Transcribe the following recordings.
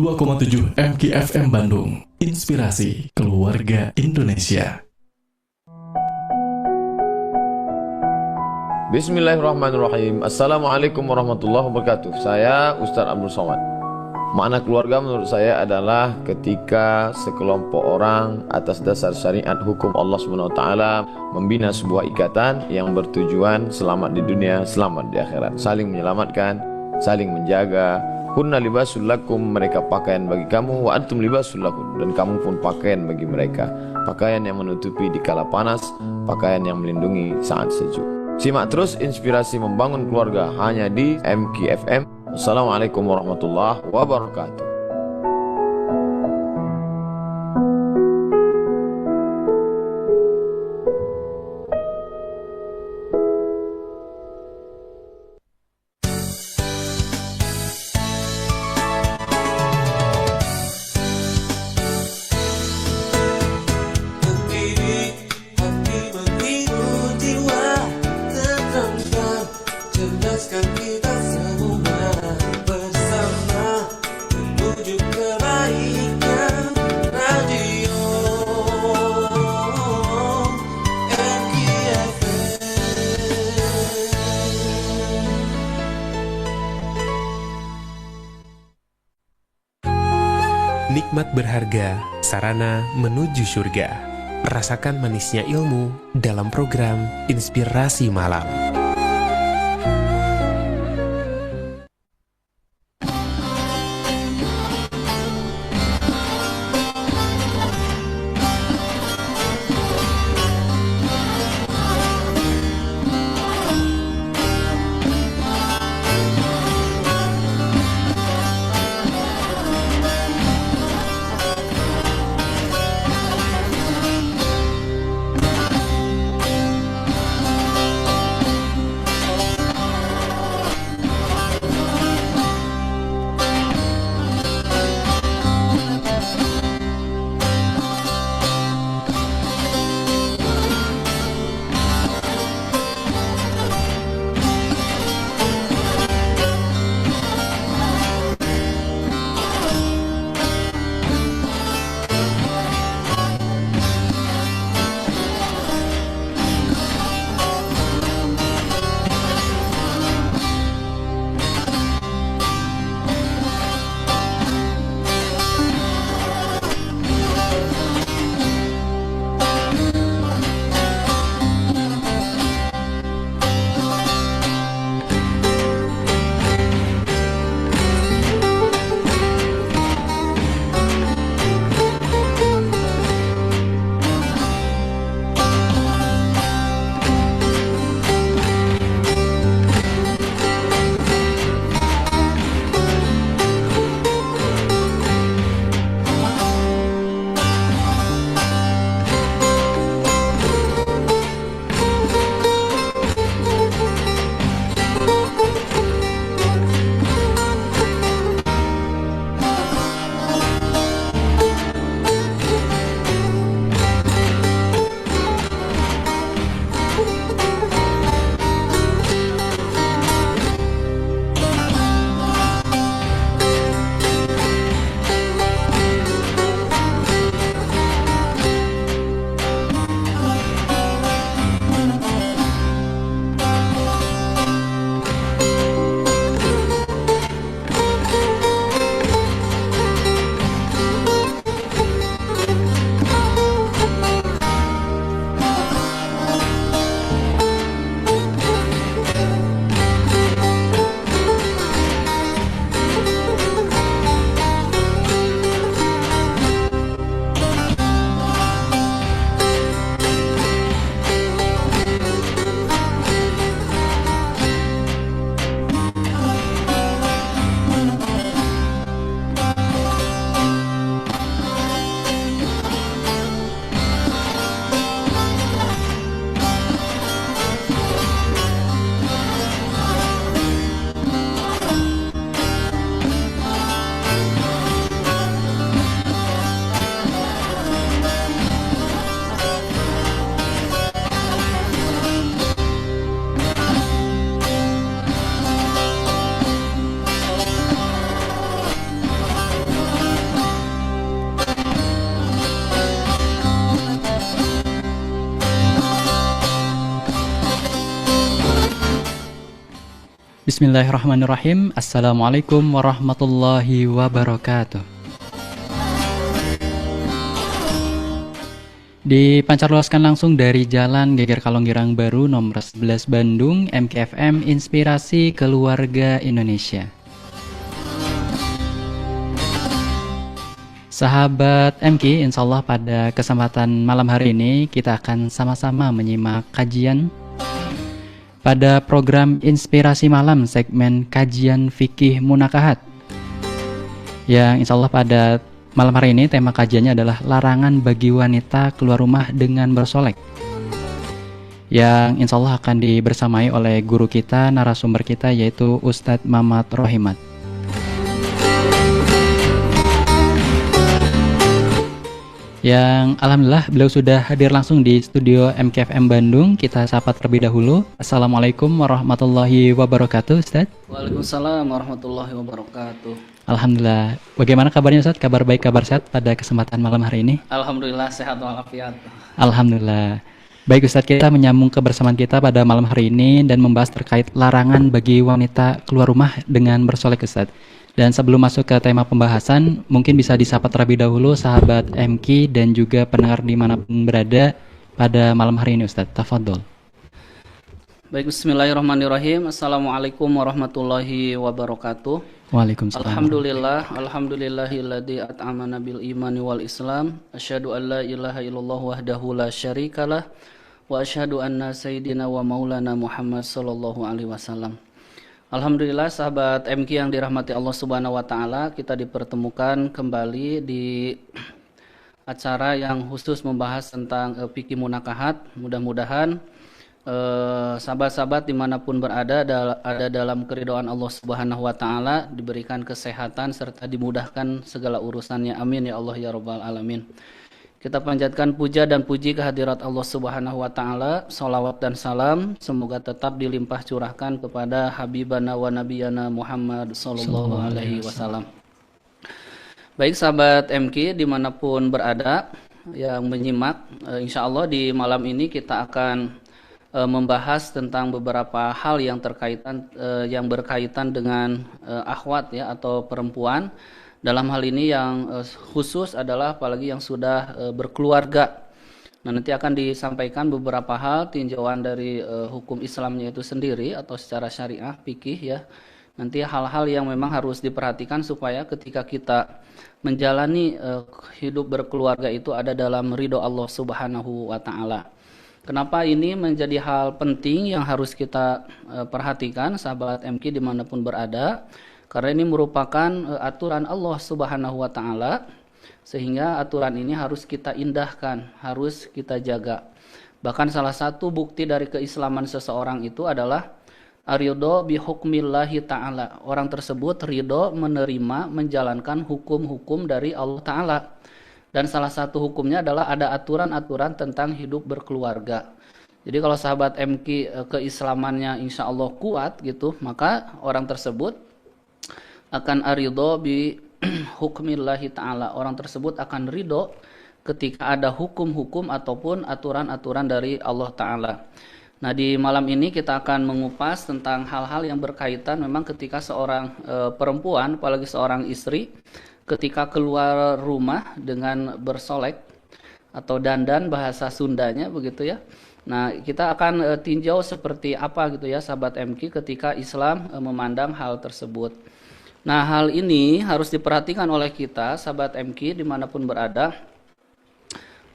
2,7 MKFM Bandung. Inspirasi keluarga Indonesia. Bismillahirrahmanirrahim. Assalamualaikum warahmatullahi wabarakatuh. Saya Ustaz Abdul Somad. Makna keluarga menurut saya adalah ketika sekelompok orang atas dasar syariat hukum Allah SWT membina sebuah ikatan yang bertujuan selamat di dunia, selamat di akhirat. Saling menyelamatkan, saling menjaga. Hunna libasul lakum, mereka pakaian bagi kamu, wa antum libasul lakum, dan kamu pun pakaian bagi mereka. Pakaian yang menutupi di kala panas, pakaian yang melindungi saat sejuk. Simak terus inspirasi membangun keluarga hanya di MKFM. Assalamualaikum warahmatullahi wabarakatuh. Nikmat berharga, sarana menuju surga. Rasakan manisnya ilmu dalam program Inspirasi Malam. Bismillahirrahmanirrahim. Assalamualaikum warahmatullahi wabarakatuh. Dipancarluaskan langsung dari Jalan Geger Kalonggirang Baru nomor 11 Bandung, MKFM Inspirasi Keluarga Indonesia. Sahabat MK, insya Allah pada kesempatan malam hari ini kita akan sama-sama menyimak kajian pada program Inspirasi Malam segmen Kajian Fikih Munakahat, yang insya Allah pada malam hari ini tema kajiannya adalah larangan bagi wanita keluar rumah dengan bersolek, yang insya Allah akan dibersamai oleh guru kita, narasumber kita, yaitu Ustadz Mamat Rohimat. Yang alhamdulillah beliau sudah hadir langsung di studio MKFM Bandung. Kita sapa terlebih dahulu. Assalamualaikum warahmatullahi wabarakatuh, Ustadz. Waalaikumsalam warahmatullahi wabarakatuh. Alhamdulillah. Bagaimana kabarnya, Ustadz? Kabar baik, kabar sehat pada kesempatan malam hari ini? Alhamdulillah sehat walafiat. Alhamdulillah. Baik Ustadz, kita menyambung kebersamaan kita pada malam hari ini dan membahas terkait larangan bagi wanita keluar rumah dengan bersolek, Ustadz. Dan sebelum masuk ke tema pembahasan, mungkin bisa disapa terlebih dahulu sahabat MK dan juga pendengar dimanapun berada pada malam hari ini, Ustadz. Tafadhol. Baik, bismillahirrahmanirrahim. Assalamualaikum warahmatullahi wabarakatuh. Waalaikumsalam. Alhamdulillahilladzi at'amana bil imani wal islam. Asyhadu an la ilaha illallah wahdahu la syarikalah. Wa asyhadu anna sayyidina wa maulana Muhammad sallallahu alaihi wasallam. Alhamdulillah sahabat MK yang dirahmati Allah Subhanahu wa taala, kita dipertemukan kembali di acara yang khusus membahas tentang fikih munakahat. Mudah-mudahan sahabat-sahabat dimanapun berada ada dalam keridhaan Allah Subhanahu wa taala, diberikan kesehatan serta dimudahkan segala urusannya. Amin ya Allah ya rabbal alamin. Kita panjatkan puja dan puji kehadirat Allah Subhanahu wa taala. Salawat dan salam semoga tetap dilimpah curahkan kepada habibana wa nabiyana Muhammad sallallahu alaihi wasallam. Baik sahabat MK dimanapun berada yang menyimak, insya Allah di malam ini kita akan membahas tentang beberapa hal yang berkaitan dengan akhwat ya, atau perempuan. Dalam hal ini yang khusus adalah apalagi yang sudah berkeluarga. Nah, nanti akan disampaikan beberapa hal tinjauan dari hukum Islamnya itu sendiri atau secara syariah fikih ya. Nanti hal-hal yang memang harus diperhatikan supaya ketika kita menjalani hidup berkeluarga itu ada dalam ridho Allah Subhanahu wa taala. Kenapa ini menjadi hal penting yang harus kita perhatikan sahabat MK dimanapun berada? Karena ini merupakan aturan Allah Subhanahu wa taala, sehingga aturan ini harus kita indahkan, harus kita jaga. Bahkan salah satu bukti dari keislaman seseorang itu adalah ridho bi hukmillahi taala. Orang tersebut ridho menerima menjalankan hukum-hukum dari Allah taala. Dan salah satu hukumnya adalah ada aturan-aturan tentang hidup berkeluarga. Jadi kalau sahabat MK keislamannya insya Allah kuat gitu, maka orang tersebut akan aridho bi hukmillahi ta'ala. Orang tersebut akan ridho ketika ada hukum-hukum ataupun aturan-aturan dari Allah Ta'ala. Nah, di malam ini kita akan mengupas tentang hal-hal yang berkaitan memang ketika seorang perempuan, apalagi seorang istri, ketika keluar rumah dengan bersolek atau dandan bahasa Sundanya begitu ya. Nah, kita akan tinjau seperti apa gitu ya sahabat MK ketika Islam memandang hal tersebut. Nah, hal ini harus diperhatikan oleh kita sahabat MK dimanapun berada,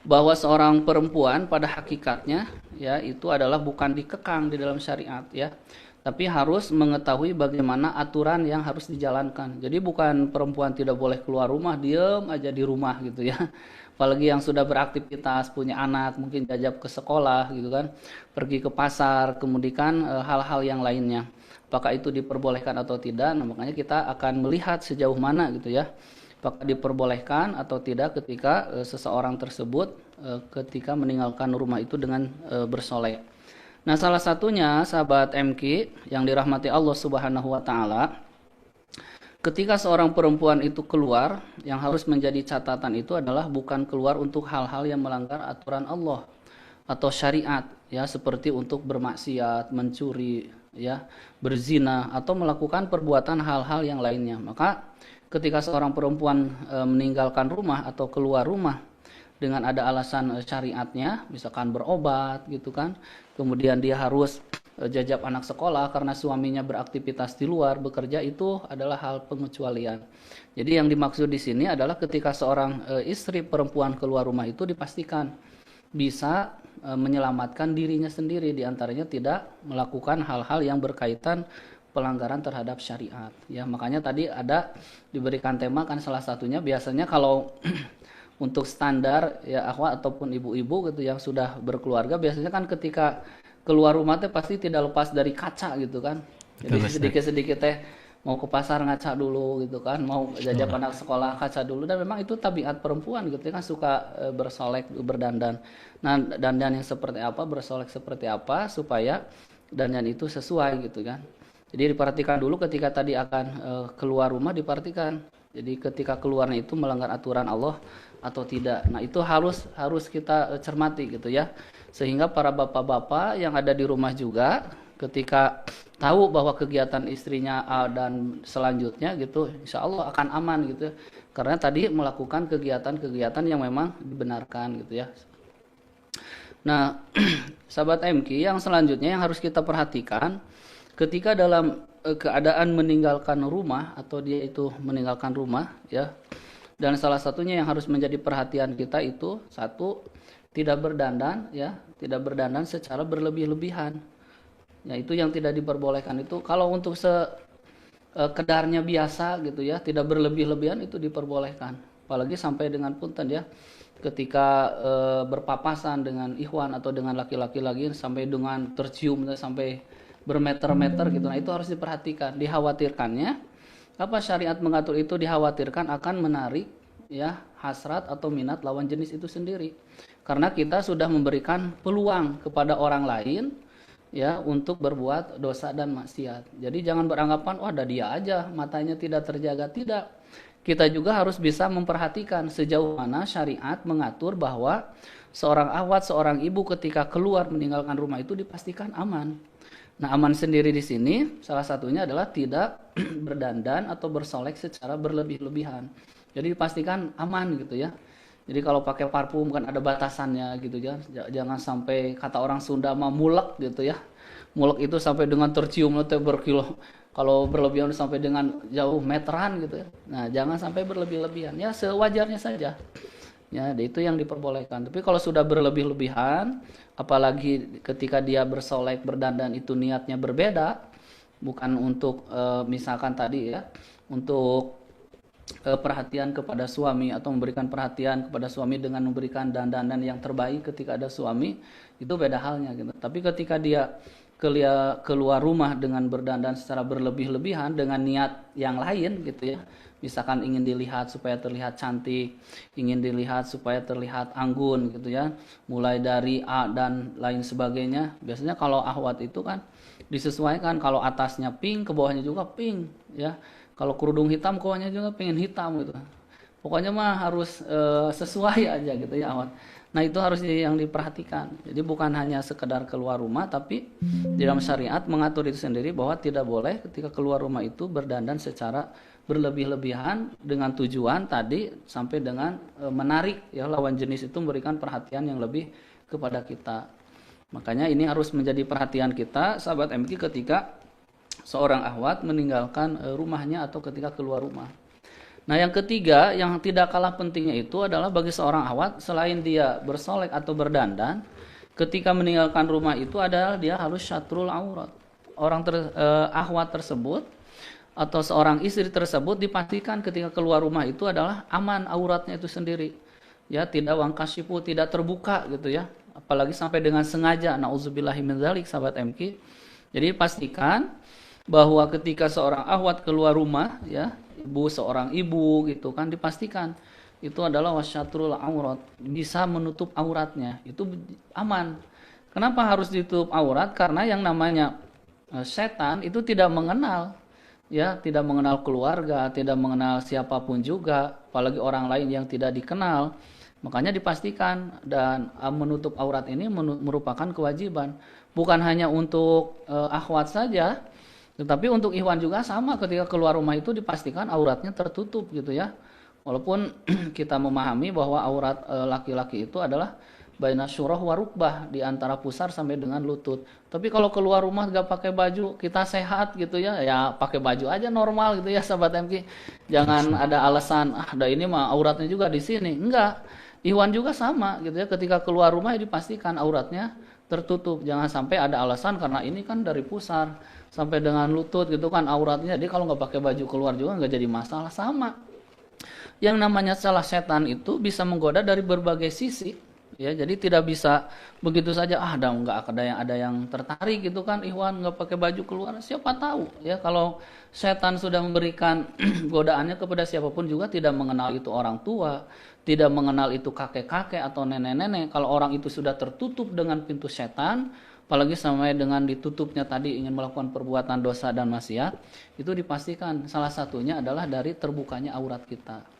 bahwa seorang perempuan pada hakikatnya ya itu adalah bukan dikekang di dalam syariat ya, tapi harus mengetahui bagaimana aturan yang harus dijalankan. Jadi bukan perempuan tidak boleh keluar rumah, diam aja di rumah gitu ya. Apalagi yang sudah beraktivitas, punya anak, mungkin jajak ke sekolah gitu kan, pergi ke pasar, kemudian hal-hal yang lainnya. Apakah itu diperbolehkan atau tidak? Nah, makanya kita akan melihat sejauh mana gitu ya, apakah diperbolehkan atau tidak ketika seseorang tersebut ketika meninggalkan rumah itu dengan bersolek. Nah, salah satunya sahabat MK yang dirahmati Allah Subhanahu wa taala, ketika seorang perempuan itu keluar, yang harus menjadi catatan itu adalah bukan keluar untuk hal-hal yang melanggar aturan Allah atau syariat ya, seperti untuk bermaksiat, mencuri, ya, berzina atau melakukan perbuatan hal-hal yang lainnya. Maka ketika seorang perempuan meninggalkan rumah atau keluar rumah dengan ada alasan syariatnya, misalkan berobat gitu kan, kemudian dia harus jajak anak sekolah karena suaminya beraktivitas di luar bekerja, itu adalah hal pengecualian. Jadi yang dimaksud di sini adalah ketika seorang istri perempuan keluar rumah itu dipastikan bisa menyelamatkan dirinya sendiri, diantaranya tidak melakukan hal-hal yang berkaitan pelanggaran terhadap syariat. Ya, makanya tadi ada diberikan tema kan, salah satunya biasanya kalau untuk standar ya akhwat ataupun ibu-ibu gitu yang sudah berkeluarga, biasanya kan ketika keluar rumah teh pasti tidak lepas dari kaca gitu kan. Jadi sedikit-sedikit teh mau ke pasar ngaca dulu gitu kan, mau jajak anak sekolah kaca dulu, dan memang itu tabiat perempuan gitu kan, suka bersolek, berdandan. Nah, dandan yang seperti apa, bersolek seperti apa supaya dandan itu sesuai gitu kan. Jadi diperhatikan dulu ketika tadi akan keluar rumah, diperhatikan. Jadi ketika keluarnya itu melanggar aturan Allah atau tidak. Nah, itu harus kita cermati gitu ya. Sehingga para bapak-bapak yang ada di rumah juga ketika tahu bahwa kegiatan istrinya A dan selanjutnya gitu, insya Allah akan aman gitu. Karena tadi melakukan kegiatan-kegiatan yang memang dibenarkan gitu ya. Nah, sahabat MQ, yang selanjutnya yang harus kita perhatikan ketika dalam keadaan meninggalkan rumah atau dia itu meninggalkan rumah ya. Dan salah satunya yang harus menjadi perhatian kita itu satu, tidak berdandan ya, tidak berdandan secara berlebih-lebihan. Ya, itu yang tidak diperbolehkan. Itu kalau untuk sekedarnya biasa gitu ya, tidak berlebih-lebihan itu diperbolehkan. Apalagi sampai dengan punten ya, ketika berpapasan dengan ikhwan atau dengan laki-laki lagi sampai dengan tercium sampai bermeter-meter gitu. Nah, itu harus diperhatikan. Dikhawatirkannya apa, syariat mengatur itu dikhawatirkan akan menarik ya hasrat atau minat lawan jenis itu sendiri. Karena kita sudah memberikan peluang kepada orang lain ya untuk berbuat dosa dan maksiat. Jadi jangan beranggapan wah ada dia aja matanya tidak terjaga, tidak. Kita juga harus bisa memperhatikan sejauh mana syariat mengatur bahwa seorang akhwat, seorang ibu ketika keluar meninggalkan rumah itu dipastikan aman. Nah, aman sendiri di sini salah satunya adalah tidak berdandan atau bersolek secara berlebih-lebihan. Jadi dipastikan aman gitu ya. Jadi kalau pakai parfum kan ada batasannya gitu ya. Jangan sampai kata orang Sunda mah mulek gitu ya. Mulek itu sampai dengan tercium atau berkilo. Kalau berlebihan sampai dengan jauh meteran gitu ya. Nah, jangan sampai berlebih-lebihan. Ya sewajarnya saja. Ya, itu yang diperbolehkan. Tapi kalau sudah berlebih-lebihan, apalagi ketika dia bersolek, berdandan itu niatnya berbeda, bukan untuk misalkan tadi ya, untuk perhatian kepada suami atau memberikan perhatian kepada suami dengan memberikan dandanan yang terbaik ketika ada suami, itu beda halnya gitu. Tapi ketika dia keluar rumah dengan berdandan secara berlebih-lebihan dengan niat yang lain gitu ya, misalkan ingin dilihat supaya terlihat cantik, ingin dilihat supaya terlihat anggun gitu ya, mulai dari A dan lain sebagainya. Biasanya kalau akhwat itu kan disesuaikan, kalau atasnya pink ke bawahnya juga pink ya. Kalau kerudung hitam, kawannya juga pengen hitam gitu. Pokoknya mah harus sesuai aja gitu ya akhwat. Nah, itu harus yang diperhatikan. Jadi bukan hanya sekedar keluar rumah, tapi di dalam syariat mengatur itu sendiri bahwa tidak boleh ketika keluar rumah itu berdandan secara berlebih-lebihan dengan tujuan tadi sampai dengan menarik ya lawan jenis itu, memberikan perhatian yang lebih kepada kita. Makanya ini harus menjadi perhatian kita sahabat MQ ketika seorang akhwat meninggalkan rumahnya atau ketika keluar rumah. Nah, yang ketiga yang tidak kalah pentingnya itu adalah bagi seorang akhwat, selain dia bersolek atau berdandan, ketika meninggalkan rumah itu adalah dia harus syatrul aurat. Akhwat tersebut atau seorang istri tersebut dipastikan ketika keluar rumah itu adalah aman auratnya itu sendiri. Ya, tidak wangkasyifu, tidak terbuka gitu ya. Apalagi sampai dengan sengaja, nauzubillahi min dzalik sahabat MQ. Jadi pastikan bahwa ketika seorang akhwat keluar rumah ya, seorang ibu gitu kan, dipastikan itu adalah wasyatrul aurat, bisa menutup auratnya, itu aman. Kenapa harus ditutup aurat? Karena yang namanya setan itu tidak mengenal ya, tidak mengenal keluarga, tidak mengenal siapapun juga, apalagi orang lain yang tidak dikenal. Makanya dipastikan, dan menutup aurat ini merupakan kewajiban. Bukan hanya untuk akhwat saja, tetapi untuk ikhwan juga sama, ketika keluar rumah itu dipastikan auratnya tertutup gitu ya. Walaupun kita memahami bahwa aurat laki-laki itu adalah baina syurah wa rukbah, di antara pusar sampai dengan lutut. Tapi kalau keluar rumah gak pakai baju, kita sehat gitu ya, ya pakai baju aja normal gitu ya sahabat MK. Jangan ada alasan, ada ini mah auratnya juga di sini. Enggak. Ikhwan juga sama gitu ya, ketika keluar rumah ya dipastikan auratnya tertutup. Jangan sampai ada alasan karena ini kan dari pusar sampai dengan lutut gitu kan auratnya. Jadi kalau nggak pakai baju keluar juga nggak jadi masalah. Sama. Yang namanya salah setan itu bisa menggoda dari berbagai sisi. Ya, jadi tidak bisa begitu saja nggak ada yang tertarik gitu kan, ikhwan nggak pakai baju keluar, siapa tahu ya, kalau setan sudah memberikan godaannya kepada siapapun juga, tidak mengenal itu orang tua, tidak mengenal itu kakek-kakek atau nenek-nenek. Kalau orang itu sudah tertutup dengan pintu setan, apalagi sampai dengan ditutupnya tadi ingin melakukan perbuatan dosa dan maksiat, itu dipastikan salah satunya adalah dari terbukanya aurat kita.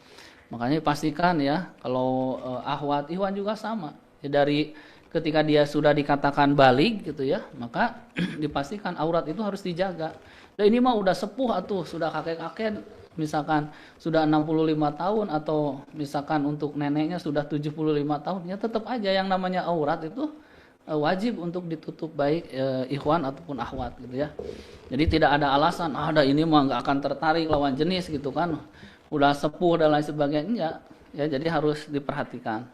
Makanya dipastikan ya, kalau akhwat ikhwan juga sama ya, dari ketika dia sudah dikatakan balik gitu ya, maka dipastikan aurat itu harus dijaga. Dan ini mah udah sepuh atuh, sudah kakek-kakek misalkan sudah 65 tahun, atau misalkan untuk neneknya sudah 75 tahun, ya tetap aja yang namanya aurat itu wajib untuk ditutup, baik ikhwan ataupun akhwat gitu ya. Jadi tidak ada alasan ini mah nggak akan tertarik lawan jenis gitu kan, udah sepuh dan lain sebagainya ya, jadi harus diperhatikan.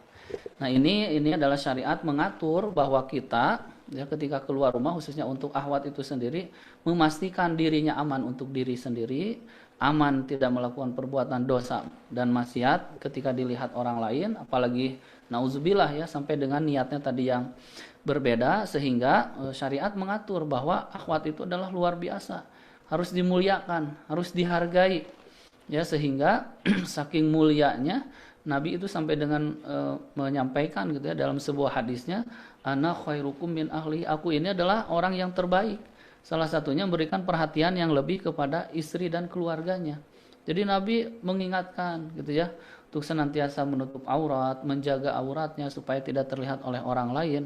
Nah ini adalah syariat mengatur bahwa kita ya ketika keluar rumah, khususnya untuk akhwat itu sendiri, memastikan dirinya aman untuk diri sendiri, aman tidak melakukan perbuatan dosa dan maksiat ketika dilihat orang lain, apalagi nauzubillah ya sampai dengan niatnya tadi yang berbeda, sehingga syariat mengatur bahwa akhwat itu adalah luar biasa, harus dimuliakan, harus dihargai. Ya, sehingga saking mulianya Nabi itu sampai dengan menyampaikan gitu ya dalam sebuah hadisnya, ana khairukum min ahli, aku ini adalah orang yang terbaik. Salah satunya memberikan perhatian yang lebih kepada istri dan keluarganya. Jadi Nabi mengingatkan gitu ya, untuk senantiasa menutup aurat, menjaga auratnya supaya tidak terlihat oleh orang lain.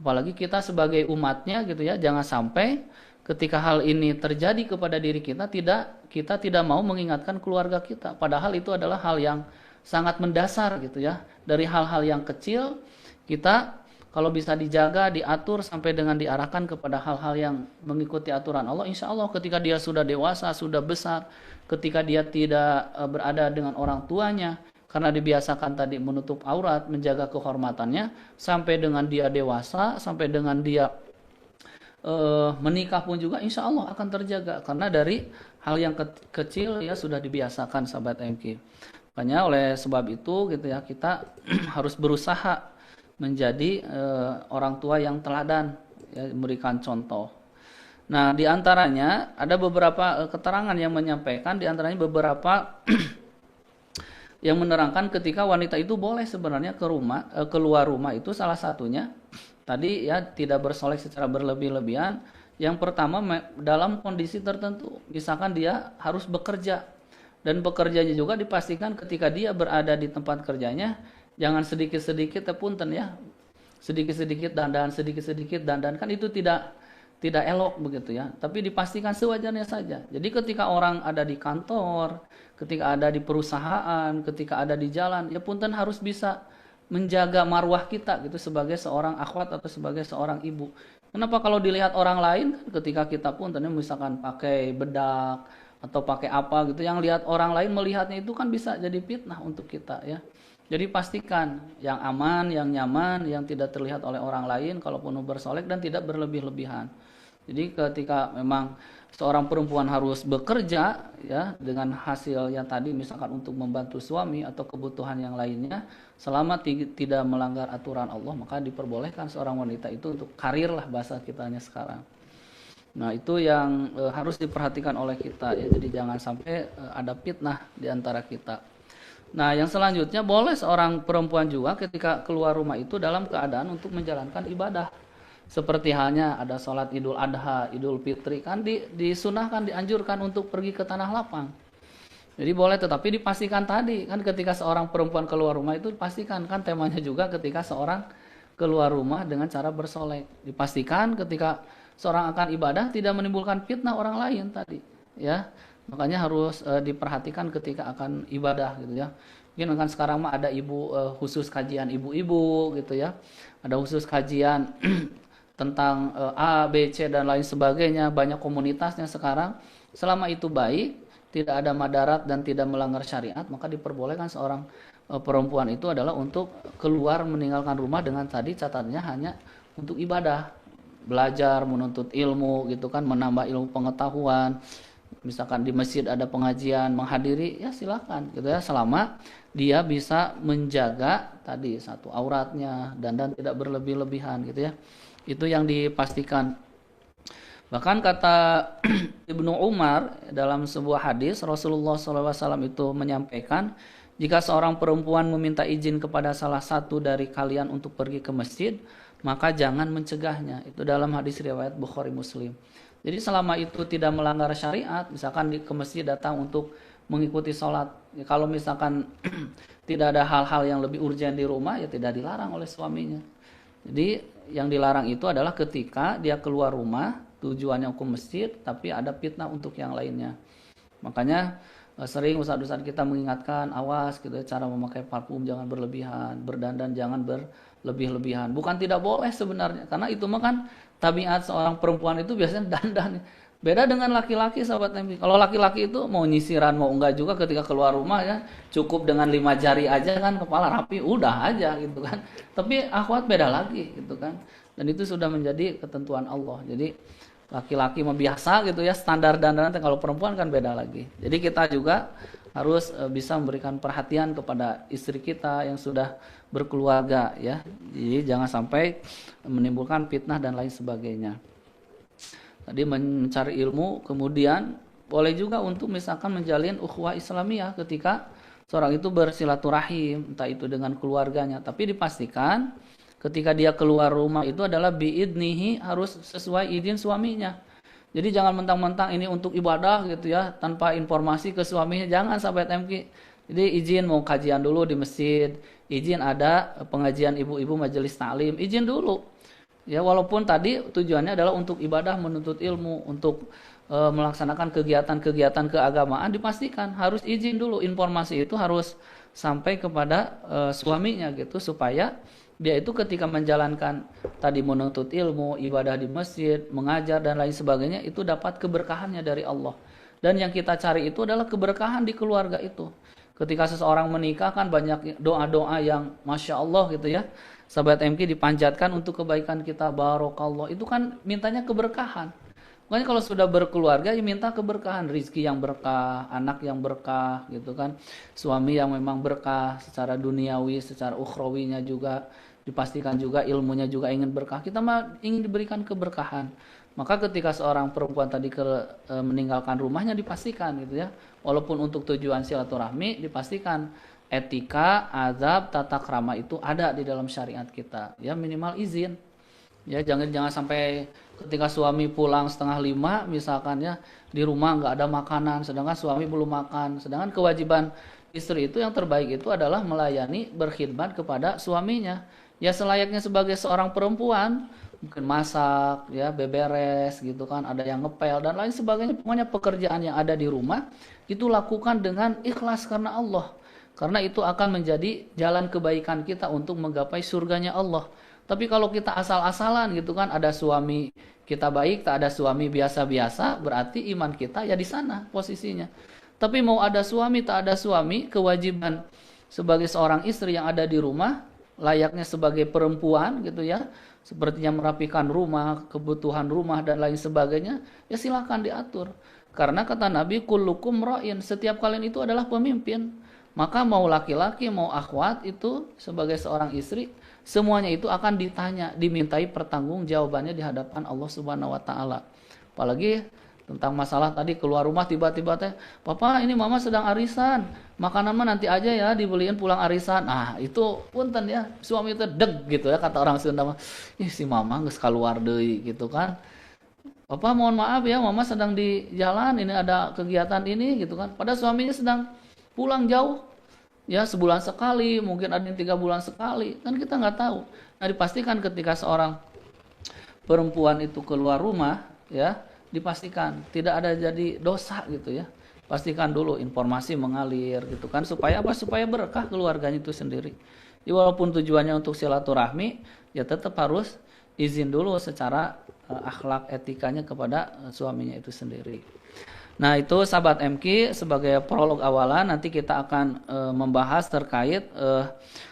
Apalagi kita sebagai umatnya gitu ya, jangan sampai ketika hal ini terjadi kepada diri kita tidak mau mengingatkan keluarga kita. Padahal itu adalah hal yang sangat mendasar gitu ya. Dari hal-hal yang kecil kita kalau bisa dijaga, diatur sampai dengan diarahkan kepada hal-hal yang mengikuti aturan Allah, insya Allah ketika dia sudah dewasa, sudah besar, ketika dia tidak berada dengan orang tuanya, karena dibiasakan tadi menutup aurat, menjaga kehormatannya, sampai dengan dia dewasa, sampai dengan dia menikah pun juga insya Allah akan terjaga, karena dari hal yang kecil ya sudah dibiasakan sahabat MK. Makanya oleh sebab itu gitu ya, kita harus berusaha menjadi orang tua yang teladan ya, memberikan contoh. Nah diantaranya ada beberapa keterangan yang menyampaikan, diantaranya beberapa yang menerangkan ketika wanita itu boleh sebenarnya keluar rumah itu, salah satunya tadi ya tidak bersolek secara berlebih-lebihan. Yang pertama dalam kondisi tertentu, misalkan dia harus bekerja, dan bekerjanya juga dipastikan ketika dia berada di tempat kerjanya jangan sedikit-sedikit punten ya, sedikit-sedikit dandan kan itu tidak elok begitu ya, tapi dipastikan sewajarnya saja. Jadi ketika orang ada di kantor, ketika ada di perusahaan, ketika ada di jalan, ya punten harus bisa menjaga marwah kita gitu sebagai seorang akhwat atau sebagai seorang ibu. Kenapa kalau dilihat orang lain kan, ketika kita punten misalkan pakai bedak atau pakai apa gitu, yang lihat orang lain melihatnya itu kan bisa jadi fitnah untuk kita ya. Jadi pastikan yang aman, yang nyaman, yang tidak terlihat oleh orang lain kalaupun bersolek, dan tidak berlebih-lebihan. Jadi ketika memang seorang perempuan harus bekerja ya dengan hasil yang tadi misalkan untuk membantu suami atau kebutuhan yang lainnya, selama tidak melanggar aturan Allah, maka diperbolehkan seorang wanita itu untuk karir lah bahasa kitanya sekarang. Nah itu yang harus diperhatikan oleh kita ya, jadi jangan sampai ada fitnah di antara kita. Nah yang selanjutnya, boleh seorang perempuan juga ketika keluar rumah itu dalam keadaan untuk menjalankan ibadah. Seperti halnya ada sholat Idul Adha, Idul Fitri, kan disunahkan, dianjurkan untuk pergi ke tanah lapang. Jadi boleh, tetapi dipastikan tadi kan ketika seorang perempuan keluar rumah itu dipastikan kan temanya juga ketika seorang keluar rumah dengan cara bersolek. Dipastikan ketika seorang akan ibadah tidak menimbulkan fitnah orang lain tadi, ya. Makanya harus diperhatikan ketika akan ibadah gitu ya. Mungkin kan sekarang mah ada khusus kajian ibu-ibu gitu ya. Ada khusus kajian tentang A, B, C dan lain sebagainya. Banyak komunitasnya sekarang. Selama itu baik, tidak ada madarat dan tidak melanggar syariat, maka diperbolehkan seorang perempuan itu adalah untuk keluar meninggalkan rumah dengan tadi catatannya hanya untuk ibadah, belajar, menuntut ilmu gitu kan, menambah ilmu pengetahuan. Misalkan di masjid ada pengajian, menghadiri, ya silakan gitu ya, selama dia bisa menjaga tadi satu auratnya dan tidak berlebih-lebihan gitu ya. Itu yang dipastikan. Bahkan kata Ibnu Umar dalam sebuah hadis, Rasulullah SAW itu menyampaikan, jika seorang perempuan meminta izin kepada salah satu dari kalian untuk pergi ke masjid, maka jangan mencegahnya. Itu dalam hadis riwayat Bukhari Muslim. Jadi selama itu tidak melanggar syariat, misalkan ke masjid datang untuk mengikuti sholat, ya, kalau misalkan tidak ada hal-hal yang lebih urgent di rumah, ya tidak dilarang oleh suaminya. Jadi yang dilarang itu adalah ketika dia keluar rumah, tujuannya ke masjid, tapi ada fitnah untuk yang lainnya. Makanya sering ustadz-ustadz kita mengingatkan, awas gitu, cara memakai parfum jangan berlebihan, berdandan jangan berlebih-lebihan. Bukan tidak boleh sebenarnya, karena itu mah kan tabiat seorang perempuan itu biasanya dandan. Beda dengan laki-laki, sahabat Nabi. Kalau laki-laki itu mau nyisiran mau enggak juga ketika keluar rumah ya, cukup dengan 5 jari aja kan, kepala rapi, udah aja gitu kan. Tapi akhwat beda lagi gitu kan. Dan itu sudah menjadi ketentuan Allah. Jadi laki-laki mah biasa gitu ya, standar dandanan, kalau perempuan kan beda lagi. Jadi kita juga harus bisa memberikan perhatian kepada istri kita yang sudah berkeluarga ya. Jadi jangan sampai menimbulkan fitnah dan lain sebagainya. Tadi mencari ilmu, kemudian boleh juga untuk misalkan menjalin ukhuwah Islamiyah ketika seorang itu bersilaturahim, entah itu dengan keluarganya, tapi dipastikan ketika dia keluar rumah itu adalah biidnihi, harus sesuai izin suaminya. Jadi jangan mentang-mentang ini untuk ibadah gitu ya, tanpa informasi ke suaminya, jangan sahabat MQ. Jadi izin mau kajian dulu di masjid, izin ada pengajian ibu-ibu majelis taklim, izin dulu. Ya walaupun tadi tujuannya adalah untuk ibadah, menuntut ilmu, untuk melaksanakan kegiatan-kegiatan keagamaan, dipastikan harus izin dulu, informasi itu harus sampai kepada suaminya gitu, supaya dia itu ketika menjalankan tadi menuntut ilmu, ibadah di masjid, mengajar dan lain sebagainya, itu dapat keberkahannya dari Allah. Dan yang kita cari itu adalah keberkahan di keluarga itu. Ketika seseorang menikah kan banyak doa-doa yang Masya Allah gitu ya. Sahabat MK dipanjatkan untuk kebaikan kita, barokallah. Itu kan mintanya keberkahan. Makanya kalau sudah berkeluarga ya minta keberkahan, rizki yang berkah, anak yang berkah gitu kan. Suami yang memang berkah secara duniawi, secara ukhrawinya juga. Dipastikan juga ilmunya juga ingin berkah. Kita mah ingin diberikan keberkahan. Maka ketika seorang perempuan tadi meninggalkan rumahnya dipastikan gitu ya. Walaupun untuk tujuan silaturahmi, dipastikan etika, azab, tata krama itu ada di dalam syariat kita. Ya minimal izin. Ya jangan sampai ketika suami pulang 4:30 misalkan ya, di rumah nggak ada makanan, sedangkan suami belum makan. Sedangkan kewajiban istri itu yang terbaik itu adalah melayani, berkhidmat kepada suaminya. Ya selayaknya sebagai seorang perempuan, mungkin masak, ya beberes gitu kan, ada yang ngepel dan lain sebagainya. Pokoknya pekerjaan yang ada di rumah itu lakukan dengan ikhlas karena Allah. Karena itu akan menjadi jalan kebaikan kita untuk menggapai surganya Allah. Tapi kalau kita asal-asalan gitu kan, ada suami kita baik, tak ada suami biasa-biasa, berarti iman kita ya di sana posisinya. Tapi mau ada suami, tak ada suami, kewajiban sebagai seorang istri yang ada di rumah, layaknya sebagai perempuan gitu ya, sepertinya merapikan rumah, kebutuhan rumah dan lain sebagainya, ya silakan diatur. Karena kata Nabi, kullukum ra'in, setiap kalian itu adalah pemimpin. Maka mau laki-laki, mau akhwat itu sebagai seorang istri, semuanya itu akan ditanya, dimintai pertanggung jawabannya di hadapan Allah Subhanahu wa taala. Apalagi tentang masalah tadi keluar rumah tiba-tiba teh, "Papa, ini mama sedang arisan. Makanan mah nanti aja ya, dibeliin pulang arisan." Nah, itu punten ya, suami itu deg gitu ya, kata orang Sunda mah. "Ih, si mama geus kaluar deui," gitu kan. Papa mohon maaf ya, mama sedang di jalan, ini ada kegiatan ini gitu kan. Padahal suaminya sedang pulang jauh, ya sebulan sekali, mungkin ada yang 3 bulan sekali, kan kita nggak tahu. Nah dipastikan ketika seorang perempuan itu keluar rumah, ya dipastikan tidak ada jadi dosa gitu ya. Pastikan dulu informasi mengalir gitu kan, supaya apa? Supaya berkah keluarganya itu sendiri. Jadi walaupun tujuannya untuk silaturahmi, ya tetap harus izin dulu secara akhlak etikanya kepada suaminya itu sendiri. Nah itu sahabat MQ sebagai prolog awalan, nanti kita akan membahas terkait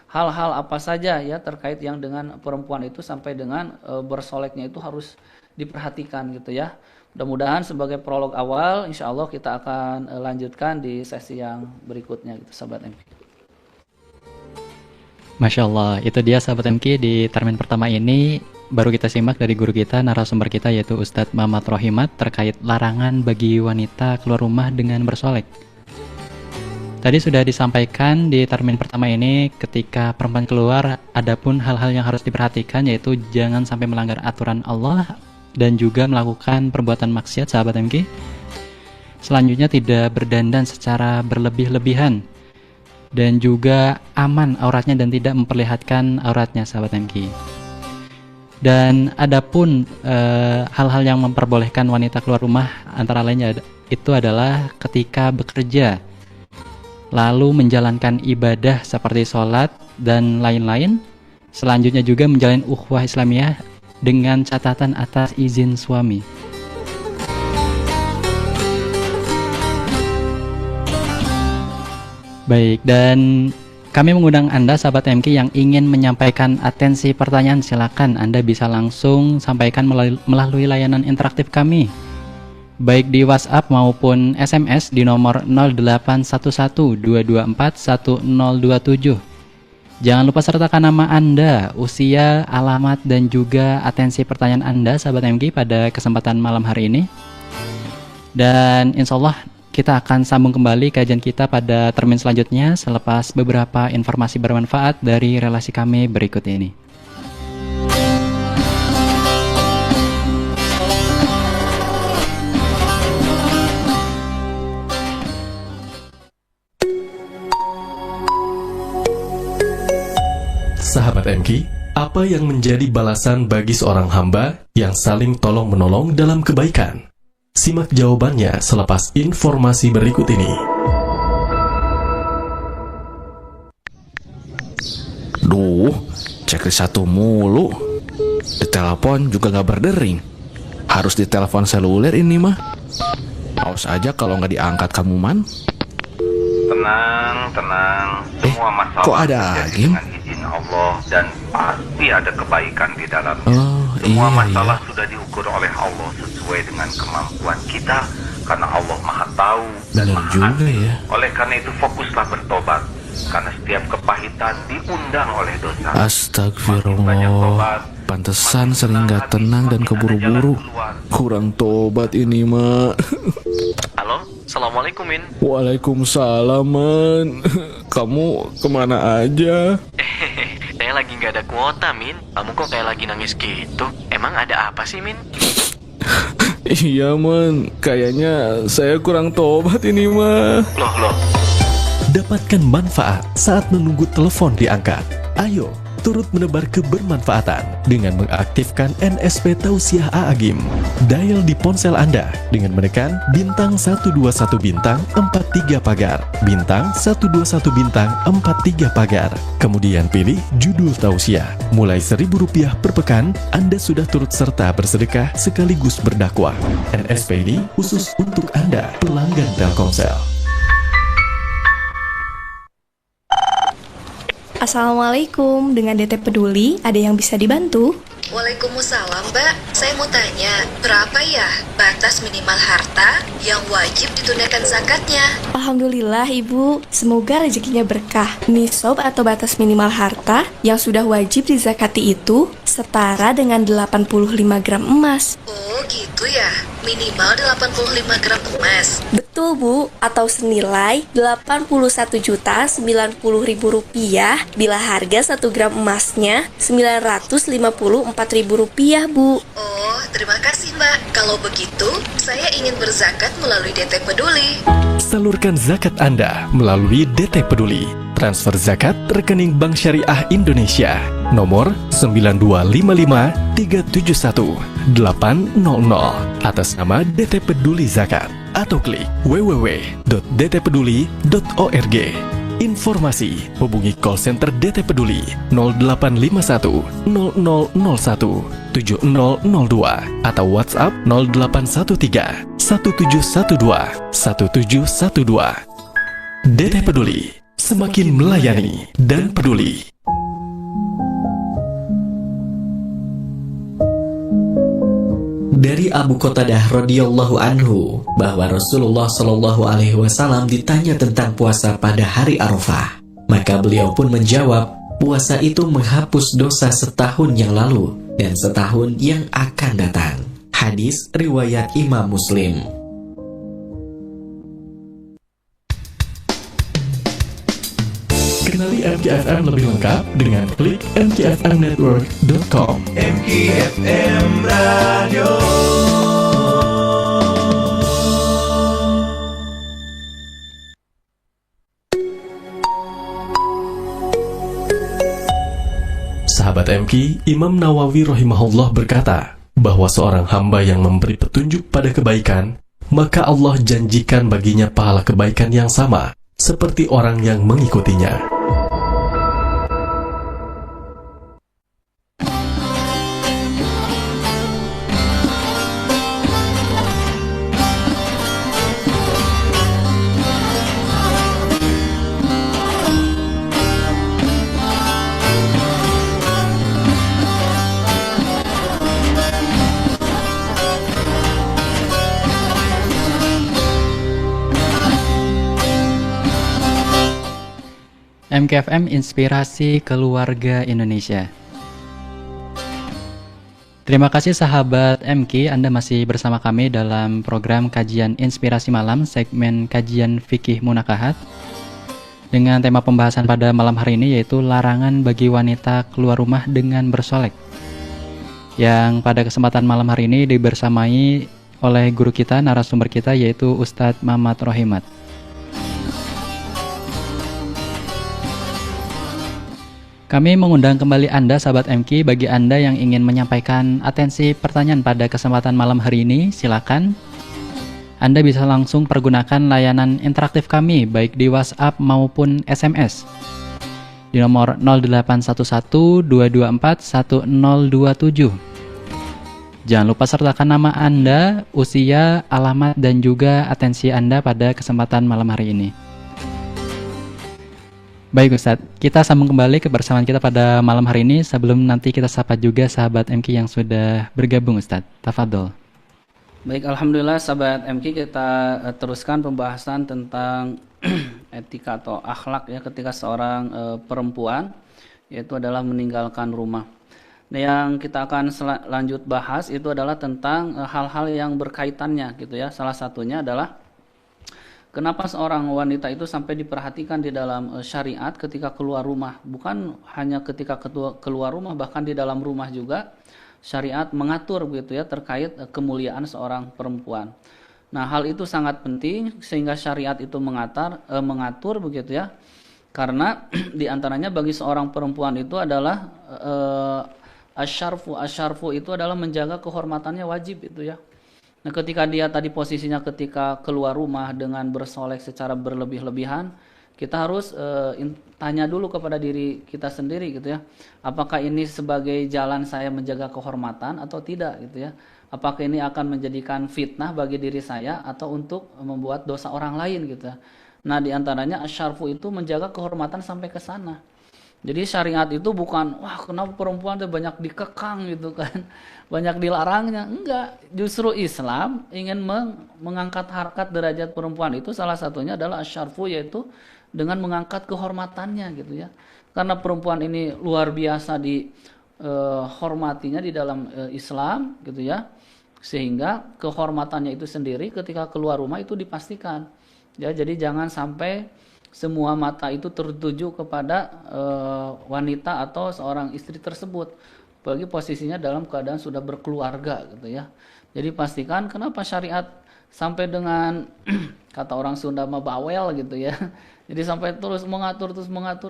hal-hal apa saja ya terkait yang dengan perempuan itu sampai dengan bersoleknya itu harus diperhatikan gitu ya. Mudah-mudahan sebagai prolog awal, insya Allah kita akan lanjutkan di sesi yang berikutnya gitu sahabat MQ. Masya Allah, itu dia sahabat MQ di termin pertama ini. Baru kita simak dari guru kita, narasumber kita yaitu Ustadz Mamat Rohimat terkait larangan bagi wanita keluar rumah dengan bersolek. Tadi sudah disampaikan di termin pertama ini, ketika perempuan keluar, adapun hal-hal yang harus diperhatikan yaitu jangan sampai melanggar aturan Allah dan juga melakukan perbuatan maksiat sahabat MQ. Selanjutnya tidak berdandan secara berlebih-lebihan dan juga aman auratnya dan tidak memperlihatkan auratnya sahabat MQ. Dan adapun hal-hal yang memperbolehkan wanita keluar rumah antara lainnya itu adalah ketika bekerja, lalu menjalankan ibadah seperti sholat dan lain-lain. Selanjutnya juga menjalin ukhuwah Islamiyah dengan catatan atas izin suami. Baik, dan kami mengundang Anda sahabat MQ yang ingin menyampaikan atensi pertanyaan, silakan Anda bisa langsung sampaikan melalui layanan interaktif kami, baik di WhatsApp maupun SMS di nomor 0811-224-1027. Jangan lupa sertakan nama Anda, usia, alamat, dan juga atensi pertanyaan Anda sahabat MQ pada kesempatan malam hari ini. Dan insya Allah kita akan sambung kembali kajian kita pada termin selanjutnya selepas beberapa informasi bermanfaat dari relasi kami berikut ini. Sahabat MQ, apa yang menjadi balasan bagi seorang hamba yang saling tolong-menolong dalam kebaikan? Simak jawabannya selepas informasi berikut ini. Duh, checklist satu mulu. Ditelepon juga gak berdering. Harus ditelepon seluler ini mah. Awas aja kalau nggak diangkat kamu man. Tenang. Semua masalah kok ada terjadi Agim? dengan izin Allah dan pasti ada kebaikan di dalamnya. Iya, Semua masalah sudah diukur oleh Allah sesuai dengan kemampuan kita karena Allah Maha Tahu dan Benar Maha juga Adil. ya. Oleh karena itu fokuslah bertobat karena setiap kepahitan diundang oleh dosa. Makin banyak Astagfirullah. tobat, Pantesan makin sering gak hati, tenang dan makin ada jalan keburu-buru. keluar. Kurang tobat ini mah. Halo, Assalamualaikum Min. Waalaikumsalam man. Kamu kemana aja? Saya lagi nggak ada kuota Min. Kamu kok kayak lagi nangis gitu? Emang ada apa sih Min? Iya man, kayaknya saya kurang tobat ini mah. Loh. Dapatkan manfaat saat menunggu telepon diangkat. Ayo, turut menebar kebermanfaatan dengan mengaktifkan NSP Tausiah Agim. Dial di ponsel Anda dengan menekan bintang 121 bintang 43 pagar, bintang 121 bintang 43 pagar. Kemudian pilih judul Tausiah. Mulai Rp1.000 per pekan, Anda sudah turut serta bersedekah sekaligus berdakwah. NSP ini khusus untuk Anda, pelanggan Telkomsel. Assalamualaikum, dengan DT Peduli, ada yang bisa dibantu? Waalaikumsalam, Mbak. Saya mau tanya, berapa ya batas minimal harta yang wajib ditunaikan zakatnya? Alhamdulillah Ibu, semoga rezekinya berkah. Nisab atau batas minimal harta yang sudah wajib dizakati itu setara dengan 85 gram emas. Oh gitu ya, minimal 85 gram emas. Betul Bu, atau senilai Rp81.090.000 bila harga 1 gram emasnya Rp954.000 Bu. Oh, Terima kasih Mbak. Kalau begitu, saya ingin berzakat melalui DT Peduli. Salurkan zakat Anda melalui DT Peduli. Transfer zakat rekening Bank Syariah Indonesia. Nomor 9255371800 atas nama DT Peduli Zakat. Atau klik www.dtpeduli.org. Informasi hubungi call center DT Peduli 0851 0001 7002 atau WhatsApp 0813 1712 1712. DT Peduli, semakin melayani dan peduli. Dari Abu Qatadah radhiyallahu anhu bahwa Rasulullah shallallahu alaihi wasallam ditanya tentang puasa pada hari Arafah, maka beliau pun menjawab, puasa itu menghapus dosa setahun yang lalu dan setahun yang akan datang. Hadis riwayat Imam Muslim. Kenali MKFM lebih lengkap dengan klik mkfmnetwork.com. MKFM Radio. Sahabat MK, Imam Nawawi rahimahullah berkata bahwa seorang hamba yang memberi petunjuk pada kebaikan, maka Allah janjikan baginya pahala kebaikan yang sama seperti orang yang mengikutinya. MKFM Inspirasi Keluarga Indonesia. Terima kasih sahabat MK, Anda masih bersama kami dalam program kajian Inspirasi Malam, segmen kajian fikih munakahat, dengan tema pembahasan pada malam hari ini yaitu larangan bagi wanita keluar rumah dengan bersolek, yang pada kesempatan malam hari ini dibersamai oleh guru kita, narasumber kita, yaitu Ustadz Mamat Rohimat. Kami mengundang kembali Anda, sahabat MK, bagi Anda yang ingin menyampaikan atensi pertanyaan pada kesempatan malam hari ini, silakan. Anda bisa langsung pergunakan layanan interaktif kami, baik di WhatsApp maupun SMS, di nomor 0811-224-1027. Jangan lupa sertakan nama Anda, usia, alamat, dan juga atensi Anda pada kesempatan malam hari ini. Baik Ustadz, kita sambung kembali kebersamaan kita pada malam hari ini. Sebelum nanti kita sapa juga sahabat MK yang sudah bergabung, Ustadz. Tafadhol. Baik, alhamdulillah sahabat MK, kita teruskan pembahasan tentang etika atau akhlak ya ketika seorang perempuan yaitu adalah meninggalkan rumah. Nah, yang kita akan lanjut bahas itu adalah tentang hal-hal yang berkaitannya gitu ya. Salah satunya adalah kenapa seorang wanita itu sampai diperhatikan di dalam syariat ketika keluar rumah. Bukan hanya ketika keluar rumah, bahkan di dalam rumah juga syariat mengatur begitu ya terkait kemuliaan seorang perempuan. Nah, hal itu sangat penting sehingga syariat itu mengatur begitu ya. Karena di antaranya bagi seorang perempuan itu adalah asyarfu itu adalah menjaga kehormatannya, wajib itu ya. Nah, ketika dia tadi posisinya ketika keluar rumah dengan bersolek secara berlebih-lebihan, kita harus tanya dulu kepada diri kita sendiri gitu ya. Apakah ini sebagai jalan saya menjaga kehormatan atau tidak gitu ya. Apakah ini akan menjadikan fitnah bagi diri saya atau untuk membuat dosa orang lain gitu ya. Nah, di antaranya asyarfu itu menjaga kehormatan sampai ke sana. Jadi syariat itu bukan, wah kenapa perempuan tuh banyak dikekang gitu kan, banyak dilarangnya. Enggak, justru Islam ingin mengangkat harkat derajat perempuan itu salah satunya adalah asyarfu, yaitu dengan mengangkat kehormatannya gitu ya. Karena perempuan ini luar biasa dihormatinya di dalam Islam gitu ya. Sehingga kehormatannya itu sendiri ketika keluar rumah itu dipastikan. Ya, jadi jangan sampai semua mata itu tertuju kepada wanita atau seorang istri tersebut. apalagi posisinya dalam keadaan sudah berkeluarga gitu ya. Jadi pastikan kenapa syariat sampai dengan kata orang Sunda mah bawel gitu ya. Jadi sampai terus mengatur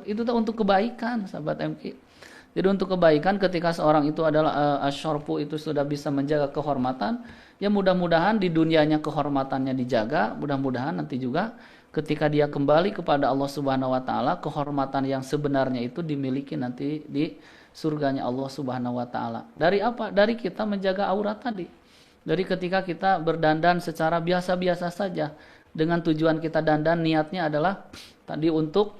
itu tuh untuk kebaikan sahabat MQ. Jadi untuk kebaikan ketika seorang itu adalah asyarfu itu sudah bisa menjaga kehormatan, ya mudah-mudahan di dunianya kehormatannya dijaga, mudah-mudahan nanti juga ketika dia kembali kepada Allah Subhanahu wa taala, kehormatan yang sebenarnya itu dimiliki nanti di surganya Allah Subhanahu wa taala. Dari apa? Dari kita menjaga aurat tadi. Dari ketika kita berdandan secara biasa-biasa saja, dengan tujuan kita dandan niatnya adalah tadi untuk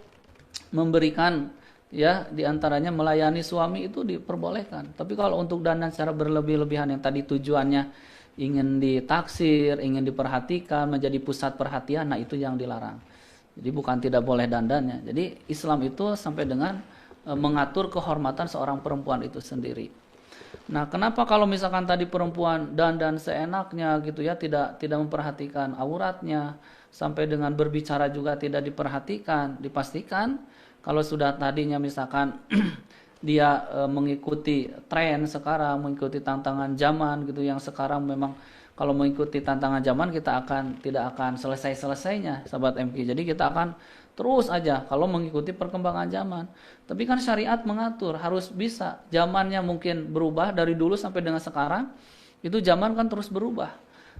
memberikan, ya diantaranya melayani suami itu diperbolehkan. Tapi kalau untuk dandan secara berlebih-lebihan yang tadi tujuannya ingin ditaksir, ingin diperhatikan, menjadi pusat perhatian, nah itu yang dilarang. Jadi bukan tidak boleh dandannya. Jadi Islam itu sampai dengan mengatur kehormatan seorang perempuan itu sendiri. Nah, kenapa kalau misalkan tadi perempuan dandan seenaknya gitu ya, tidak memperhatikan auratnya, sampai dengan berbicara juga tidak diperhatikan, dipastikan kalau sudah tadinya misalkan dia mengikuti tren sekarang, mengikuti tantangan zaman gitu, yang sekarang memang kalau mengikuti tantangan zaman kita tidak akan selesai-selesainya sahabat MQ. Jadi kita akan terus aja kalau mengikuti perkembangan zaman. Tapi kan syariat mengatur harus bisa. Zamannya mungkin berubah dari dulu sampai dengan sekarang. Itu zaman kan terus berubah.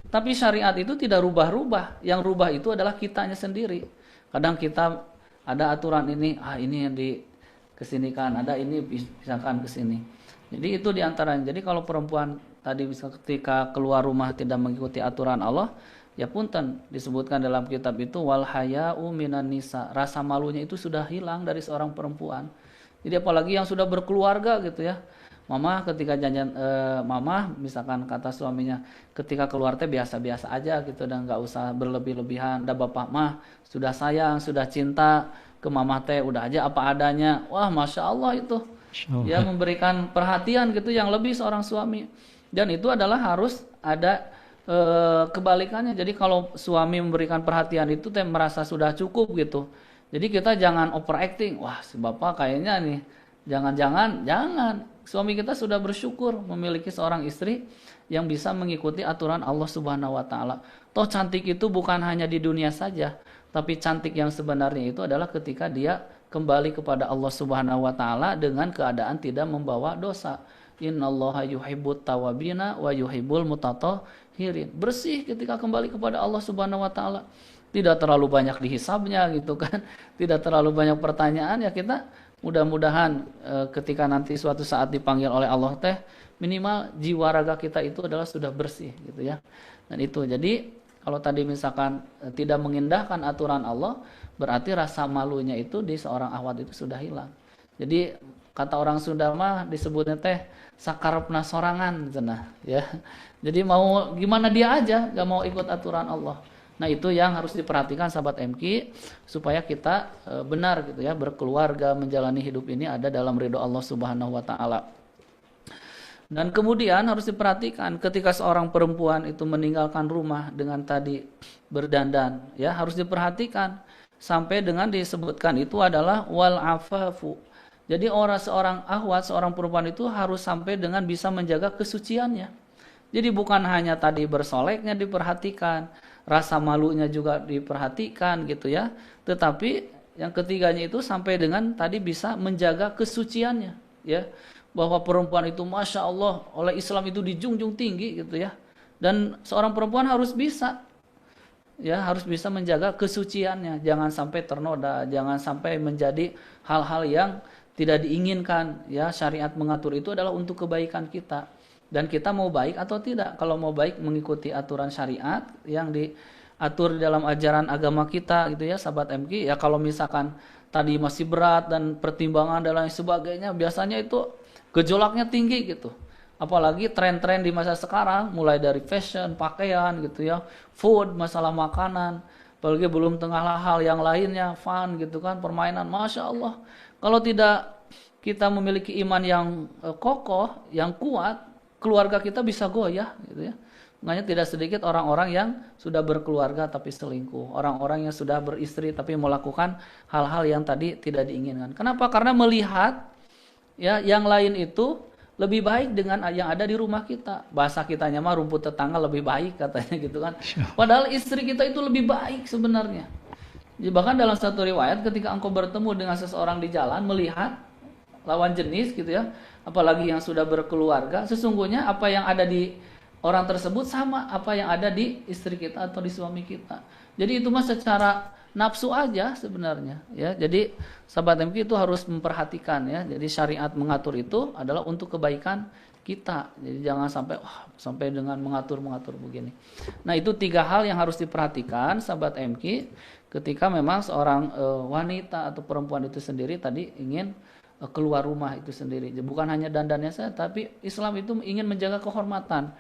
Tapi syariat itu tidak rubah-rubah. Yang rubah itu adalah kitanya sendiri. Kadang kita ada aturan ini, ini yang dikesinikan, ada ini misalkan kesini. Jadi itu diantaranya. Jadi kalau perempuan tadi bisa ketika keluar rumah tidak mengikuti aturan Allah, ya punten, disebutkan dalam kitab itu wal haya'u minan nisa, rasa malunya itu sudah hilang dari seorang perempuan. Jadi apalagi yang sudah berkeluarga gitu ya. Mama ketika janjian mama misalkan kata suaminya ketika keluar teh biasa-biasa aja gitu dan nggak usah berlebih-lebihan. Dan bapak mah sudah sayang, sudah cinta ke mama teh udah aja apa adanya. Wah, Masya Allah itu. Ya memberikan perhatian gitu yang lebih seorang suami. Dan itu adalah harus ada kebalikannya. Jadi kalau suami memberikan perhatian itu teh merasa sudah cukup gitu. Jadi kita jangan overacting. Wah, si bapak kayaknya nih jangan. Suami kita sudah bersyukur memiliki seorang istri yang bisa mengikuti aturan Allah Subhanahu wa taala. Toh cantik itu bukan hanya di dunia saja, tapi cantik yang sebenarnya itu adalah ketika dia kembali kepada Allah Subhanahu wa taala dengan keadaan tidak membawa dosa. Innallaha yuhibbut tawabina wa yuhibbul mutatahhirin. Bersih ketika kembali kepada Allah Subhanahu wa taala. Tidak terlalu banyak dihisabnya gitu kan. Tidak terlalu banyak pertanyaan, ya kita mudah-mudahan ketika nanti suatu saat dipanggil oleh Allah teh minimal jiwa raga kita itu adalah sudah bersih gitu ya. Dan itu jadi kalau tadi misalkan tidak mengindahkan aturan Allah, berarti rasa malunya itu di seorang ahwat itu sudah hilang. Jadi kata orang Sunda mah disebutnya teh sakarepna sorangan cenah ya. Jadi mau gimana dia aja, gak mau ikut aturan Allah. Nah itu yang harus diperhatikan sahabat MQ supaya kita benar gitu ya, berkeluarga, menjalani hidup ini ada dalam ridho Allah Subhanahu wa taala. Dan kemudian harus diperhatikan ketika seorang perempuan itu meninggalkan rumah dengan tadi berdandan, ya harus diperhatikan sampai dengan disebutkan itu adalah wal afafu. Jadi seorang ahwat, seorang perempuan itu harus sampai dengan bisa menjaga kesuciannya. Jadi bukan hanya tadi bersoleknya diperhatikan, rasa malunya juga diperhatikan gitu ya. Tetapi yang ketiganya itu sampai dengan tadi bisa menjaga kesuciannya ya. Bahwa perempuan itu Masya Allah oleh Islam itu dijunjung tinggi gitu ya. Dan seorang perempuan harus bisa ya, harus bisa menjaga kesuciannya. Jangan sampai ternoda, jangan sampai menjadi hal-hal yang tidak diinginkan ya. Syariat mengatur itu adalah untuk kebaikan kita. Dan kita mau baik atau tidak. Kalau mau baik mengikuti aturan syariat yang diatur dalam ajaran agama kita gitu ya sahabat MQ. Ya kalau misalkan tadi masih berat dan pertimbangan dan lain sebagainya, biasanya itu gejolaknya tinggi gitu. Apalagi tren-tren di masa sekarang mulai dari fashion, pakaian gitu ya, food, masalah makanan, apalagi belum tengah hal yang lainnya, fun gitu kan, permainan. Masya Allah. Kalau tidak kita memiliki iman yang kokoh, yang kuat, keluarga kita bisa goyah gitu ya. Makanya tidak sedikit orang-orang yang sudah berkeluarga tapi selingkuh, orang-orang yang sudah beristri tapi melakukan hal-hal yang tadi tidak diinginkan. Kenapa? Karena melihat ya yang lain itu lebih baik dengan yang ada di rumah kita. Bahasa kitanya mah rumput tetangga lebih baik katanya gitu kan. Padahal istri kita itu lebih baik sebenarnya. Jadi bahkan dalam satu riwayat ketika engkau bertemu dengan seseorang di jalan melihat lawan jenis gitu ya, apalagi yang sudah berkeluarga, sesungguhnya apa yang ada di orang tersebut sama apa yang ada di istri kita atau di suami kita. Jadi itu mah secara nafsu aja sebenarnya ya. Jadi sahabat MQ itu harus memperhatikan ya. Jadi syariat mengatur itu adalah untuk kebaikan kita. Jadi jangan sampai dengan mengatur begini. Nah, itu 3 hal yang harus diperhatikan sahabat MQ ketika memang seorang wanita atau perempuan itu sendiri tadi ingin keluar rumah itu sendiri. Bukan hanya dandannya saja, tapi Islam itu ingin menjaga kehormatan.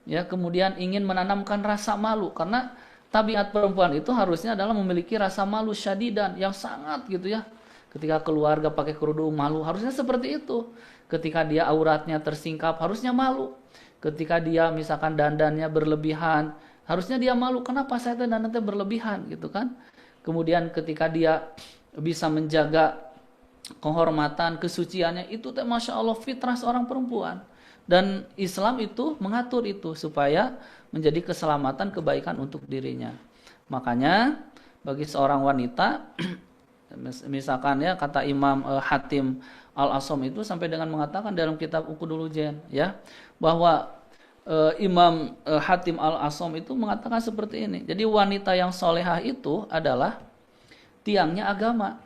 Ya, kemudian ingin menanamkan rasa malu karena tabiat perempuan itu harusnya adalah memiliki rasa malu syadidan yang sangat gitu ya. Ketika keluarga pakai kerudung malu, harusnya seperti itu. Ketika dia auratnya tersingkap, harusnya malu. Ketika dia misalkan dandannya berlebihan, harusnya dia malu. Kenapa saya dandannya berlebihan gitu kan? Kemudian ketika dia bisa menjaga kehormatan, kesuciannya, itu Masya Allah fitrah seorang perempuan. Dan Islam itu mengatur itu supaya menjadi keselamatan, kebaikan untuk dirinya. Makanya bagi seorang wanita, misalkan ya kata Imam Hatim Al-Asom itu sampai dengan mengatakan dalam kitab Uqudul Jen ya, bahwa Imam Hatim Al-Asom itu mengatakan seperti ini. Jadi wanita yang solehah itu adalah tiangnya agama.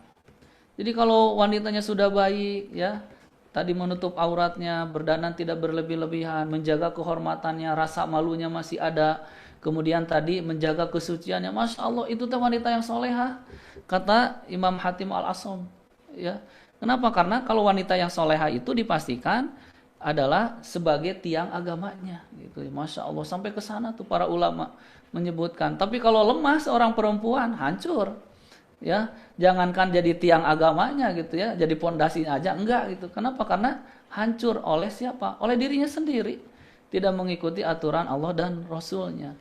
Jadi kalau wanitanya sudah baik ya, tadi menutup auratnya, berdandan tidak berlebih-lebihan, menjaga kehormatannya, rasa malunya masih ada. Kemudian tadi menjaga kesuciannya, Masya Allah itu wanita yang solehah. Kata Imam Hatim Al-Asom. Ya. Kenapa? Karena kalau wanita yang solehah itu dipastikan adalah sebagai tiang agamanya. Gitu. Masya Allah sampai ke sana tuh para ulama menyebutkan. Tapi kalau lemah seorang perempuan hancur. Ya, jangankan jadi tiang agamanya gitu ya, jadi pondasinya aja enggak gitu. Kenapa? Karena hancur oleh siapa? Oleh dirinya sendiri, tidak mengikuti aturan Allah dan Rasulnya.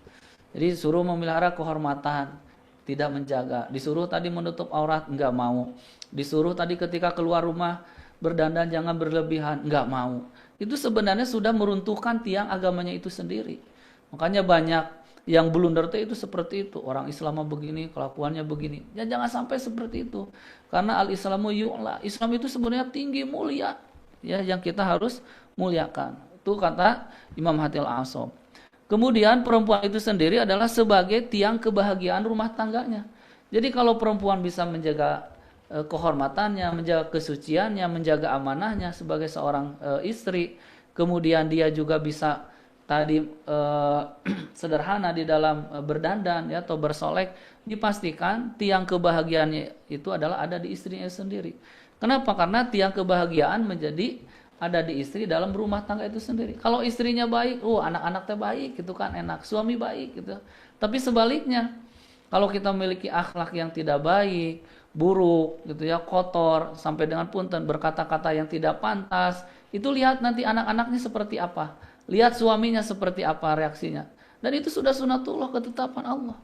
Jadi suruh memelihara kehormatan, tidak menjaga. Disuruh tadi menutup aurat, enggak mau. Disuruh tadi ketika keluar rumah berdandan jangan berlebihan, enggak mau. Itu sebenarnya sudah meruntuhkan tiang agamanya itu sendiri. Makanya banyak yang blunder itu seperti itu. Orang Islam begini, kelakuannya begini. Ya jangan sampai seperti itu. Karena al-Islamu yu'la. Islam itu sebenarnya tinggi, mulia. Ya, yang kita harus muliakan. Itu kata Imam Hatim Al-Asom. Kemudian perempuan itu sendiri adalah sebagai tiang kebahagiaan rumah tangganya. Jadi kalau perempuan bisa menjaga kehormatannya, menjaga kesuciannya, menjaga amanahnya sebagai seorang istri, kemudian dia juga bisa tadi sederhana di dalam berdandan ya atau bersolek, dipastikan tiang kebahagiaannya itu adalah ada di istrinya sendiri. Kenapa? Karena tiang kebahagiaan menjadi ada di istri dalam rumah tangga itu sendiri. Kalau istrinya baik, anak-anaknya baik gitu kan, enak, suami baik gitu. Tapi sebaliknya, kalau kita memiliki akhlak yang tidak baik, buruk gitu ya, kotor sampai dengan punten berkata-kata yang tidak pantas, itu lihat nanti anak-anaknya seperti apa. Lihat suaminya seperti apa reaksinya. Dan itu sudah sunatullah, ketetapan Allah.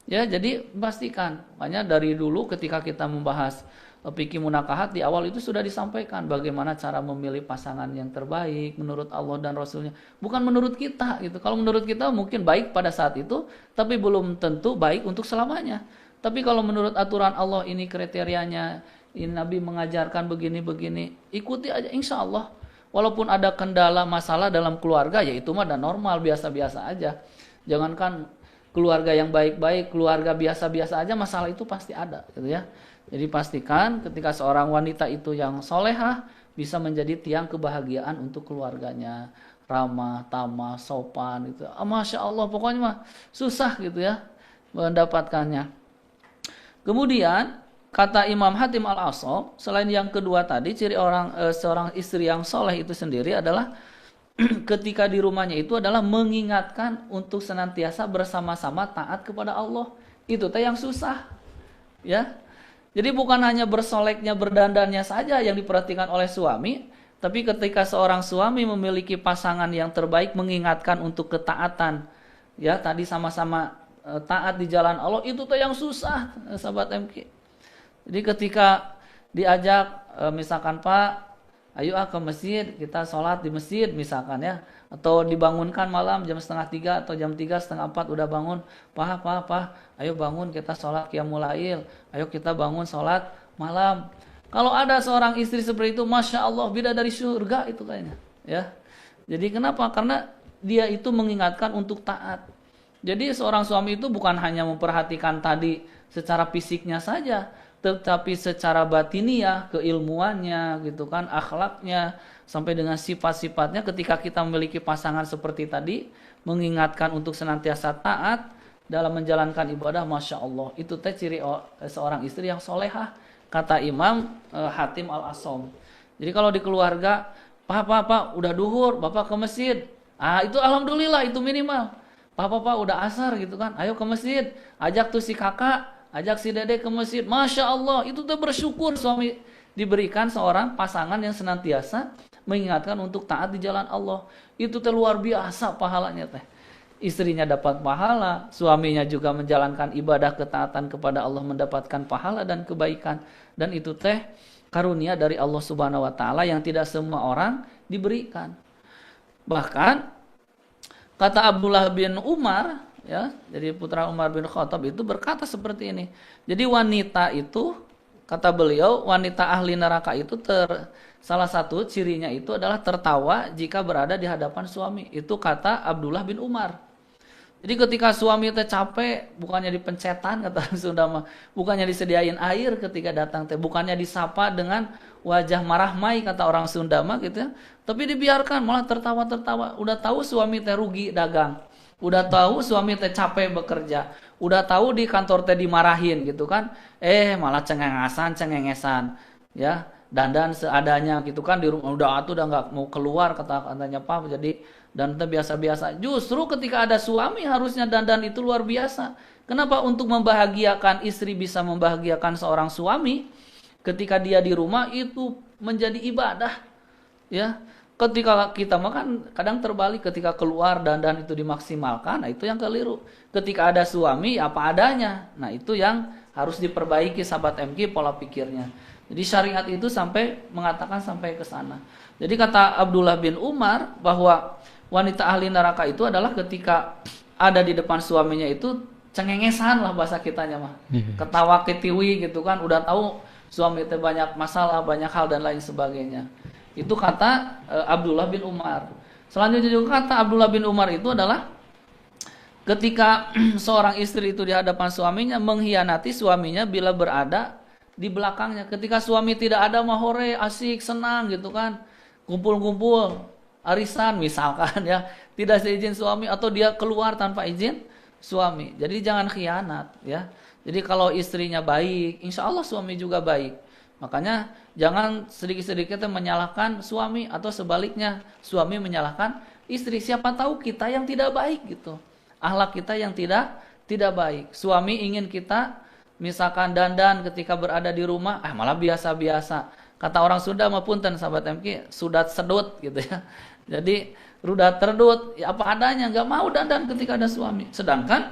Ya, jadi pastikan. Makanya dari dulu ketika kita membahas fikih munakahat di awal itu sudah disampaikan bagaimana cara memilih pasangan yang terbaik menurut Allah dan Rasulnya. Bukan menurut kita gitu. Kalau menurut kita mungkin baik pada saat itu, tapi belum tentu baik untuk selamanya. Tapi kalau menurut aturan Allah ini kriterianya, ini Nabi mengajarkan begini-begini, ikuti aja insya Allah. Walaupun ada kendala masalah dalam keluarga, ya itu mah dan normal, biasa-biasa aja. Jangankan keluarga yang baik-baik, keluarga biasa-biasa aja, masalah itu pasti ada, gitu ya. Jadi pastikan ketika seorang wanita itu yang solehah, bisa menjadi tiang kebahagiaan untuk keluarganya. Ramah, tamah, sopan, gitu. Masya Allah, pokoknya mah susah gitu ya mendapatkannya. Kemudian, kata Imam Hatim Al-Asom, selain yang kedua tadi, ciri seorang istri yang soleh itu sendiri adalah ketika di rumahnya itu adalah mengingatkan untuk senantiasa bersama-sama taat kepada Allah. Itu yang susah. Ya. Jadi bukan hanya bersoleknya, berdandannya saja yang diperhatikan oleh suami, tapi ketika seorang suami memiliki pasangan yang terbaik mengingatkan untuk ketaatan, ya tadi sama-sama taat di jalan Allah, itu yang susah, sahabat MK. Jadi ketika diajak misalkan Pak, ayo ke masjid, kita sholat di masjid misalkan ya, atau dibangunkan malam jam 2:30 atau jam 3, 3:30 udah bangun, Pak, ayo bangun kita sholat qiyamul lail, ayo kita bangun sholat malam. Kalau ada seorang istri seperti itu, Masya Allah, bidadari surga itu kayaknya ya. Jadi kenapa? Karena dia itu mengingatkan untuk taat. Jadi seorang suami itu bukan hanya memperhatikan tadi secara fisiknya saja, tetapi secara batiniah, keilmuannya gitu kan, akhlaknya, sampai dengan sifat-sifatnya. Ketika kita memiliki pasangan seperti tadi, mengingatkan untuk senantiasa taat dalam menjalankan ibadah, Masya Allah, itu teh ciri seorang istri yang solehah, kata Imam Hatim Al-Asom. Jadi kalau di keluarga, Pak, udah duhur, Bapak ke masjid, itu alhamdulillah, itu minimal. Pak, udah asar gitu kan, ayo ke masjid, ajak tuh si kakak, ajak si dede ke masjid. Masya Allah, itu tuh bersyukur suami diberikan seorang pasangan yang senantiasa mengingatkan untuk taat di jalan Allah. Itu tuh luar biasa pahalanya teh. Istrinya dapat pahala, suaminya juga menjalankan ibadah ketaatan kepada Allah, mendapatkan pahala dan kebaikan. Dan itu teh karunia dari Allah Subhanahu wa taala yang tidak semua orang diberikan. Bahkan kata Abdullah bin Umar ya, jadi putra Umar bin Khattab itu berkata seperti ini. Jadi wanita itu, kata beliau, wanita ahli neraka itu salah satu cirinya itu adalah tertawa jika berada di hadapan suami. Itu kata Abdullah bin Umar. Jadi ketika suami teh capek, bukannya dipencetan kata Sunda mah, bukannya disediain air ketika datang teh, bukannya disapa dengan wajah marahmai kata orang Sunda mah gitu ya, tapi dibiarkan malah tertawa-tertawa. Udah tahu suami teh rugi dagang, udah tahu suami teh capek bekerja, udah tahu di kantor teh dimarahin gitu kan, malah cengengesan ya, dandan seadanya gitu kan, di rumah udah nggak mau keluar katanya Pak, jadi dan biasa-biasa. Justru ketika ada suami harusnya dandan itu luar biasa. Kenapa? Untuk membahagiakan istri, bisa membahagiakan seorang suami ketika dia di rumah itu menjadi ibadah ya. Ketika kita makan kadang terbalik, ketika keluar dandan itu dimaksimalkan, nah itu yang keliru. Ketika ada suami apa adanya, nah itu yang harus diperbaiki sahabat MK pola pikirnya. Jadi syariat itu sampai mengatakan sampai ke sana. Jadi kata Abdullah bin Umar bahwa wanita ahli neraka itu adalah ketika ada di depan suaminya itu cengengesan lah bahasa kitanya mah. Ketawa ketiwi gitu kan, udah tahu suami itu banyak masalah, banyak hal dan lain sebagainya. Itu kata Abdullah bin Umar. Selanjutnya juga kata Abdullah bin Umar itu adalah ketika seorang istri itu di hadapan suaminya mengkhianati suaminya bila berada di belakangnya. Ketika suami tidak ada mah hore, asik, senang gitu kan, kumpul-kumpul arisan misalkan ya, tidak seizin suami atau dia keluar tanpa izin suami. Jadi jangan khianat ya. Jadi kalau istrinya baik, insya Allah suami juga baik. Makanya jangan sedikit-sedikit menyalahkan suami atau sebaliknya suami menyalahkan istri. Siapa tahu kita yang tidak baik gitu, akhlak kita yang tidak baik. Suami ingin kita misalkan dandan ketika berada di rumah, malah biasa-biasa. Kata orang Sunda mah punten sahabat MK, sudat sedut gitu ya. Jadi rudat terdut, ya apa adanya, nggak mau dandan ketika ada suami. Sedangkan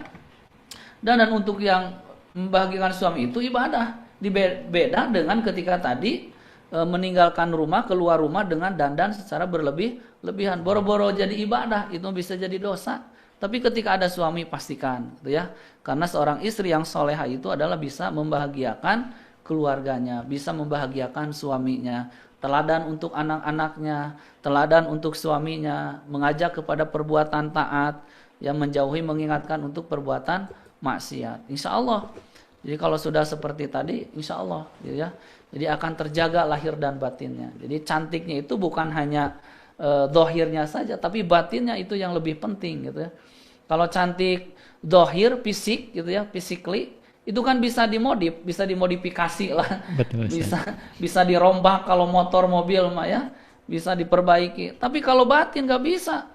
dandan untuk yang membahagiakan suami itu ibadah. Beda dengan ketika tadi meninggalkan rumah, keluar rumah dengan dandan secara berlebihan. Boro-boro jadi ibadah, itu bisa jadi dosa. Tapi ketika ada suami pastikan gitu ya. Karena seorang istri yang soleha itu adalah bisa membahagiakan keluarganya, bisa membahagiakan suaminya, teladan untuk anak-anaknya, teladan untuk suaminya, mengajak kepada perbuatan taat, yang menjauhi mengingatkan untuk perbuatan maksiat. Insya Allah. Jadi kalau sudah seperti tadi, insya Allah, gitu ya. Jadi akan terjaga lahir dan batinnya. Jadi cantiknya itu bukan hanya dohirnya saja, tapi batinnya itu yang lebih penting, gitu ya. Kalau cantik dohir, fisik, gitu ya, physically, itu kan bisa dimodif, bisa dimodifikasi lah. Betul, bisa dirombak kalau motor mobil mah ya, bisa diperbaiki. Tapi kalau batin nggak bisa,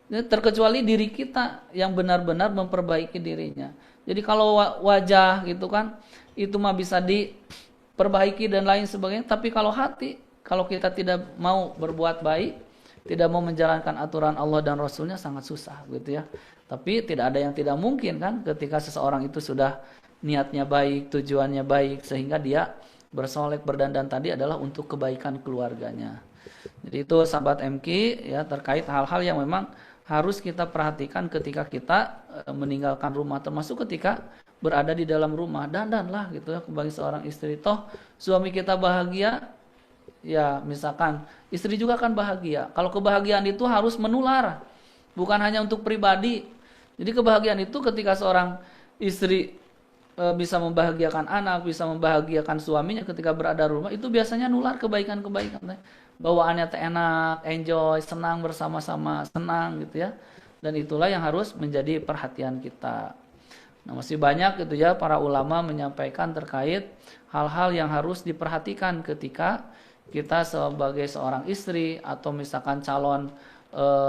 terkecuali diri kita yang benar-benar memperbaiki dirinya. Jadi kalau wajah gitu kan, itu mah bisa diperbaiki dan lain sebagainya. Tapi kalau hati, kalau kita tidak mau berbuat baik, tidak mau menjalankan aturan Allah dan Rasulnya, sangat susah gitu ya. Tapi tidak ada yang tidak mungkin kan, ketika seseorang itu sudah niatnya baik, tujuannya baik, sehingga dia bersolek, berdandan tadi adalah untuk kebaikan keluarganya. Jadi itu sahabat MQ ya, terkait hal-hal yang memang harus kita perhatikan ketika kita meninggalkan rumah, termasuk ketika berada di dalam rumah. Dandanlah gitu ya bagi seorang istri. Toh suami kita bahagia, ya misalkan istri juga kan bahagia. Kalau kebahagiaan itu harus menular, bukan hanya untuk pribadi. Jadi kebahagiaan itu ketika seorang istri bisa membahagiakan anak, bisa membahagiakan suaminya ketika berada di rumah, itu biasanya nular kebaikan-kebaikan. Bawaannya enak, enjoy, senang bersama-sama, senang gitu ya. Dan itulah yang harus menjadi perhatian kita. Nah, masih banyak gitu ya para ulama menyampaikan terkait hal-hal yang harus diperhatikan ketika kita sebagai seorang istri atau misalkan calon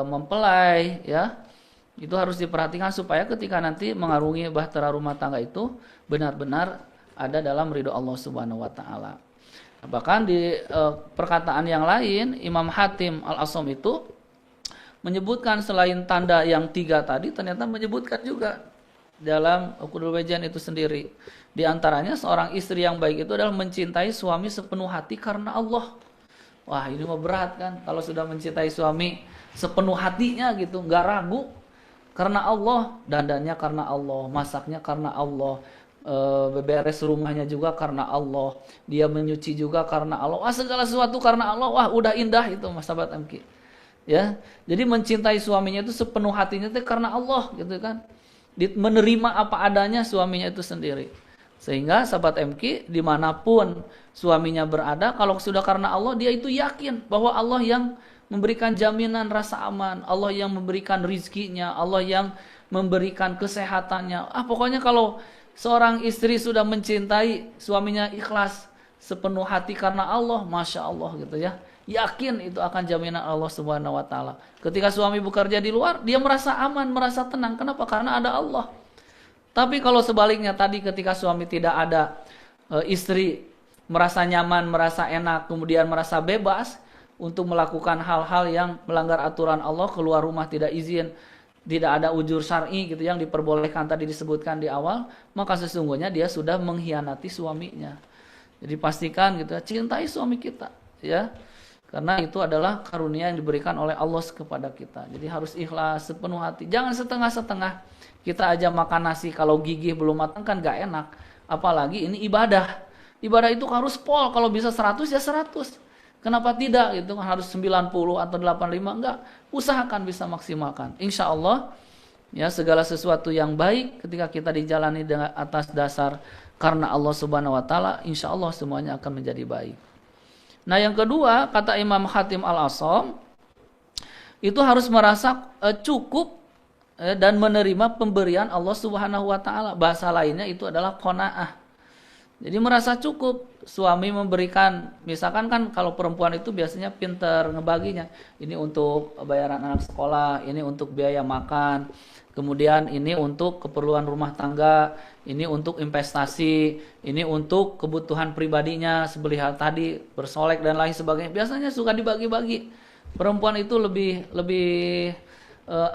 mempelai ya. Itu harus diperhatikan supaya ketika nanti mengarungi bahtera rumah tangga itu benar-benar ada dalam ridho Allah Subhanahu wa taala. Bahkan di perkataan yang lain, Imam Hatim Al-Asam itu menyebutkan selain tanda yang 3 tadi, ternyata menyebutkan juga dalam Uqudul Wajan itu sendiri. Di antaranya seorang istri yang baik itu adalah mencintai suami sepenuh hati karena Allah. Wah, ini mah berat kan, kalau sudah mencintai suami sepenuh hatinya gitu, nggak ragu, karena Allah, dandannya karena Allah, masaknya karena Allah, beberes rumahnya juga karena Allah, dia menyuci juga karena Allah, wah segala sesuatu karena Allah, wah udah indah itu mas sahabat MQ ya. Jadi mencintai suaminya itu sepenuh hatinya itu karena Allah gitu kan, menerima apa adanya suaminya itu sendiri, sehingga sahabat MQ dimanapun suaminya berada, kalau sudah karena Allah, dia itu yakin bahwa Allah yang memberikan jaminan rasa aman, Allah yang memberikan rizkinya, Allah yang memberikan kesehatannya. Pokoknya kalau seorang istri sudah mencintai suaminya ikhlas sepenuh hati karena Allah, Masya Allah gitu ya, yakin itu akan jaminan Allah Subhanahu wa taala. Ketika suami bekerja di luar, dia merasa aman, merasa tenang. Kenapa? Karena ada Allah. Tapi kalau sebaliknya tadi, ketika suami tidak ada, istri merasa nyaman, merasa enak, kemudian merasa bebas untuk melakukan hal-hal yang melanggar aturan Allah, keluar rumah tidak izin, tidak ada ujur syar'i gitu yang diperbolehkan tadi disebutkan di awal, maka sesungguhnya dia sudah mengkhianati suaminya. Jadi pastikan gitu ya, cintai suami kita ya. Karena itu adalah karunia yang diberikan oleh Allah kepada kita. Jadi harus ikhlas sepenuh hati. Jangan setengah-setengah. Kita aja makan nasi kalau gigih belum matang kan gak enak. Apalagi ini ibadah. Ibadah itu harus pol, kalau bisa 100 ya 100. Kenapa tidak gitu kan, harus 90 atau 85, enggak, usahakan bisa maksimalkan. Insya Allah ya, segala sesuatu yang baik ketika kita dijalani dengan atas dasar karena Allah Subhanahu wa taala, insya Allah semuanya akan menjadi baik. Nah, yang kedua, kata Imam Hatim Al-Asam, itu harus merasa cukup dan menerima pemberian Allah Subhanahu wa taala. Bahasa lainnya itu adalah qanaah. Jadi merasa cukup, suami memberikan, misalkan kan kalau perempuan itu biasanya pinter ngebaginya. Ini untuk bayaran anak sekolah, ini untuk biaya makan, kemudian ini untuk keperluan rumah tangga, ini untuk investasi, ini untuk kebutuhan pribadinya, seperti hal tadi, bersolek dan lain sebagainya. Biasanya suka dibagi-bagi. Perempuan itu lebih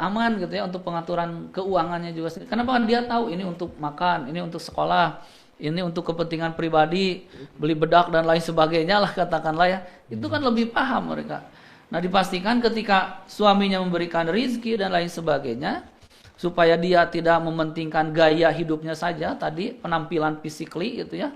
aman gitu ya untuk pengaturan keuangannya juga. Kenapa? Dia tahu ini untuk makan, ini untuk sekolah, ini untuk kepentingan pribadi, beli bedak dan lain sebagainya lah katakanlah ya. Itu kan lebih paham mereka. Nah, dipastikan ketika suaminya memberikan rizki dan lain sebagainya, supaya dia tidak mementingkan gaya hidupnya saja, tadi penampilan fisikly gitu ya.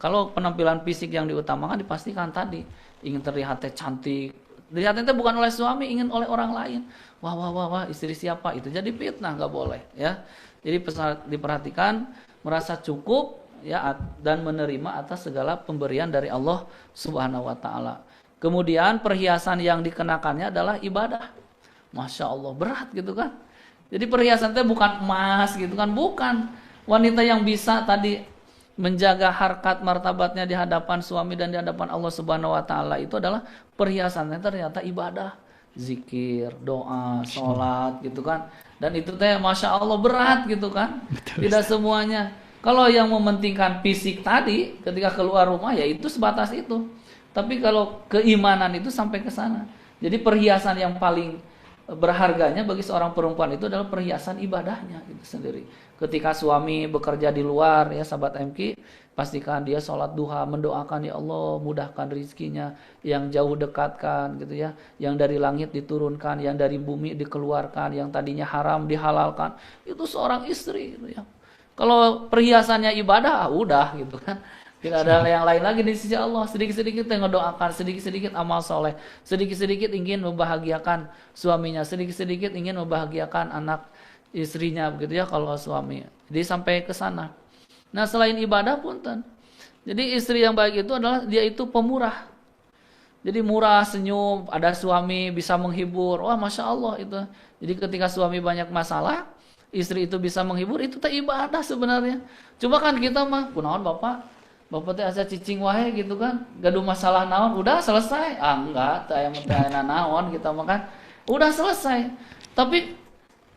Kalau penampilan fisik yang diutamakan, dipastikan tadi ingin terlihat cantik. Dilihatnya bukan oleh suami, ingin oleh orang lain. Wah, istri siapa? Itu jadi fitnah, nggak boleh ya. Jadi diperhatikan, merasa cukup ya, dan menerima atas segala pemberian dari Allah Subhanahu wa taala. Kemudian perhiasan yang dikenakannya adalah ibadah. Masya Allah, berat gitu kan. Jadi perhiasan itu bukan emas gitu kan, bukan. Wanita yang bisa tadi menjaga harkat martabatnya di hadapan suami dan di hadapan Allah Subhanahu wa taala, itu adalah perhiasannya ternyata ibadah, zikir, doa, sholat gitu kan. Dan itu teh Masya Allah berat gitu kan. Tidak semuanya. Kalau yang mementingkan fisik tadi ketika keluar rumah ya itu sebatas itu. Tapi kalau keimanan itu sampai ke sana. Jadi perhiasan yang paling berharganya bagi seorang perempuan itu adalah perhiasan ibadahnya itu sendiri. Ketika suami bekerja di luar, ya sahabat MQ, pastikan dia sholat duha, mendoakan, ya Allah mudahkan rizkinya, yang jauh dekatkan gitu ya, yang dari langit diturunkan, yang dari bumi dikeluarkan, yang tadinya haram dihalalkan. Itu seorang istri gitu ya. Kalau perhiasannya ibadah, udah gitu kan. Tidak ada yang lain lagi di sisi Allah. Sedikit-sedikit ngedoakan, sedikit-sedikit amal soleh, sedikit-sedikit ingin membahagiakan suaminya, sedikit-sedikit ingin membahagiakan anak istrinya, begitu ya kalau suami. Jadi sampai ke sana. Nah selain ibadah pun, jadi istri yang baik itu adalah dia itu pemurah. Jadi murah, senyum, ada suami bisa menghibur. Wah Masya Allah itu. Jadi ketika suami banyak masalah, istri itu bisa menghibur, itu teh ibadah sebenarnya. Cuma kan kita mah, kunaon bapak teh asa cicing wae gitu kan, gaduh masalah naon, udah selesai. Enggak, teh aya naon kita mah kan, udah selesai. Tapi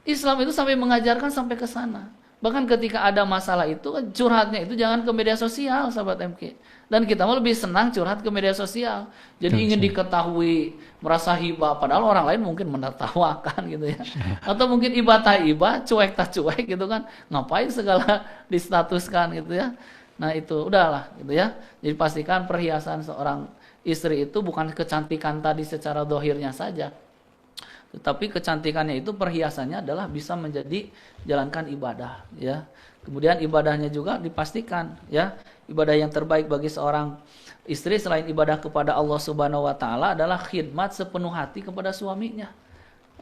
Islam itu sampai mengajarkan sampai ke sana. Bahkan ketika ada masalah itu, curhatnya itu jangan ke media sosial, sahabat MK. Dan kita mau lebih senang curhat ke media sosial. Jadi ingin diketahui, merasa hibah, padahal orang lain mungkin menertawakan gitu ya. Atau mungkin ibah, cuek tak cuek gitu kan. Ngapain segala distatuskan gitu ya. Nah itu udahlah gitu ya. Jadi pastikan perhiasan seorang istri itu bukan kecantikan tadi secara dohirnya saja, tetapi kecantikannya itu perhiasannya adalah bisa menjadi jalankan ibadah ya. Kemudian ibadahnya juga dipastikan ya. Ibadah yang terbaik bagi seorang istri selain ibadah kepada Allah Subhanahu wa taala adalah khidmat sepenuh hati kepada suaminya.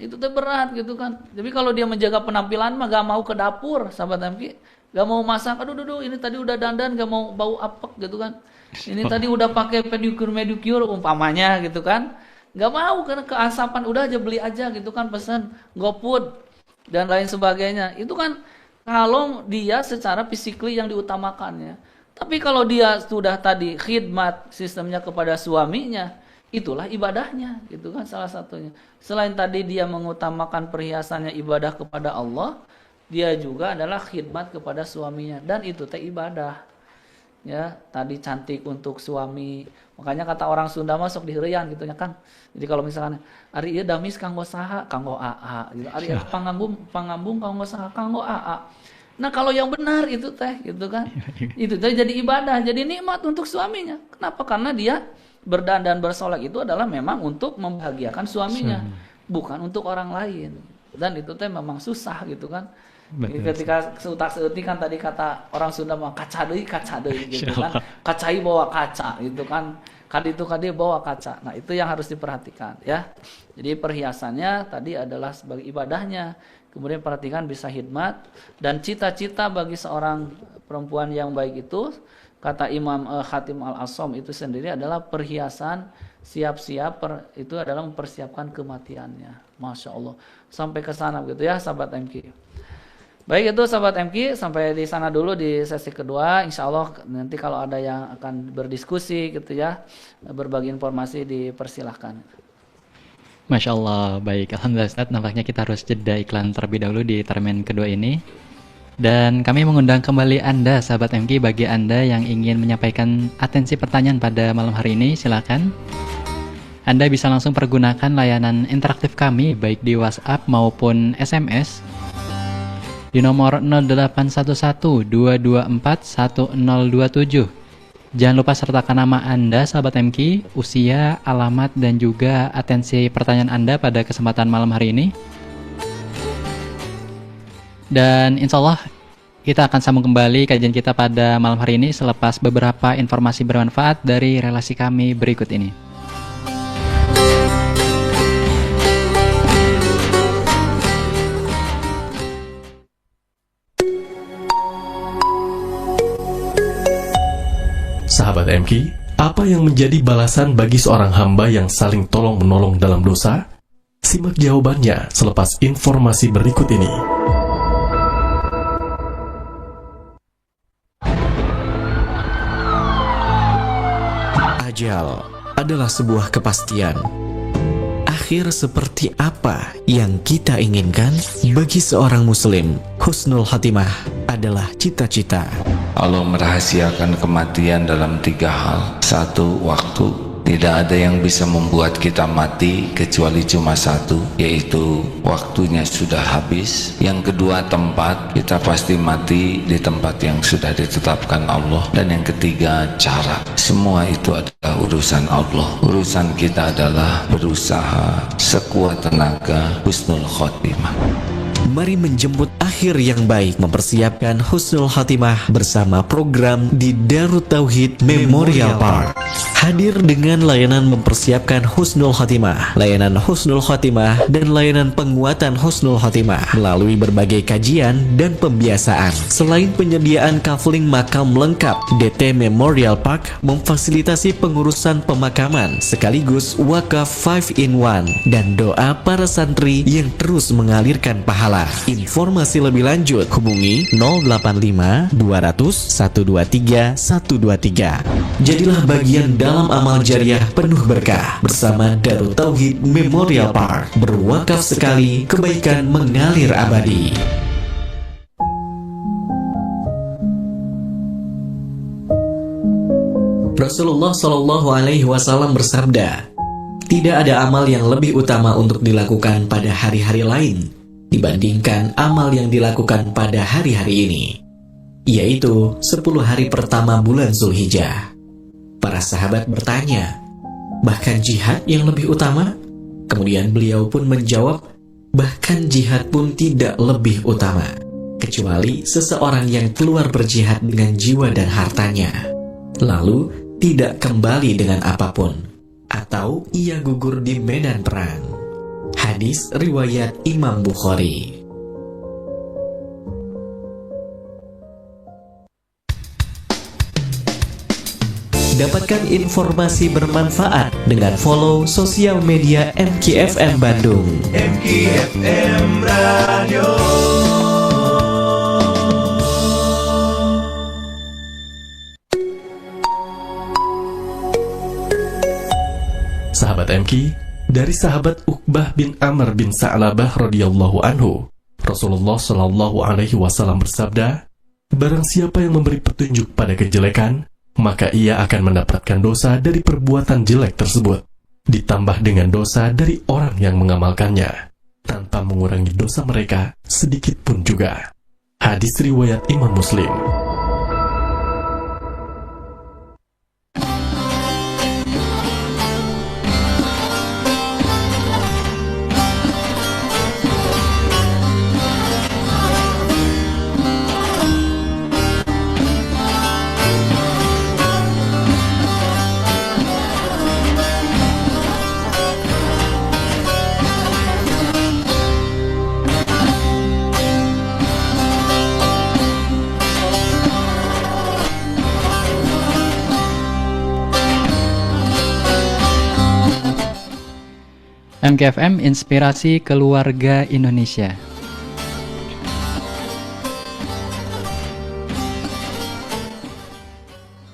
Itu tuh berat gitu kan. Jadi kalau dia menjaga penampilan mah gak mau ke dapur, sahabat MK. Gak mau masak, aduh ini tadi udah dandan gak mau bau apek gitu kan. Ini tadi udah pakai pedicure umpamanya gitu kan. Gak mau karena keasapan, udah aja beli aja gitu kan, pesan GoFood dan lain sebagainya. Itu kan kalau dia secara physically yang diutamakannya. Tapi kalau dia sudah tadi khidmat sistemnya kepada suaminya, itulah ibadahnya gitu kan salah satunya. Selain tadi dia mengutamakan perhiasannya ibadah kepada Allah, dia juga adalah khidmat kepada suaminya, dan itu teh ibadah. Ya, tadi cantik untuk suami. Makanya kata orang Sunda masuk di heureyan gitu ya kan. Jadi kalau misalkan ari ieu damis kanggo saha? Kanggo AA gitu. Ari pangambung kanggo saha? Kanggo AA. Nah, kalau yang benar itu teh gitu kan. Itu teh jadi ibadah, jadi nikmat untuk suaminya. Kenapa? Karena dia berdandan bersolek itu adalah memang untuk membahagiakan suaminya, bukan untuk orang lain. Dan itu teh memang susah gitu kan. Betul. Ketika seutak-seutik kan tadi kata orang Sunda mah kaca deui gitu kan. Kacai bawa kaca gitu kan. Kadi bawa kaca. Nah, itu yang harus diperhatikan ya. Jadi perhiasannya tadi adalah sebagai ibadahnya. Kemudian perhatikan bisa khidmat, dan cita-cita bagi seorang perempuan yang baik itu kata Imam Khatim Al-Asham itu sendiri adalah perhiasan siap-siap itu adalah mempersiapkan kematiannya. Masya Allah. Sampai ke sana begitu ya sahabat MQ. Baik, itu sahabat MQ, sampai di sana dulu di sesi kedua. Insya Allah nanti kalau ada yang akan berdiskusi gitu ya, berbagi informasi, dipersilahkan. Masya Allah, baik. Alhamdulillah Ustaz, nampaknya kita harus jeda iklan terlebih dahulu di termen kedua ini. Dan kami mengundang kembali Anda, sahabat MQ, bagi Anda yang ingin menyampaikan atensi pertanyaan pada malam hari ini, silakan. Anda bisa langsung pergunakan layanan interaktif kami, baik di WhatsApp maupun SMS, di nomor 0811-224-1027. Jangan lupa sertakan nama Anda, sahabat MQ, usia, alamat, dan juga atensi pertanyaan Anda pada kesempatan malam hari ini. Dan insya Allah kita akan sambung kembali kajian kita pada malam hari ini selepas beberapa informasi bermanfaat dari relasi kami berikut ini. Sahabat MQ, apa yang menjadi balasan bagi seorang hamba yang saling tolong-menolong dalam dosa? Simak jawabannya selepas informasi berikut ini. Ajal adalah sebuah kepastian. Akhir seperti apa yang kita inginkan? Bagi seorang muslim, husnul khatimah adalah cita-cita. Allah merahasiakan kematian dalam 3 hal. 1. Waktu. tidak ada yang bisa membuat kita mati kecuali cuma satu, yaitu waktunya sudah habis. Yang kedua, tempat, kita pasti mati di tempat yang sudah ditetapkan Allah. Dan yang ketiga, cara. Semua itu adalah urusan Allah. Urusan kita adalah berusaha sekuat tenaga husnul khotimah. Mari menjemput akhir yang baik, mempersiapkan husnul khatimah bersama program di Darut Tauhid Memorial Park. Hadir dengan layanan mempersiapkan husnul khatimah, layanan husnul khatimah, dan layanan penguatan husnul khatimah melalui berbagai kajian dan pembiasaan. Selain penyediaan kaveling makam lengkap, DT Memorial Park memfasilitasi pengurusan pemakaman sekaligus wakaf 5-in-1 dan doa para santri yang terus mengalirkan pahala. Informasi lebih lanjut hubungi 085 200 123 123. Jadilah bagian dalam amal jariah penuh berkah bersama Darut Tauhid Memorial Park. Berwakaf sekali, kebaikan mengalir abadi. Rasulullah Shallallahu Alaihi Wasallam bersabda, tidak ada amal yang lebih utama untuk dilakukan pada hari-hari lain dibandingkan amal yang dilakukan pada hari-hari ini, yaitu 10 hari pertama bulan Zulhijjah. Para sahabat bertanya, bahkan jihad yang lebih utama? Kemudian beliau pun menjawab, bahkan jihad pun tidak lebih utama, kecuali seseorang yang keluar berjihad dengan jiwa dan hartanya, lalu tidak kembali dengan apapun, atau ia gugur di medan perang. Hadis riwayat Imam Bukhari. Dapatkan informasi bermanfaat dengan follow sosial media MKFM Bandung. MKFM Radio. Sahabat MK, dari sahabat Uqbah bin Amr bin Sa'labah radhiyallahu anhu, Rasulullah Shallallahu Alaihi Wasallam bersabda, barang siapa yang memberi petunjuk pada kejelekan, maka ia akan mendapatkan dosa dari perbuatan jelek tersebut, ditambah dengan dosa dari orang yang mengamalkannya, tanpa mengurangi dosa mereka sedikit pun juga. Hadis riwayat Imam Muslim. MKFM Inspirasi Keluarga Indonesia.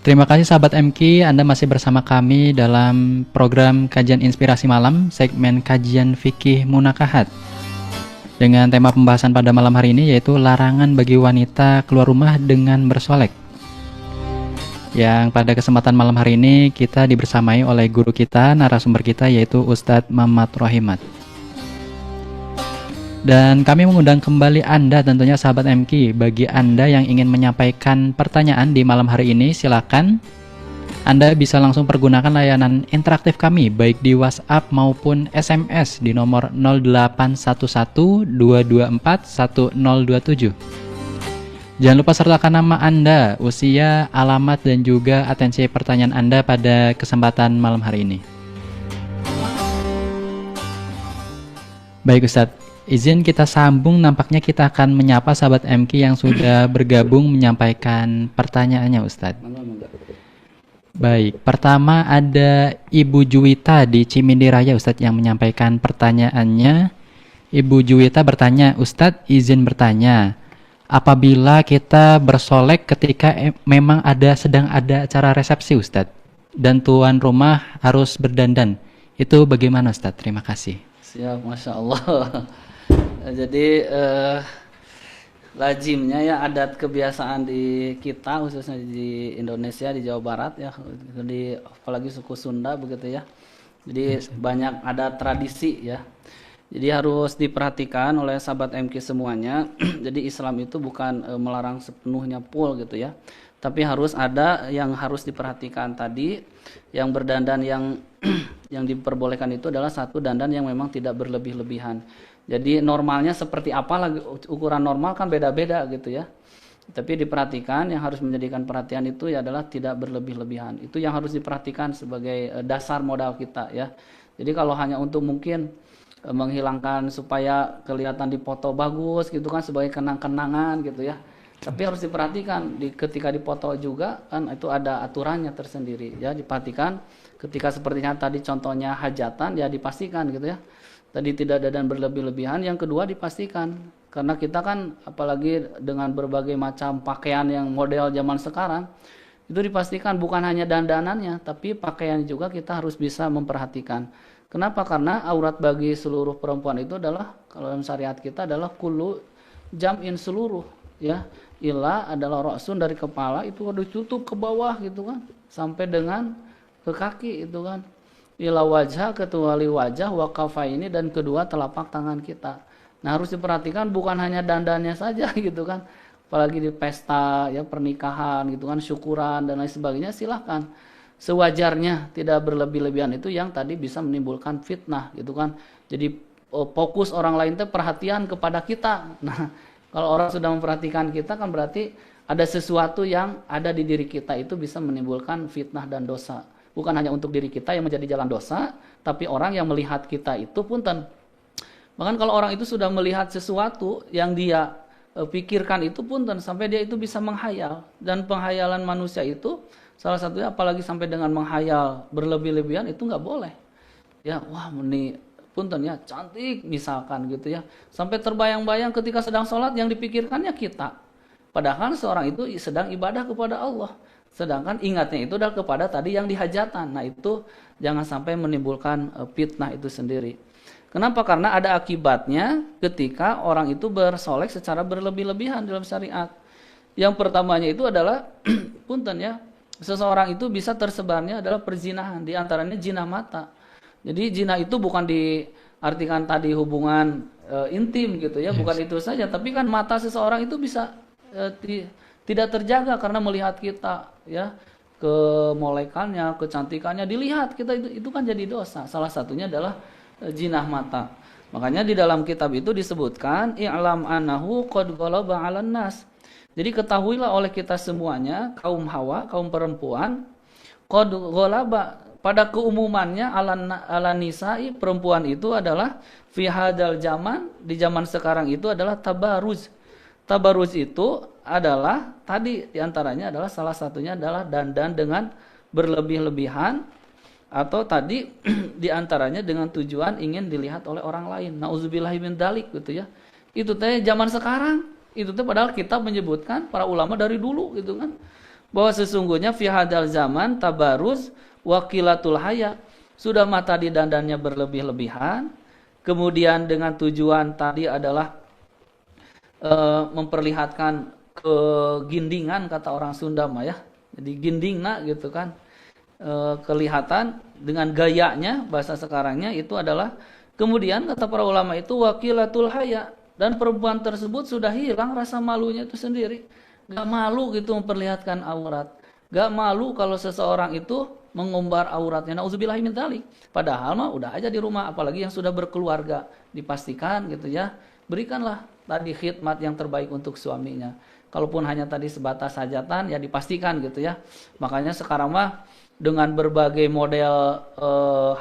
Terima kasih sahabat MK, Anda masih bersama kami dalam program Kajian Inspirasi Malam, segmen Kajian Fikih Munakahat. Dengan tema pembahasan pada malam hari ini yaitu larangan bagi wanita keluar rumah dengan bersolek. Yang pada kesempatan malam hari ini kita dibersamai oleh guru kita, narasumber kita yaitu Ustadz Mamat Rohimat. Dan kami mengundang kembali Anda tentunya sahabat MK, bagi Anda yang ingin menyampaikan pertanyaan di malam hari ini, silakan Anda bisa langsung pergunakan layanan interaktif kami baik di WhatsApp maupun SMS di nomor 0811 224 1027. Jangan lupa sertakan nama Anda, usia, alamat, dan juga atensi pertanyaan Anda pada kesempatan malam hari ini. Baik Ustadz, izin kita sambung, nampaknya kita akan menyapa sahabat MK yang sudah bergabung menyampaikan pertanyaannya Ustadz. Baik, pertama ada Ibu Juwita di Cimindi Raya Ustadz yang menyampaikan pertanyaannya. Ibu Juwita bertanya, Ustadz izin bertanya, apabila kita bersolek ketika memang sedang ada acara resepsi Ustadz, dan tuan rumah harus berdandan, itu bagaimana Ustadz? Terima kasih. Siap, Masya Allah. Jadi lazimnya ya adat kebiasaan di kita khususnya di Indonesia, di Jawa Barat ya, apalagi suku Sunda begitu ya. Jadi banyak ada tradisi ya. Jadi harus diperhatikan oleh sahabat MQ semuanya. Jadi Islam itu bukan melarang sepenuhnya full gitu ya. Tapi harus ada yang harus diperhatikan tadi. Yang berdandan yang yang diperbolehkan itu adalah satu dandan yang memang tidak berlebih-lebihan. Jadi normalnya seperti apa lagi, ukuran normal kan beda-beda gitu ya. Tapi diperhatikan, yang harus menjadikan perhatian itu ya adalah tidak berlebih-lebihan. Itu yang harus diperhatikan sebagai dasar modal kita ya. Jadi kalau hanya untuk mungkin menghilangkan supaya kelihatan di foto bagus gitu kan sebagai kenang-kenangan gitu ya. Tapi harus diperhatikan ketika dipoto juga kan itu ada aturannya tersendiri ya. Diperhatikan ketika sepertinya tadi contohnya hajatan ya dipastikan gitu ya. Tadi tidak ada dan berlebih-lebihan. Yang kedua dipastikan, karena kita kan apalagi dengan berbagai macam pakaian yang model zaman sekarang, itu dipastikan bukan hanya dandanannya, tapi pakaian juga kita harus bisa memperhatikan. Kenapa? Karena aurat bagi seluruh perempuan itu adalah, kalau dalam syariat kita adalah kullu jam'in seluruh, ya. Ila adalah ra'sun dari kepala, itu ditutup ke bawah gitu kan, sampai dengan ke kaki itu kan. Ila wajah, kecuali wajah, wakafa ini dan kedua telapak tangan kita. Nah harus diperhatikan bukan hanya dandannya saja gitu kan, apalagi di pesta ya pernikahan gitu kan, syukuran dan lain sebagainya, silahkan sewajarnya, tidak berlebih-lebihan. Itu yang tadi bisa menimbulkan fitnah gitu kan. Jadi fokus orang lain itu perhatian kepada kita. Nah kalau orang sudah memperhatikan kita kan berarti ada sesuatu yang ada di diri kita, itu bisa menimbulkan fitnah dan dosa. Bukan hanya untuk diri kita yang menjadi jalan dosa, tapi orang yang melihat kita itu punten. Bahkan kalau orang itu sudah melihat sesuatu yang dia pikirkan itu punten, sampai dia itu bisa menghayal. Dan penghayalan manusia itu salah satunya apalagi sampai dengan menghayal berlebih-lebihan itu nggak boleh. Ya, wah ini punten ya, cantik misalkan gitu ya. Sampai terbayang-bayang ketika sedang sholat yang dipikirkannya kita. Padahal seorang itu sedang ibadah kepada Allah. Sedangkan ingatnya itu adalah kepada tadi yang dihajatan. Nah itu jangan sampai menimbulkan fitnah itu sendiri. Kenapa? Karena ada akibatnya ketika orang itu bersolek secara berlebih-lebihan dalam syariat. Yang pertamanya itu adalah punten ya, seseorang itu bisa tersebarnya adalah perzinahan, di antaranya zina mata. Jadi zina itu bukan diartikan tadi hubungan intim gitu ya, bukan itu saja, tapi kan mata seseorang itu bisa tidak terjaga karena melihat kita ya, kemolekannya, kecantikannya dilihat kita, itu kan jadi dosa. Salah satunya adalah zinah mata. Makanya di dalam kitab itu disebutkan i'lam annahu qad ghalaba 'alan nas. Jadi ketahuilah oleh kita semuanya, kaum Hawa, kaum perempuan, qad ghalaba, pada keumumannya ala nisa'i, perempuan itu adalah fi hadzal zaman, di zaman sekarang itu adalah tabarruz. Tabarruz itu adalah tadi diantaranya adalah salah satunya adalah dandan dengan berlebih-lebihan, atau tadi diantaranya dengan tujuan ingin dilihat oleh orang lain. Nauzubillahi min dzalik gitu ya. Itu teh zaman sekarang. Itu teh padahal kita menyebutkan para ulama dari dulu gitu kan, bahwa sesungguhnya fi hadzal zaman tabarruz wa qilatul haya, sudah mata didandannya berlebih-lebihan, kemudian dengan tujuan tadi adalah memperlihatkan kegindingan, kata orang Sunda mah ya. Jadi gindingna gitu kan. Kelihatan dengan gayanya, bahasa sekarangnya itu adalah, kemudian kata para ulama itu waqilatul haya, dan perempuan tersebut sudah hilang rasa malunya itu sendiri. Gak malu gitu memperlihatkan aurat. Gak malu kalau seseorang itu mengumbar auratnya. Nauzubillahi min dzalik. Padahal mah udah aja di rumah, apalagi yang sudah berkeluarga. Dipastikan gitu ya, berikanlah tadi khidmat yang terbaik untuk suaminya. Kalaupun hanya tadi sebatas hajatan ya dipastikan gitu ya. Makanya sekarang mah dengan berbagai model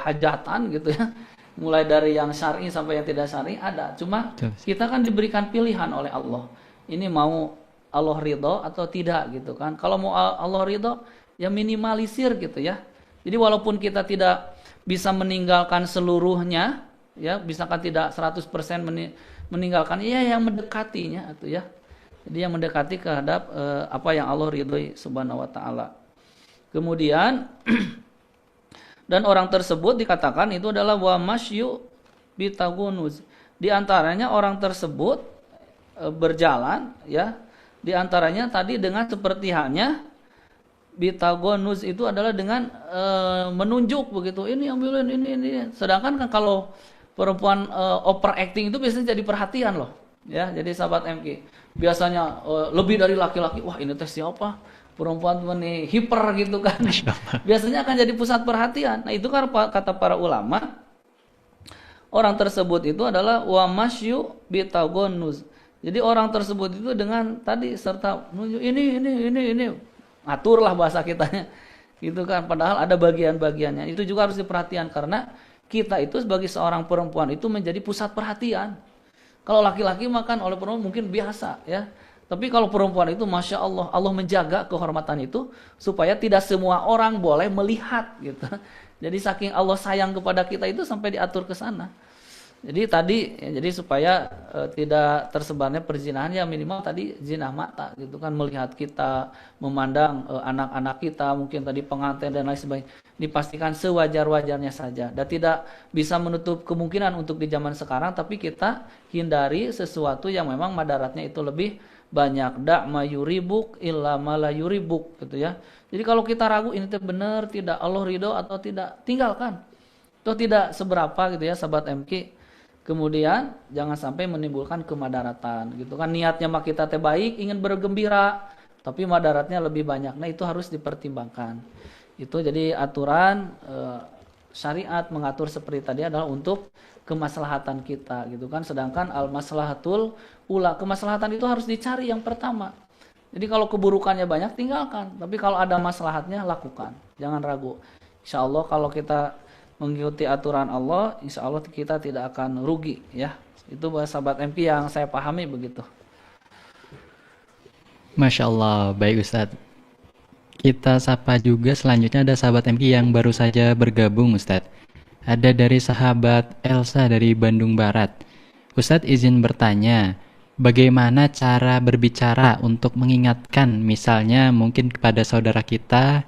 hajatan gitu ya, mulai dari yang syar'i sampai yang tidak syar'i ada. Cuma kita kan diberikan pilihan oleh Allah. Ini mau Allah ridho atau tidak gitu kan. Kalau mau Allah ridho ya minimalisir gitu ya. Jadi walaupun kita tidak bisa meninggalkan seluruhnya ya, misalkan tidak 100% meninggalkan, ya yang mendekatinya itu ya. Jadi yang mendekati terhadap apa yang Allah ridhoi subhanahu wa ta'ala. Kemudian dan orang tersebut dikatakan itu adalah wa masyu bitagunuz. Di antaranya orang tersebut berjalan ya. Di antaranya tadi dengan seperti halnya bitagonus itu adalah dengan menunjuk begitu, ini ambilin ini. Sedangkan kan kalau perempuan overacting itu biasanya jadi perhatian loh ya. Jadi sahabat MK biasanya lebih dari laki-laki, wah ini tes siapa, perempuan ini hiper gitu kan. Biasanya akan jadi pusat perhatian. Nah itu kan kata para ulama, orang tersebut itu adalah wa masyu bitagonus. Jadi orang tersebut itu dengan tadi serta menunjuk ini aturlah bahasa kitanya gitu kan, padahal ada bagian-bagiannya. Itu juga harus diperhatikan karena kita itu sebagai seorang perempuan itu menjadi pusat perhatian. Kalau laki-laki makan oleh perempuan mungkin biasa ya, tapi kalau perempuan itu masya Allah, Allah menjaga kehormatan itu supaya tidak semua orang boleh melihat gitu. Jadi saking Allah sayang kepada kita itu sampai diatur ke sana. Jadi tadi jadi supaya tidak tersebarnya perzinahan, ya minimal tadi zina mata gitu kan, melihat kita, memandang anak-anak kita, mungkin tadi pengantin dan lain sebagainya, dipastikan sewajar-wajarnya saja dan tidak bisa menutup kemungkinan untuk di zaman sekarang, tapi kita hindari sesuatu yang memang madaratnya itu lebih banyak. Da ma yuribuk illa ma la yuribuk gitu ya. Jadi kalau kita ragu ini benar tidak, Allah ridho atau tidak, tinggalkan. Itu tidak seberapa gitu ya sahabat MK. Kemudian jangan sampai menimbulkan kemadaratan gitu kan. Niatnya mah kita teh baik, ingin bergembira, tapi madaratnya lebih banyak. Nah itu harus dipertimbangkan. Itu jadi aturan syariat mengatur seperti tadi adalah untuk kemaslahatan kita gitu kan. Sedangkan al-maslahatul ula, kemaslahatan itu harus dicari yang pertama. Jadi kalau keburukannya banyak tinggalkan, tapi kalau ada maslahatnya lakukan. Jangan ragu. Insya Allah kalau kita mengikuti aturan Allah, insya Allah kita tidak akan rugi ya. Itu bahasa sahabat MP yang saya pahami begitu. Masya Allah, baik Ustadz. Kita sapa juga selanjutnya ada sahabat MP yang baru saja bergabung Ustadz. Ada dari sahabat Elsa dari Bandung Barat. Ustadz izin bertanya, bagaimana cara berbicara untuk mengingatkan misalnya mungkin kepada saudara kita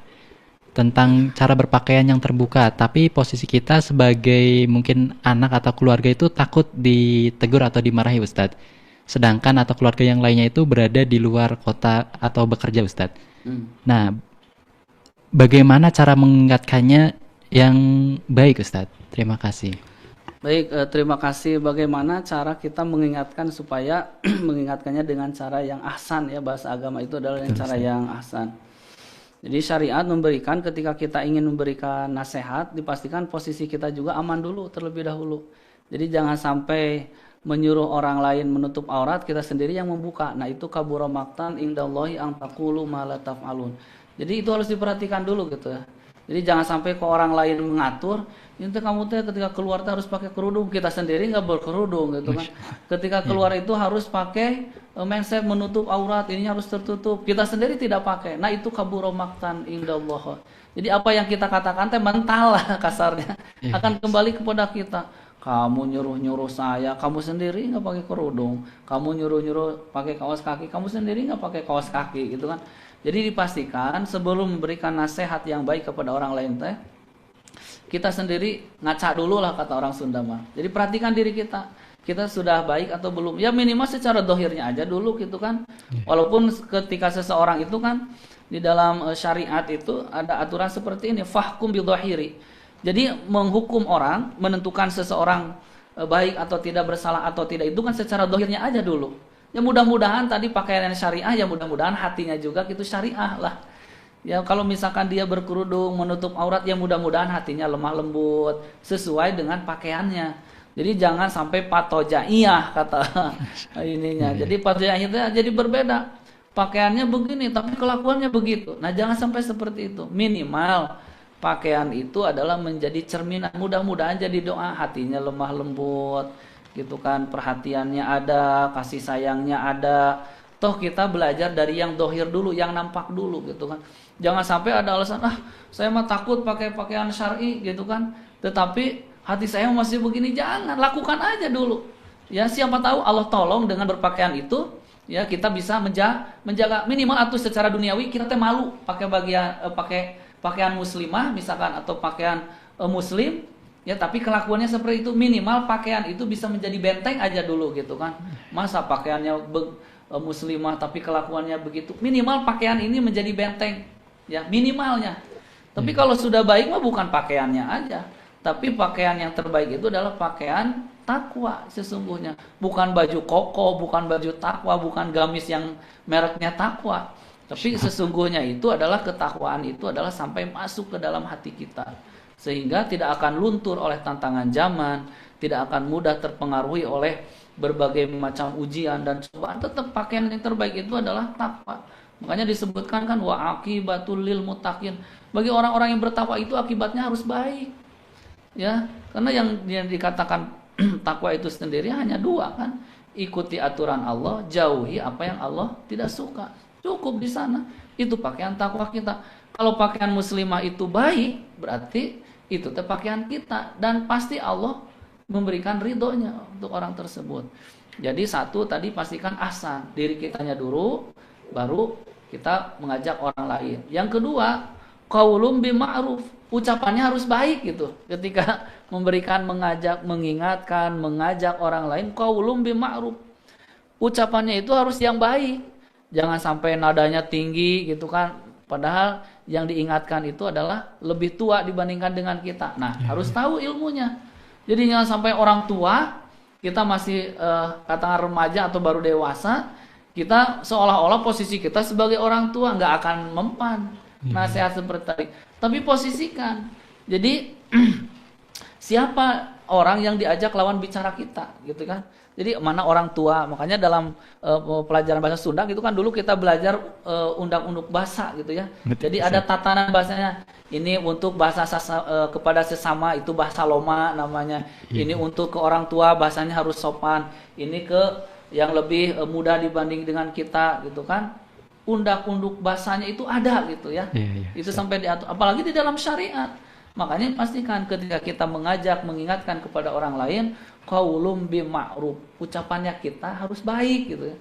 tentang cara berpakaian yang terbuka, tapi posisi kita sebagai mungkin anak atau keluarga itu takut ditegur atau dimarahi Ustadz. Sedangkan atau keluarga yang lainnya itu berada di luar kota atau bekerja Ustadz. Nah, bagaimana cara mengingatkannya yang baik Ustadz? Terima kasih. Baik, terima kasih. Bagaimana cara kita mengingatkan supaya mengingatkannya dengan cara yang ahsan ya, bahasa agama itu adalah dengan cara yang ahsan. Jadi syariat memberikan ketika kita ingin memberikan nasihat, dipastikan posisi kita juga aman dulu terlebih dahulu. Jadi jangan sampai menyuruh orang lain menutup aurat, kita sendiri yang membuka. Nah itu kabura maqtan indallahi an taqulu ma la taf'alun. Jadi itu harus diperhatikan dulu gitu ya. Jadi jangan sampai ke orang lain mengatur, itu kamu tuh ketika keluar harus pakai kerudung, kita sendiri nggak berkerudung gitu kan. Ketika keluar itu harus pakai mindset menutup aurat, ini harus tertutup, kita sendiri tidak pakai. Nah itu kabura maqtan indallah. Jadi apa yang kita katakan teh mental lah kasarnya, akan kembali kepada kita. Kamu nyuruh-nyuruh saya, kamu sendiri nggak pakai kerudung. Kamu nyuruh-nyuruh pakai kaos kaki, kamu sendiri nggak pakai kaos kaki gitu kan. Jadi dipastikan sebelum memberikan nasihat yang baik kepada orang lain teh, kita sendiri ngaca dulu lah kata orang Sunda mah. Jadi perhatikan diri kita sudah baik atau belum. Ya minimal secara dohirnya aja dulu gitu kan. Walaupun ketika seseorang itu kan di dalam syariat itu ada aturan seperti ini, fahkum bidhahiri. Jadi menghukum orang, menentukan seseorang baik atau tidak, bersalah atau tidak, itu kan secara dohirnya aja dulu. Ya mudah-mudahan tadi pakaian syariah, ya mudah-mudahan hatinya juga gitu syariah lah. Ya kalau misalkan dia berkerudung menutup aurat, ya mudah-mudahan hatinya lemah lembut sesuai dengan pakaiannya. Jadi jangan sampai patojaiyah kata ininya. Jadi patojaiyah itu jadi berbeda. Pakaiannya begini tapi kelakuannya begitu. Nah jangan sampai seperti itu. Minimal pakaian itu adalah menjadi cerminan. Mudah-mudahan jadi doa, hatinya lemah lembut gitu kan, perhatiannya ada, kasih sayangnya ada. Toh kita belajar dari yang dohir dulu, yang nampak dulu gitu kan. Jangan sampai ada alasan, saya mah takut pakai pakaian syar'i gitu kan, tetapi hati saya masih begini. Jangan, lakukan aja dulu. Ya siapa tahu Allah tolong dengan berpakaian itu, ya kita bisa menjaga minimal atau secara duniawi kita teh malu pakai pakaian muslimah misalkan atau pakaian muslim. Ya, tapi kelakuannya seperti itu. Minimal pakaian itu bisa menjadi benteng aja dulu gitu kan. Masa pakaiannya muslimah tapi kelakuannya begitu. Minimal pakaian ini menjadi benteng, ya minimalnya. Tapi kalau sudah baik mah bukan pakaiannya aja, tapi pakaian yang terbaik itu adalah pakaian takwa sesungguhnya. Bukan baju koko, bukan baju takwa, bukan gamis yang mereknya takwa. Tapi sesungguhnya itu adalah ketakwaan, itu adalah sampai masuk ke dalam hati kita. Sehingga tidak akan luntur oleh tantangan zaman, tidak akan mudah terpengaruhi oleh berbagai macam ujian dan cobaan. Tetap pakaian yang terbaik itu adalah takwa. Makanya disebutkan kan wa aqibatul lil muttaqin. Bagi orang-orang yang bertakwa itu akibatnya harus baik. Ya, karena yang dikatakan takwa itu sendiri hanya dua kan. Ikuti aturan Allah, jauhi apa yang Allah tidak suka. Cukup di sana. Itu pakaian takwa kita. Kalau pakaian muslimah itu baik, berarti itu pakaian kita, dan pasti Allah memberikan ridhonya untuk orang tersebut. Jadi satu tadi pastikan ahsan, diri kitanya dulu, baru kita mengajak orang lain. Yang kedua, qaulun bil ma'ruf, ucapannya harus baik gitu. Ketika memberikan, mengajak, mengingatkan, mengajak orang lain, qaulun bil ma'ruf. Ucapannya itu harus yang baik. Jangan sampai nadanya tinggi gitu kan. Padahal yang diingatkan itu adalah lebih tua dibandingkan dengan kita. Nah, harus tahu ilmunya. Jadi jangan sampai orang tua, kita masih katakan remaja atau baru dewasa, kita seolah-olah posisi kita sebagai orang tua, nggak akan mempan nasihat seperti tadi. Tapi posisikan. Jadi siapa orang yang diajak lawan bicara kita, gitu kan? Jadi mana orang tua, makanya dalam pelajaran bahasa Sunda gitu kan dulu kita belajar undang-undang bahasa gitu ya. Jadi ada tatanan bahasanya. Ini untuk bahasa kepada sesama itu bahasa loma namanya. Ini untuk ke orang tua bahasanya harus sopan. Ini ke yang lebih muda dibanding dengan kita gitu kan. Undang-undang bahasanya itu ada gitu ya. Itu sampai diatur. Apalagi di dalam syariat. Makanya pastikan ketika kita mengajak, mengingatkan kepada orang lain, qaulun bil ma'ruf, ucapannya kita harus baik gitu ya.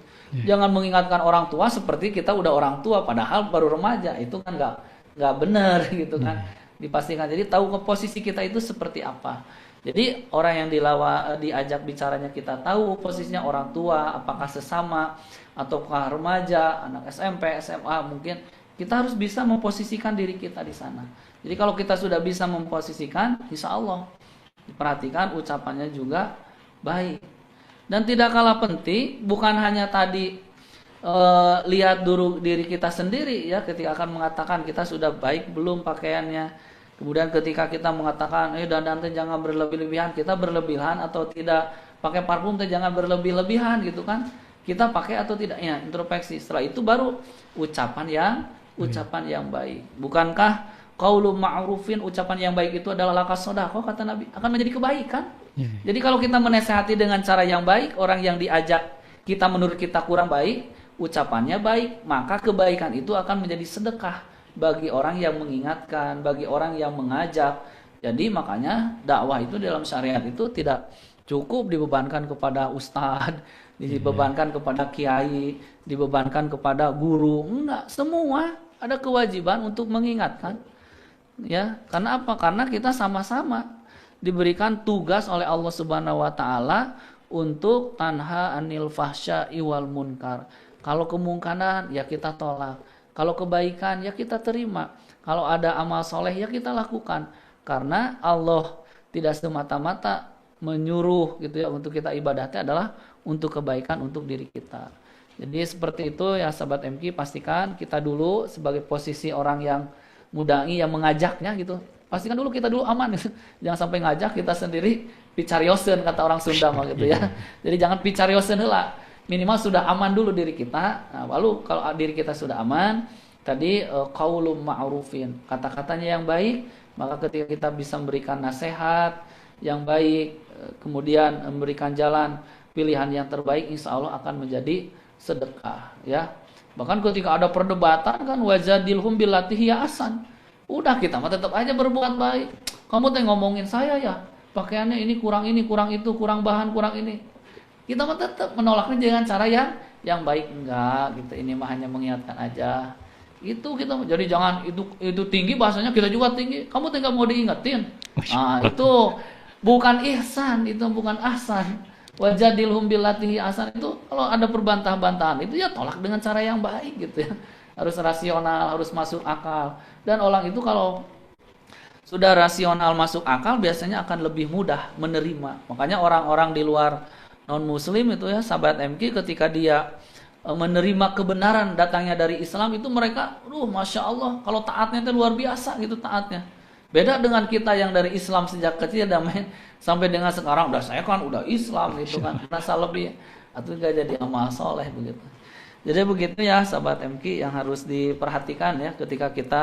Jangan mengingatkan orang tua seperti kita udah orang tua padahal baru remaja, itu kan nggak benar gitu kan. Dipastikan. Jadi tahu ke posisi kita itu seperti apa. Jadi orang yang diajak bicaranya kita tahu posisinya orang tua, apakah sesama ataukah remaja, anak SMP, SMA mungkin. Kita harus bisa memposisikan diri kita di sana. Jadi kalau kita sudah bisa memposisikan, insya Allah diperhatikan ucapannya juga baik. Dan tidak kalah penting, bukan hanya tadi lihat dulu diri kita sendiri ya, ketika akan mengatakan kita sudah baik belum pakaiannya. Kemudian ketika kita mengatakan dandan teh jangan berlebih-lebihan, kita berlebihan atau tidak, pakai parfum teh jangan berlebih-lebihan gitu kan. Kita pakai atau tidak, ya introspeksi. Setelah itu baru ucapan yang baik. Bukankah qaulun ma'rufin, ucapan yang baik itu adalah lakas sedekah, kata Nabi, akan menjadi kebaikan. Jadi kalau kita menasihati dengan cara yang baik, orang yang diajak kita menurut kita kurang baik, ucapannya baik, maka kebaikan itu akan menjadi sedekah bagi orang yang mengingatkan, bagi orang yang mengajak. Jadi makanya dakwah itu dalam syariat itu tidak cukup dibebankan kepada ustadz, dibebankan kepada kiai, dibebankan kepada guru. Enggak, semua ada kewajiban untuk mengingatkan. Ya, karena apa? Karena kita sama-sama diberikan tugas oleh Allah Subhanahu wa taala untuk tanha anil fahsya'i wal munkar. Kalau kemungkaran ya kita tolak. Kalau kebaikan ya kita terima. Kalau ada amal soleh ya kita lakukan. Karena Allah tidak semata-mata menyuruh gitu ya untuk kita ibadahnya adalah untuk kebaikan untuk diri kita. Jadi seperti itu ya sahabat MQ, pastikan kita dulu sebagai posisi orang yang mudangi, yang mengajaknya gitu. Pastikan dulu kita dulu aman gitu. Jangan sampai ngajak kita sendiri picariosen kata orang Sunda mah gitu ya. Jadi jangan picariosen heula. Minimal sudah aman dulu diri kita. Nah, lalu kalau diri kita sudah aman, tadi qaulun ma'rufin, kata-katanya yang baik, maka ketika kita bisa memberikan nasihat yang baik, kemudian memberikan jalan pilihan yang terbaik, insya Allah akan menjadi sedekah ya. Bahkan ketika ada perdebatan kan wajadilhum billati hiya ahsan. Udah kita mah tetap aja berbuat baik. Kamu teh ngomongin saya ya, pakaiannya ini, kurang itu, kurang bahan, kurang ini. Kita mah tetap menolaknya dengan cara yang baik. Enggak, gitu. Ini mah hanya mengingatkan aja. Itu kita jadi jangan itu tinggi bahasanya kita juga tinggi. Kamu teh enggak mau diingetin. Nah, itu Bukan ihsan, itu bukan ahsan. Wajadilhum billati ahsan, itu kalau ada perbantah-bantahan itu ya tolak dengan cara yang baik gitu ya. Harus rasional, harus masuk akal. Dan orang itu kalau sudah rasional masuk akal biasanya akan lebih mudah menerima. Makanya orang-orang di luar non muslim itu ya, sahabat MQ, ketika dia menerima kebenaran datangnya dari Islam itu mereka, masya Allah, kalau taatnya itu luar biasa gitu taatnya. Beda dengan kita yang dari Islam sejak kecil sampai dengan sekarang, saya kan udah Islam gitu kan, merasa lebih atau gak jadi amal soleh begitu. Jadi begitu ya sahabat MQ yang harus diperhatikan ya, ketika kita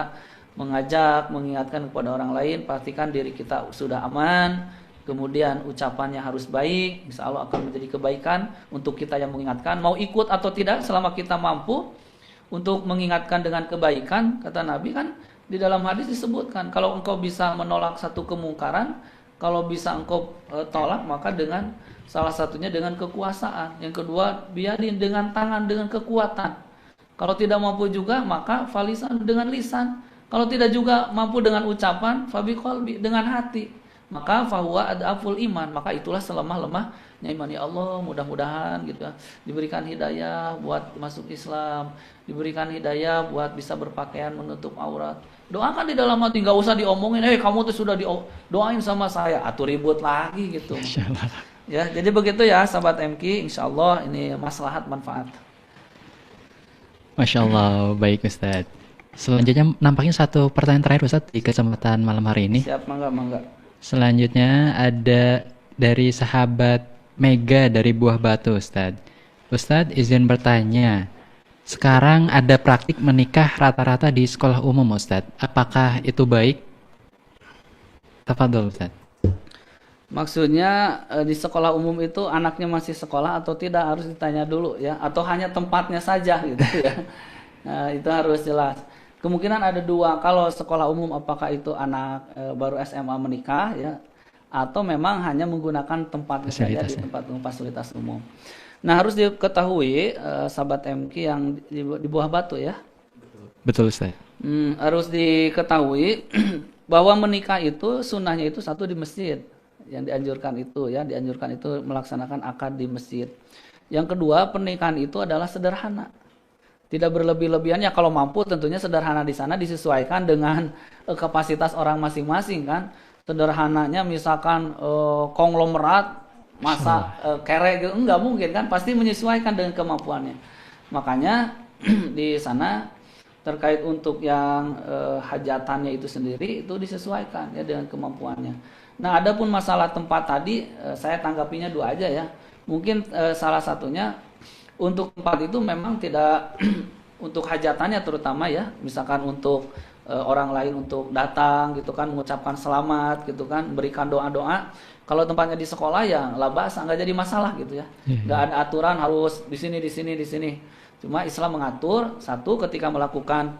mengajak, mengingatkan kepada orang lain, pastikan diri kita sudah aman, kemudian ucapannya harus baik, insya Allah akan menjadi kebaikan untuk kita yang mengingatkan, mau ikut atau tidak selama kita mampu untuk mengingatkan dengan kebaikan. Kata Nabi kan di dalam hadis disebutkan, kalau engkau bisa menolak satu kemungkaran, kalau bisa engkau tolak maka dengan salah satunya dengan kekuasaan, yang kedua biadin dengan tangan, dengan kekuatan. Kalau tidak mampu juga maka falisan dengan lisan, kalau tidak juga mampu dengan ucapan fabiqalbi dengan hati, maka fahuwa adaful iman, maka itulah selemah-lemahnya iman. Ya Allah, mudah-mudahan gitu ya, diberikan hidayah buat masuk Islam, diberikan hidayah buat bisa berpakaian menutup aurat. Doakan di dalam hati, nggak usah diomongin, kamu tuh sudah doain sama saya, atau ribut lagi gitu. Ya, jadi begitu ya sahabat MQ, insya Allah ini maslahat manfaat. Masya Allah, baik Ustadz. Selanjutnya nampaknya satu pertanyaan terakhir Ustadz di kesempatan malam hari ini. Siap, mangga. Selanjutnya ada dari sahabat Mega dari Buah Batu, Ustadz. Ustadz izin bertanya, sekarang ada praktik menikah rata-rata di sekolah umum Ustadz. Apakah itu baik? Tafadhol Ustadz. Maksudnya di sekolah umum itu anaknya masih sekolah atau tidak, harus ditanya dulu ya, atau hanya tempatnya saja gitu ya. Nah, itu harus jelas. Kemungkinan ada dua, kalau sekolah umum apakah itu anak baru SMA menikah ya, atau memang hanya menggunakan tempatnya saja di tempat fasilitas umum. Nah, harus diketahui sahabat MQ yang di Buah Batu ya. Betul Ustaz. Harus diketahui bahwa menikah itu sunnahnya itu satu di masjid. Yang dianjurkan itu melaksanakan akad di masjid. Yang kedua, pernikahan itu adalah sederhana. Tidak berlebih-lebihan, ya kalau mampu tentunya sederhana di sana disesuaikan dengan kapasitas orang masing-masing kan. Sederhananya misalkan konglomerat masa kere gitu, enggak mungkin kan, pasti menyesuaikan dengan kemampuannya. Makanya di sana terkait untuk yang hajatannya itu sendiri itu disesuaikan ya dengan kemampuannya. Nah, adapun masalah tempat tadi saya tanggapinya dua aja ya. Mungkin salah satunya untuk tempat itu memang tidak untuk hajatannya terutama ya, misalkan untuk orang lain untuk datang gitu kan, mengucapkan selamat gitu kan, berikan doa-doa. Kalau tempatnya di sekolah ya labas, nggak jadi masalah gitu ya. Nggak ada aturan harus di sini. Cuma Islam mengatur satu ketika melakukan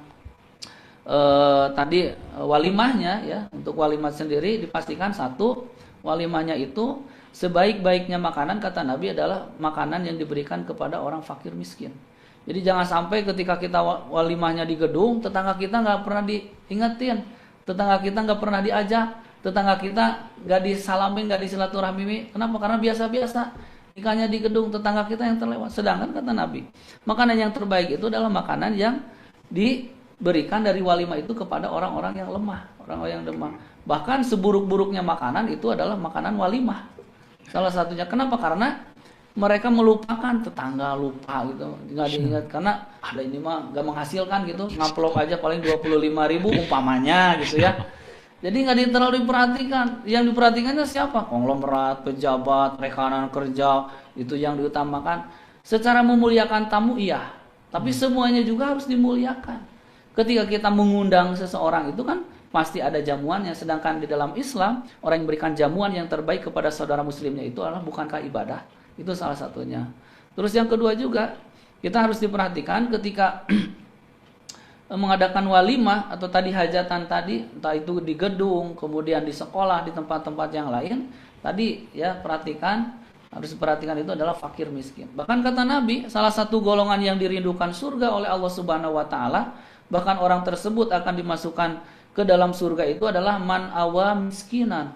tadi walimahnya ya, untuk walimah sendiri dipastikan satu, walimahnya itu sebaik-baiknya makanan kata Nabi adalah makanan yang diberikan kepada orang fakir miskin. Jadi jangan sampai ketika kita walimahnya di gedung, tetangga kita nggak pernah diingetin, tetangga kita nggak pernah diajak, tetangga kita nggak disalamin, nggak disilaturahmi. Kenapa? Karena biasa-biasa nikahnya di gedung, tetangga kita yang terlewat. Sedangkan kata Nabi, makanan yang terbaik itu adalah makanan yang diberikan dari walimah itu kepada orang-orang yang lemah, orang-orang yang demam. Bahkan seburuk-buruknya makanan itu adalah makanan walimah. Salah satunya kenapa? Karena mereka melupakan, tetangga lupa gitu, nggak diingat karena ada ini mah nggak menghasilkan gitu, ngamplop aja paling 25.000 umpamanya gitu ya. Jadi nggak terlalu diperhatikan. Yang diperhatikannya siapa? Konglomerat, pejabat, rekanan kerja, itu yang diutamakan. Secara memuliakan tamu iya, tapi semuanya juga harus dimuliakan. Ketika kita mengundang seseorang itu kan pasti ada jamuannya. Sedangkan di dalam Islam, orang yang memberikan jamuan yang terbaik kepada saudara muslimnya itu adalah bukankah ibadah? Itu salah satunya. Terus yang kedua juga, kita harus diperhatikan ketika mengadakan walimah atau tadi hajatan tadi, entah itu di gedung, kemudian di sekolah, di tempat-tempat yang lain, tadi ya perhatikan, harus diperhatikan itu adalah fakir miskin. Bahkan kata Nabi, salah satu golongan yang dirindukan surga oleh Allah Subhanahu wa taala, bahkan orang tersebut akan dimasukkan ke dalam surga itu adalah man awa miskinan,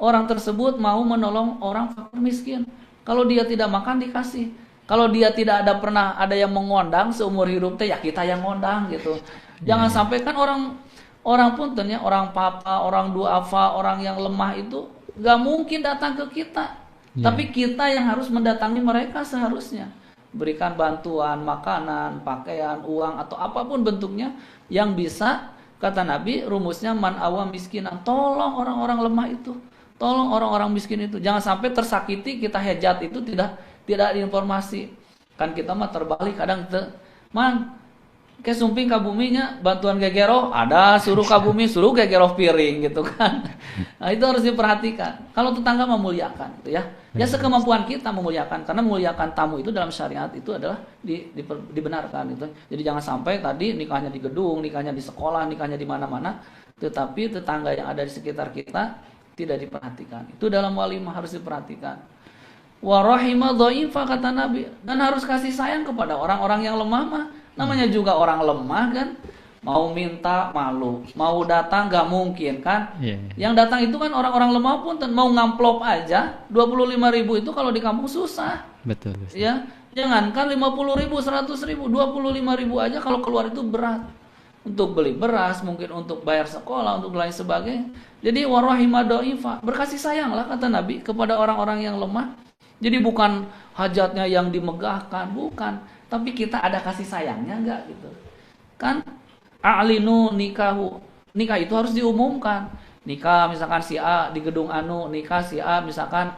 orang tersebut mau menolong orang fakir miskin. Kalau dia tidak makan dikasih. Kalau dia tidak ada pernah ada yang mengondang seumur hidup teh, ya kita yang ngondang gitu. Jangan sampai kan orang punten ya, orang papa, orang duafa, orang yang lemah itu gak mungkin datang ke kita. Tapi kita yang harus mendatangi mereka seharusnya. Berikan bantuan, makanan, pakaian, uang atau apapun bentuknya yang bisa, kata Nabi, rumusnya man awam miskinan. Tolong orang-orang lemah itu. Tolong orang-orang miskin itu. Jangan sampai tersakiti kita hejat itu tidak ada informasi. Kan kita mah terbalik kadang man ke sumping ka buminya bantuan gegero ada, suruh ka bumi suruh gegero piring gitu kan. Nah, itu harus diperhatikan. Kalau tetangga memuliakan gitu ya. Ya sekemampuan kita memuliakan, karena memuliakan tamu itu dalam syariat itu adalah dibenarkan gitu. Jadi jangan sampai tadi nikahnya di gedung, nikahnya di sekolah, nikahnya di mana-mana, tetapi tetangga yang ada di sekitar kita tidak diperhatikan. Itu dalam walimah harus diperhatikan. Wa rahima dhaifa, kata Nabi, dan harus kasih sayang kepada orang-orang yang lemah mah. Namanya juga orang lemah kan, mau minta malu, mau datang gak mungkin kan. Yang datang itu kan orang-orang lemah pun mau ngamplop aja 25.000 itu kalau di kampung susah. Betul. Ya, jangankan 50.000, 100.000, 25.000 aja kalau keluar itu berat. Untuk beli beras, mungkin untuk bayar sekolah, untuk lain sebagainya. Jadi wa rahima dhaifa, berkasih sayanglah kata Nabi kepada orang-orang yang lemah. Jadi bukan hajatnya yang dimegahkan, bukan. Tapi kita ada kasih sayangnya enggak gitu. Kan a'linu nikahu. Nikah itu harus diumumkan. Nikah misalkan si A di gedung anu, nikah si A misalkan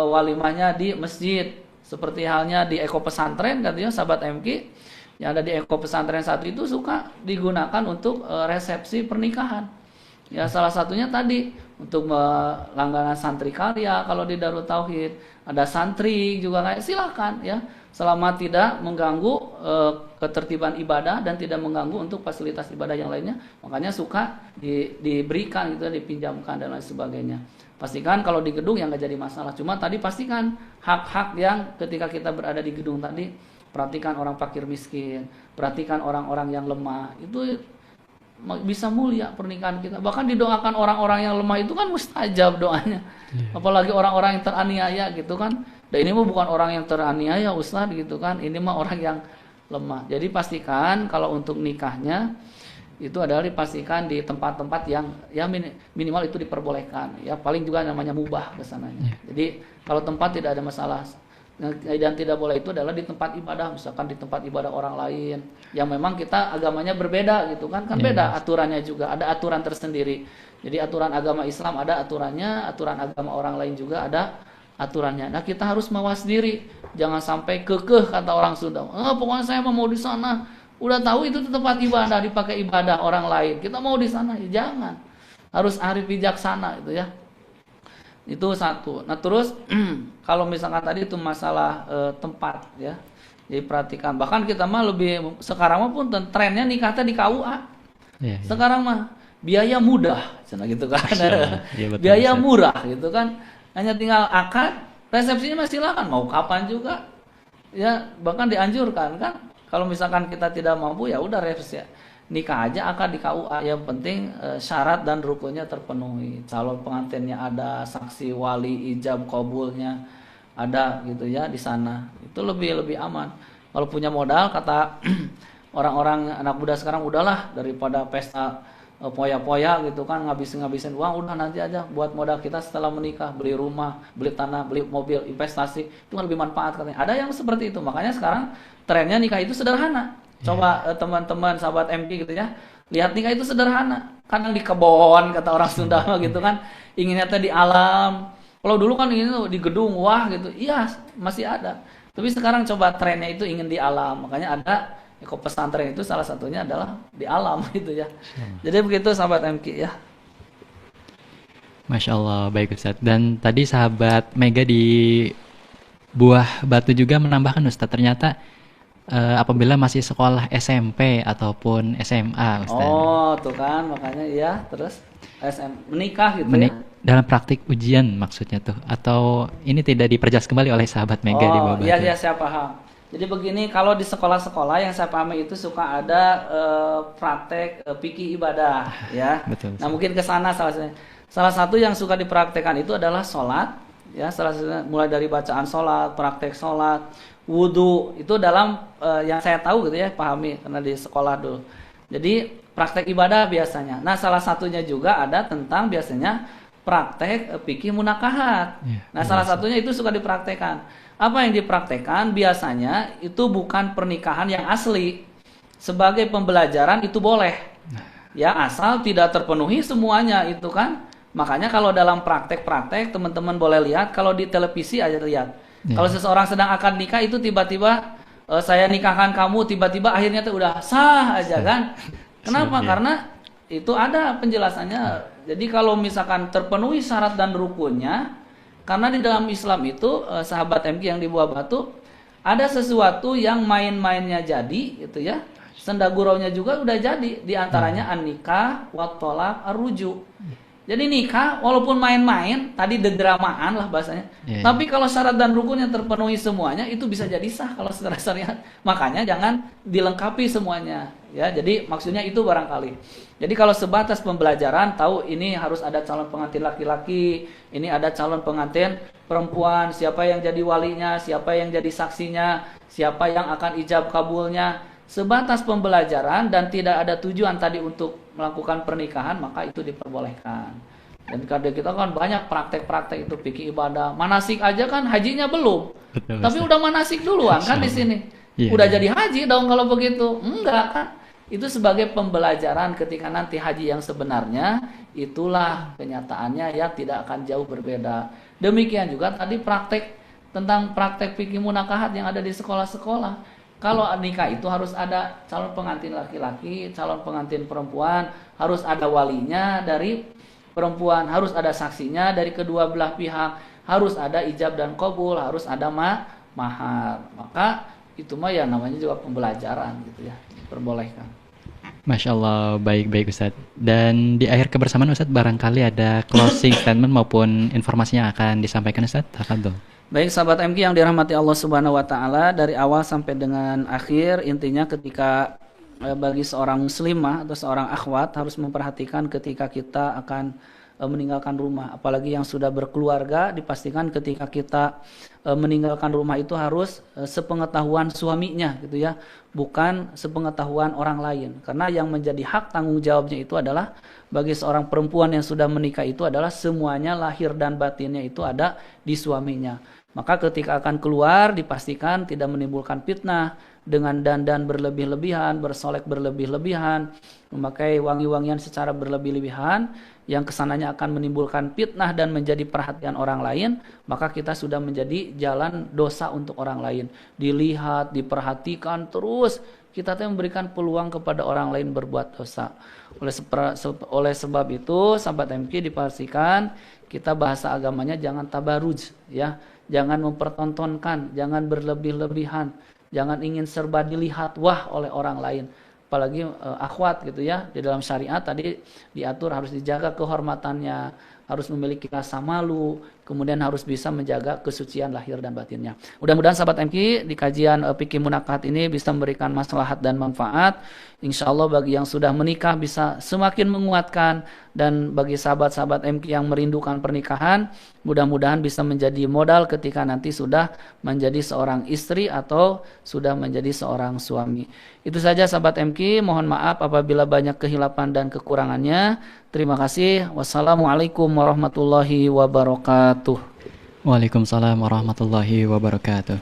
walimahnya di masjid. Seperti halnya di Eko Pesantren katanya sahabat MK. Yang ada di Eko Pesantren satu itu suka digunakan untuk resepsi pernikahan. Ya salah satunya tadi untuk langganan santri karya kalau di Darut Tauhid, ada santri juga kayak silakan ya, selama tidak mengganggu ketertiban ibadah dan tidak mengganggu untuk fasilitas ibadah yang lainnya, makanya suka diberikan gitu, dipinjamkan dan lain sebagainya. Pastikan kalau di gedung yang nggak jadi masalah, cuma tadi pastikan hak-hak yang ketika kita berada di gedung tadi, perhatikan orang fakir miskin, perhatikan orang-orang yang lemah, itu bisa mulia pernikahan kita. Bahkan didoakan orang-orang yang lemah itu kan mustajab doanya. Apalagi orang-orang yang teraniaya gitu kan. Dan ini mah bukan orang yang teraniaya Ustaz gitu kan. Ini mah orang yang lemah. Jadi pastikan kalau untuk nikahnya itu adalah dipastikan di tempat-tempat yang ya minimal itu diperbolehkan. Ya paling juga namanya mubah kesananya. Jadi kalau tempat tidak ada masalah. Dan tidak boleh itu adalah di tempat ibadah, misalkan di tempat ibadah orang lain yang memang kita agamanya berbeda gitu kan beda aturannya juga, ada aturan tersendiri. Jadi aturan agama Islam ada aturannya, aturan agama orang lain juga ada aturannya. Nah kita harus mawas diri, jangan sampai kekeh kata orang Sunda. Pokoknya saya mau di sana, udah tahu itu tempat ibadah dipakai ibadah orang lain, kita mau di sana, ya jangan. Harus arif bijaksana gitu ya. Itu satu. Nah terus kalau misalkan tadi itu masalah tempat ya, jadi perhatikan. Bahkan kita mah lebih sekarang mah pun trennya nikah di KUA. Sekarang mah biaya mudah, cina gitu kan. Biaya murah gitu kan. Hanya tinggal akad, resepsinya masih silakan mau kapan juga. Ya bahkan dianjurkan kan. Kalau misalkan kita tidak mampu ya udah resepsi. Nikah aja akad di KUA, yang penting syarat dan rukunnya terpenuhi, calon pengantinnya ada, saksi wali ijab kabulnya ada gitu ya di sana, itu lebih aman. Kalau punya modal kata orang-orang anak muda sekarang, udahlah daripada pesta poya-poya gitu kan, ngabisin uang, udah nanti aja buat modal kita setelah menikah, beli rumah, beli tanah, beli mobil, investasi, itu kan lebih manfaat katanya. Ada yang seperti itu, makanya sekarang trennya nikah itu sederhana. Coba teman-teman sahabat MK gitu ya, lihat nikah itu sederhana, kadang di kebon kata orang Sunda gitu kan, inginnya di alam. Kalau dulu kan ingin di gedung, wah gitu, iya masih ada. Tapi sekarang coba trennya itu ingin di alam, makanya ada Eko Pesantren itu salah satunya adalah di alam gitu ya. Jadi begitu sahabat MK ya. Masya Allah, baik Ustadz. Dan tadi sahabat Mega di Buah Batu juga menambahkan Ustadz, ternyata apabila masih sekolah SMP ataupun SMA, Ustaz. Oh, tuh kan, makanya ya, terus menikah gitu ya. Dalam praktik ujian maksudnya tuh, atau ini tidak diperjelas kembali oleh sahabat Mega di bawah. Oh, iya saya paham. Jadi begini, kalau di sekolah-sekolah yang saya pahami itu suka ada praktek fikih ibadah ya. Betul. Nah, mungkin ke sana salah satunya. Salah satu yang suka dipraktekkan itu adalah sholat, ya, salah satunya mulai dari bacaan sholat, praktek sholat, wudhu, itu dalam yang saya tahu gitu ya, pahami karena di sekolah dulu. Jadi praktek ibadah biasanya. Nah, salah satunya juga ada tentang biasanya praktek fikih munakahat. Nah, salah satunya itu suka dipraktekkan. Apa yang dipraktekkan biasanya itu bukan pernikahan yang asli. Sebagai pembelajaran itu boleh. Ya, asal tidak terpenuhi semuanya itu kan. Makanya kalau dalam praktek-praktek teman-teman boleh lihat, kalau di televisi aja lihat. Kalau seseorang sedang akad nikah itu tiba-tiba saya nikahkan kamu, tiba-tiba akhirnya tuh udah sah aja kan. Kenapa? Karena itu ada penjelasannya. Jadi kalau misalkan terpenuhi syarat dan rukunnya, karena di dalam Islam itu sahabat MK yang di Buah Batu ada sesuatu yang main-mainnya jadi gitu ya. Senda guraunya juga udah jadi, di antaranya an-nikah wa thalaq ar-ruju. Jadi nikah walaupun main-main, tadi dedramaan lah bahasanya. Tapi kalau syarat dan rukunnya terpenuhi semuanya, itu bisa jadi sah kalau secara syariat. Makanya jangan dilengkapi semuanya, ya. Jadi maksudnya itu barangkali. Jadi kalau sebatas pembelajaran, tahu ini harus ada calon pengantin laki-laki, ini ada calon pengantin perempuan, siapa yang jadi walinya, siapa yang jadi saksinya, siapa yang akan ijab kabulnya. Sebatas pembelajaran dan tidak ada tujuan tadi untuk melakukan pernikahan, maka itu diperbolehkan. Dan kadang kita kan banyak praktek-praktek itu fikih ibadah, manasik aja kan hajinya belum. Betul, tapi udah manasik duluan kan di sini. Udah jadi haji dong kalau begitu. Enggak kan? Itu sebagai pembelajaran ketika nanti haji yang sebenarnya, itulah kenyataannya ya tidak akan jauh berbeda. Demikian juga tadi praktek tentang praktek fikih munakahat yang ada di sekolah-sekolah. Kalau nikah itu harus ada calon pengantin laki-laki, calon pengantin perempuan, harus ada walinya dari perempuan, harus ada saksinya dari kedua belah pihak, harus ada ijab dan qabul, harus ada mahar. Maka itu mah ya namanya juga pembelajaran gitu ya, diperbolehkan. Masya Allah, baik-baik Ustadz. Dan di akhir kebersamaan Ustadz, barangkali ada closing statement maupun informasi yang akan disampaikan Ustadz. Tafadhol. Baik sahabat MK yang dirahmati Allah Subhanahu wa taala, dari awal sampai dengan akhir intinya ketika bagi seorang muslimah atau seorang akhwat harus memperhatikan ketika kita akan meninggalkan rumah, apalagi yang sudah berkeluarga, dipastikan ketika kita meninggalkan rumah itu harus sepengetahuan suaminya gitu ya, bukan sepengetahuan orang lain. Karena yang menjadi hak tanggung jawabnya itu adalah bagi seorang perempuan yang sudah menikah itu adalah semuanya lahir dan batinnya itu ada di suaminya. Maka ketika akan keluar dipastikan tidak menimbulkan fitnah dengan dandan berlebih-lebihan, bersolek berlebih-lebihan, memakai wangi-wangian secara berlebih-lebihan yang kesananya akan menimbulkan fitnah dan menjadi perhatian orang lain, maka kita sudah menjadi jalan dosa untuk orang lain. Dilihat, diperhatikan terus, kita tuh memberikan peluang kepada orang lain berbuat dosa. Oleh sebab itu, sahabat MK dipastikan kita bahasa agamanya jangan tabaruj ya. Jangan mempertontonkan, jangan berlebih-lebihan, jangan ingin serba dilihat wah oleh orang lain. Apalagi akhwat gitu ya, di dalam syariat tadi diatur harus dijaga kehormatannya, harus memiliki rasa malu, kemudian harus bisa menjaga kesucian lahir dan batinnya. Mudah-mudahan sahabat MK di kajian fikih munakahat ini bisa memberikan maslahat dan manfaat. Insya Allah bagi yang sudah menikah bisa semakin menguatkan, dan bagi sahabat-sahabat MK yang merindukan pernikahan, mudah-mudahan bisa menjadi modal ketika nanti sudah menjadi seorang istri atau sudah menjadi seorang suami. Itu saja sahabat MK, mohon maaf apabila banyak kehilapan dan kekurangannya. Terima kasih. Wassalamualaikum warahmatullahi wabarakatuh. Waalaikumsalam warahmatullahi wabarakatuh.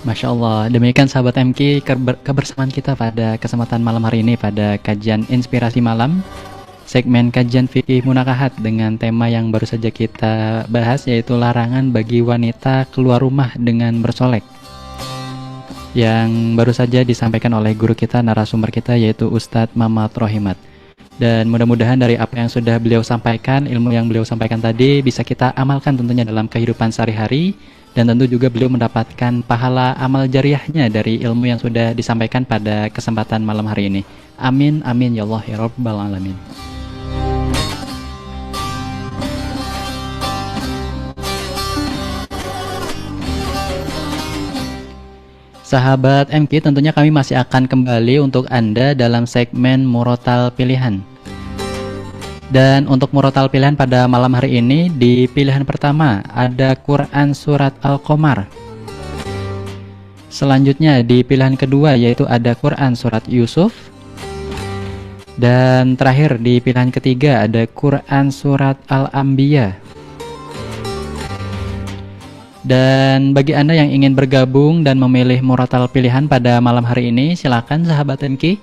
Masya Allah, demikian sahabat MK kebersamaan kita pada kesempatan malam hari ini pada kajian Inspirasi Malam, segmen kajian fikih munakahat dengan tema yang baru saja kita bahas, yaitu larangan bagi wanita keluar rumah dengan bersolek, yang baru saja disampaikan oleh guru kita, narasumber kita, yaitu Ustadz Mamat Rohimat. Dan mudah-mudahan dari apa yang sudah beliau sampaikan, ilmu yang beliau sampaikan tadi bisa kita amalkan tentunya dalam kehidupan sehari-hari, dan tentu juga beliau mendapatkan pahala amal jariahnya dari ilmu yang sudah disampaikan pada kesempatan malam hari ini. Amin, amin ya Allah ya Rabbal Alamin. Sahabat MQ, tentunya kami masih akan kembali untuk Anda dalam segmen Murotal Pilihan. Dan untuk Murotal Pilihan pada malam hari ini, di pilihan pertama ada Quran Surat Al-Qamar. Selanjutnya di pilihan kedua yaitu ada Quran Surat Yusuf. Dan terakhir di pilihan ketiga ada Quran Surat Al-Anbiya. Dan bagi Anda yang ingin bergabung dan memilih murotal pilihan pada malam hari ini, silakan sahabat MQ.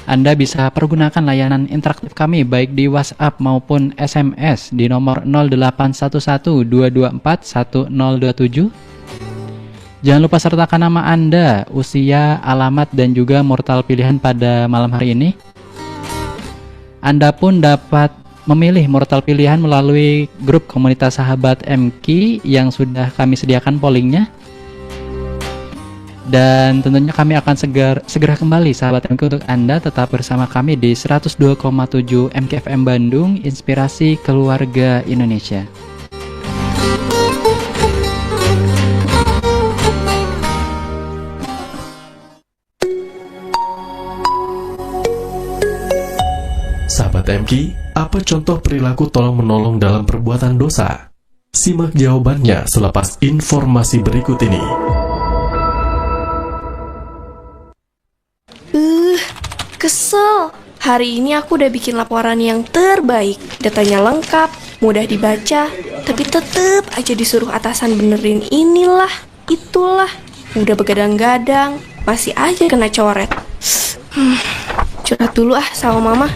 Anda bisa pergunakan layanan interaktif kami baik di WhatsApp maupun SMS di nomor 0811-224-1027. Jangan lupa sertakan nama Anda, usia, alamat, dan juga murotal pilihan pada malam hari ini. Anda pun dapat memilih murotal pilihan melalui grup komunitas sahabat MQ yang sudah kami sediakan pollingnya. Dan tentunya kami akan segera kembali sahabat MQ untuk Anda tetap bersama kami di 102,7 MKFM Bandung, Inspirasi Keluarga Indonesia. Sahabat MQ, apa contoh perilaku tolong-menolong dalam perbuatan dosa? Simak jawabannya selepas informasi berikut ini. Kesel. Hari ini aku udah bikin laporan yang terbaik. Datanya lengkap, mudah dibaca, tapi tetep aja disuruh atasan benerin inilah, itulah. Udah begadang-gadang, masih aja kena coret. Curhat dulu sama mama.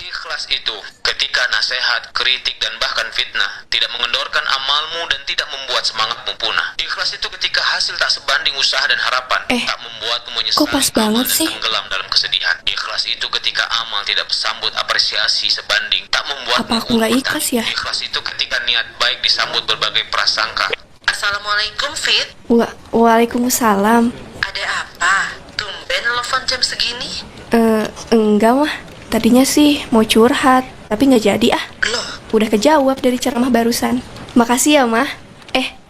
Ikhlas itu ketika nasihat, kritik, dan bahkan fitnah tidak mengendorkan amalmu dan tidak membuat semangatmu punah. Ikhlas itu ketika hasil tak sebanding usaha dan harapan, tak membuatmu menyesal, kok pas banget sih? tenggelam dalam kesedihan. Ikhlas itu ketika amal tidak bersambut apresiasi sebanding, tak membuatmu apa aku nggak ikhlas ya? Ikhlas itu ketika niat baik disambut berbagai prasangka. Assalamualaikum, Fit. Waalaikumsalam. Ada apa? Tumben telepon jam segini? Enggak mah. Tadinya sih mau curhat, tapi nggak jadi ah. Loh? Udah kejawab dari ceramah barusan. Makasih ya, Mah.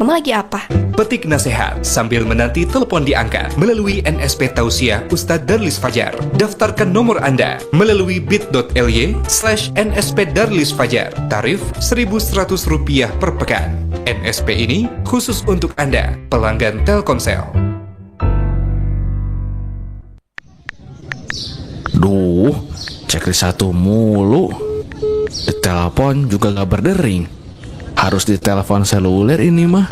Mama lagi apa? Petik nasihat sambil menanti telepon diangkat melalui NSP Tausiah Ustadz Darlis Fajar. Daftarkan nomor Anda melalui bit.ly/NSP Darlis Fajar. Tarif Rp1.100 per pekan. NSP ini khusus untuk Anda, pelanggan Telkomsel. Duh, checklist satu mulu. Ditelepon juga gak berdering. Harus ditelepon seluler ini mah.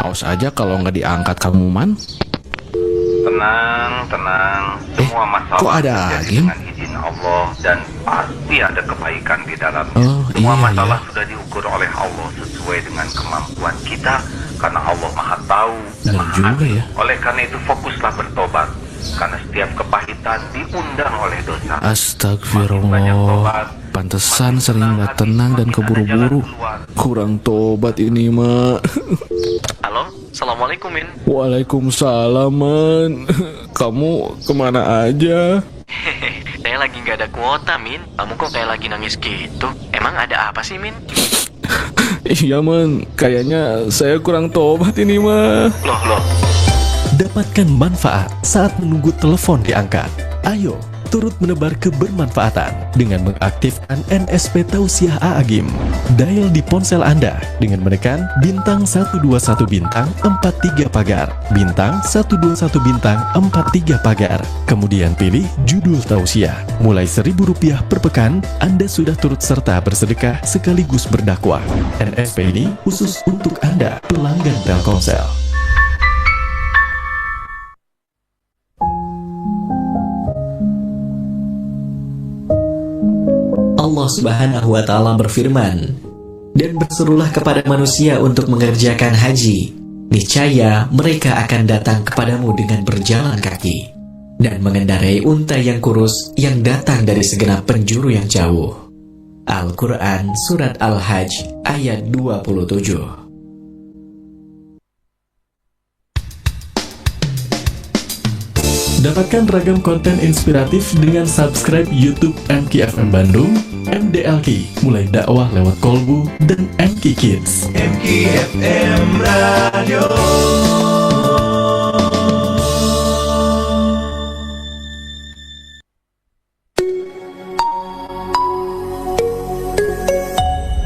Awas aja kalau nggak diangkat kamu, Man. Tenang. Semua masalah kok ada angin? dengan izin Allah dan pasti ada kebaikan di dalamnya. Semua masalah sudah diukur oleh Allah sesuai dengan kemampuan kita karena Allah Maha Tahu, Maha Adil. Oleh karena itu fokuslah bertobat. Karena setiap kepahitan diundang oleh dosa. Astagfirullah. Pantesan sering gak tenang dan keburu-buru. Kurang tobat ini, Mak. Halo, Assalamualaikum, Min. Waalaikumsalam, Man. Kamu kemana aja? Saya lagi gak ada kuota, Min. Kamu kok kayak lagi nangis gitu? Emang ada apa sih, Min? Iya, Man. Kayaknya saya kurang tobat ini, mah. Loh. Dapatkan manfaat saat menunggu telepon diangkat. Ayo, turut menebar kebermanfaatan dengan mengaktifkan NSP Tausiah A-Agim. Dial di ponsel Anda dengan menekan bintang 121 bintang 43 pagar, bintang 121 bintang 43 pagar. Kemudian pilih judul Tausiah. Mulai Rp1.000 per pekan, Anda sudah turut serta bersedekah sekaligus berdakwah. NSP ini khusus untuk Anda, pelanggan Telkomsel. Allah Subhanahu wa Ta'ala berfirman, "Dan berserulah kepada manusia untuk mengerjakan haji. Niscaya mereka akan datang kepadamu dengan berjalan kaki dan mengendarai unta yang kurus yang datang dari segenap penjuru yang jauh." Al-Quran Surat Al-Hajj ayat 27. Dapatkan ragam konten inspiratif dengan subscribe YouTube MKFM Bandung, MDLK, mulai dakwah lewat kolbu, dan MK Kids. MKFM Radio.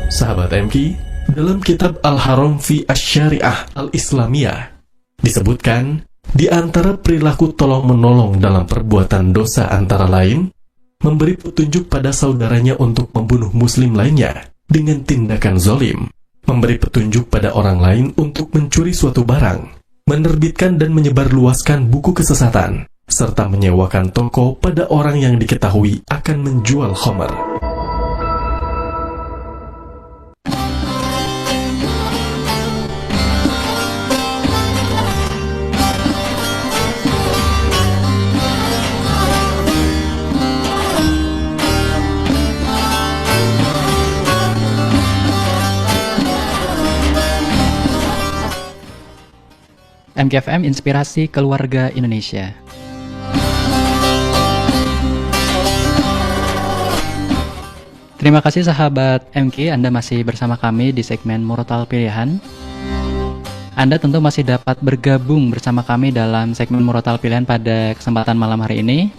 Sahabat MK, dalam kitab Al-Haram fi Asy-Syariah Al-Islamiyah disebutkan di antara perilaku tolong-menolong dalam perbuatan dosa antara lain memberi petunjuk pada saudaranya untuk membunuh muslim lainnya dengan tindakan zalim, memberi petunjuk pada orang lain untuk mencuri suatu barang, menerbitkan dan menyebarluaskan buku kesesatan, serta menyewakan toko pada orang yang diketahui akan menjual khamar. MKFM Inspirasi Keluarga Indonesia. Terima kasih sahabat MK, Anda masih bersama kami di segmen Murotal Pilihan. Anda tentu masih dapat bergabung bersama kami dalam segmen Murotal Pilihan pada kesempatan malam hari ini.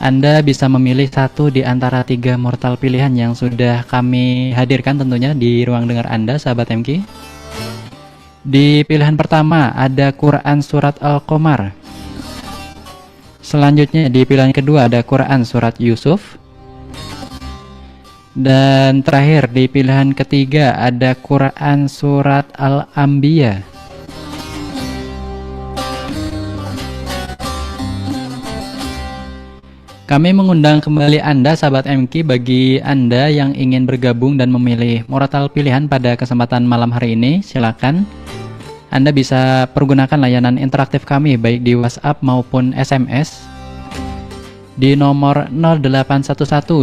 Anda bisa memilih satu di antara 3 murotal pilihan yang sudah kami hadirkan tentunya di ruang dengar Anda, sahabat MK. Di pilihan pertama ada Quran Surat Al-Qamar. Selanjutnya di pilihan kedua ada Quran Surat Yusuf. Dan terakhir di pilihan ketiga ada Quran Surat Al-Anbiya. Kami mengundang kembali Anda, sahabat MK, bagi Anda yang ingin bergabung dan memilih murotal pilihan pada kesempatan malam hari ini, silakan. Anda bisa pergunakan layanan interaktif kami baik di WhatsApp maupun SMS di nomor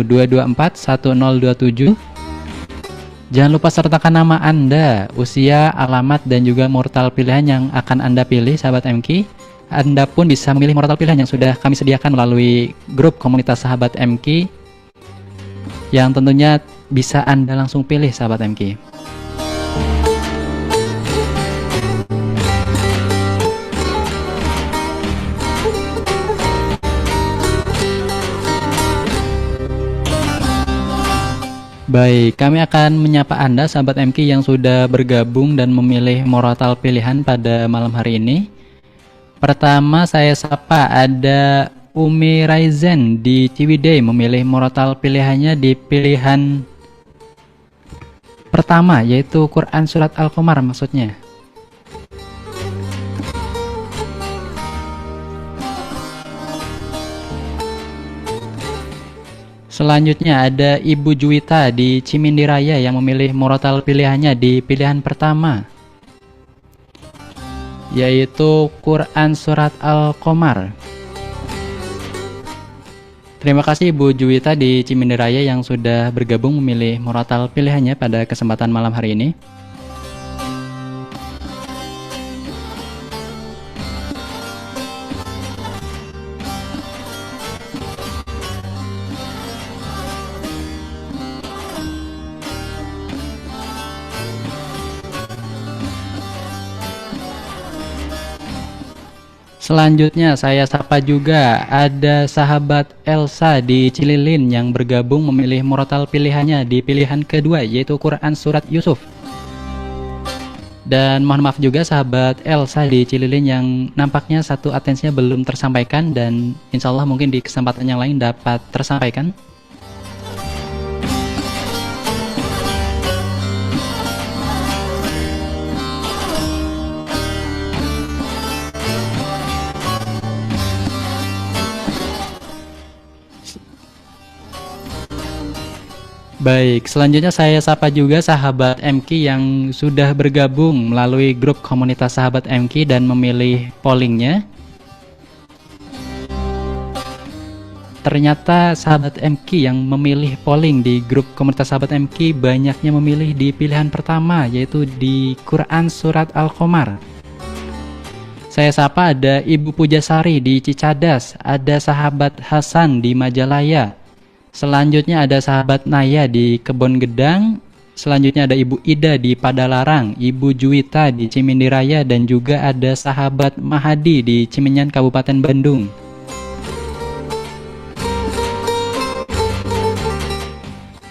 0811-224-1027. Jangan lupa sertakan nama Anda, usia, alamat, dan juga murotal pilihan yang akan Anda pilih, sahabat MK. Anda pun bisa memilih murotal pilihan yang sudah kami sediakan melalui grup komunitas sahabat MK yang tentunya bisa Anda langsung pilih, sahabat MK. Baik, kami akan menyapa Anda, sahabat MK, yang sudah bergabung dan memilih murotal pilihan pada malam hari ini. Pertama saya sapa ada Umi Raizen di Ciwidey, memilih murotal pilihannya di pilihan pertama, yaitu Quran Surat Al-Qamar maksudnya. Selanjutnya ada Ibu Juwita di Cimindi Raya yang memilih murotal pilihannya di pilihan pertama, yaitu Quran Surat Al-Qamar. Terima kasih Ibu Juwita di Cimindi Raya yang sudah bergabung memilih murotal pilihannya pada kesempatan malam hari ini. Selanjutnya saya sapa juga ada sahabat Elsa di Cililin yang bergabung memilih murotal pilihannya di pilihan kedua, yaitu Quran Surat Yusuf. Dan mohon maaf juga sahabat Elsa di Cililin yang nampaknya satu atensinya belum tersampaikan, dan insya Allah mungkin di kesempatan yang lain dapat tersampaikan. Baik, selanjutnya saya sapa juga sahabat MK yang sudah bergabung melalui grup komunitas sahabat MK dan memilih pollingnya. Ternyata sahabat MK yang memilih polling di grup komunitas sahabat MK banyaknya memilih di pilihan pertama, yaitu di Quran Surat Al-Qamar. Saya sapa ada Ibu Pujasari di Cicadas, ada sahabat Hasan di Majalaya. Selanjutnya ada sahabat Naya di Kebon Gedang. Selanjutnya ada Ibu Ida di Padalarang, Ibu Juwita di Cimindi Raya, dan juga ada sahabat Mahadi di Cimenyan, Kabupaten Bandung.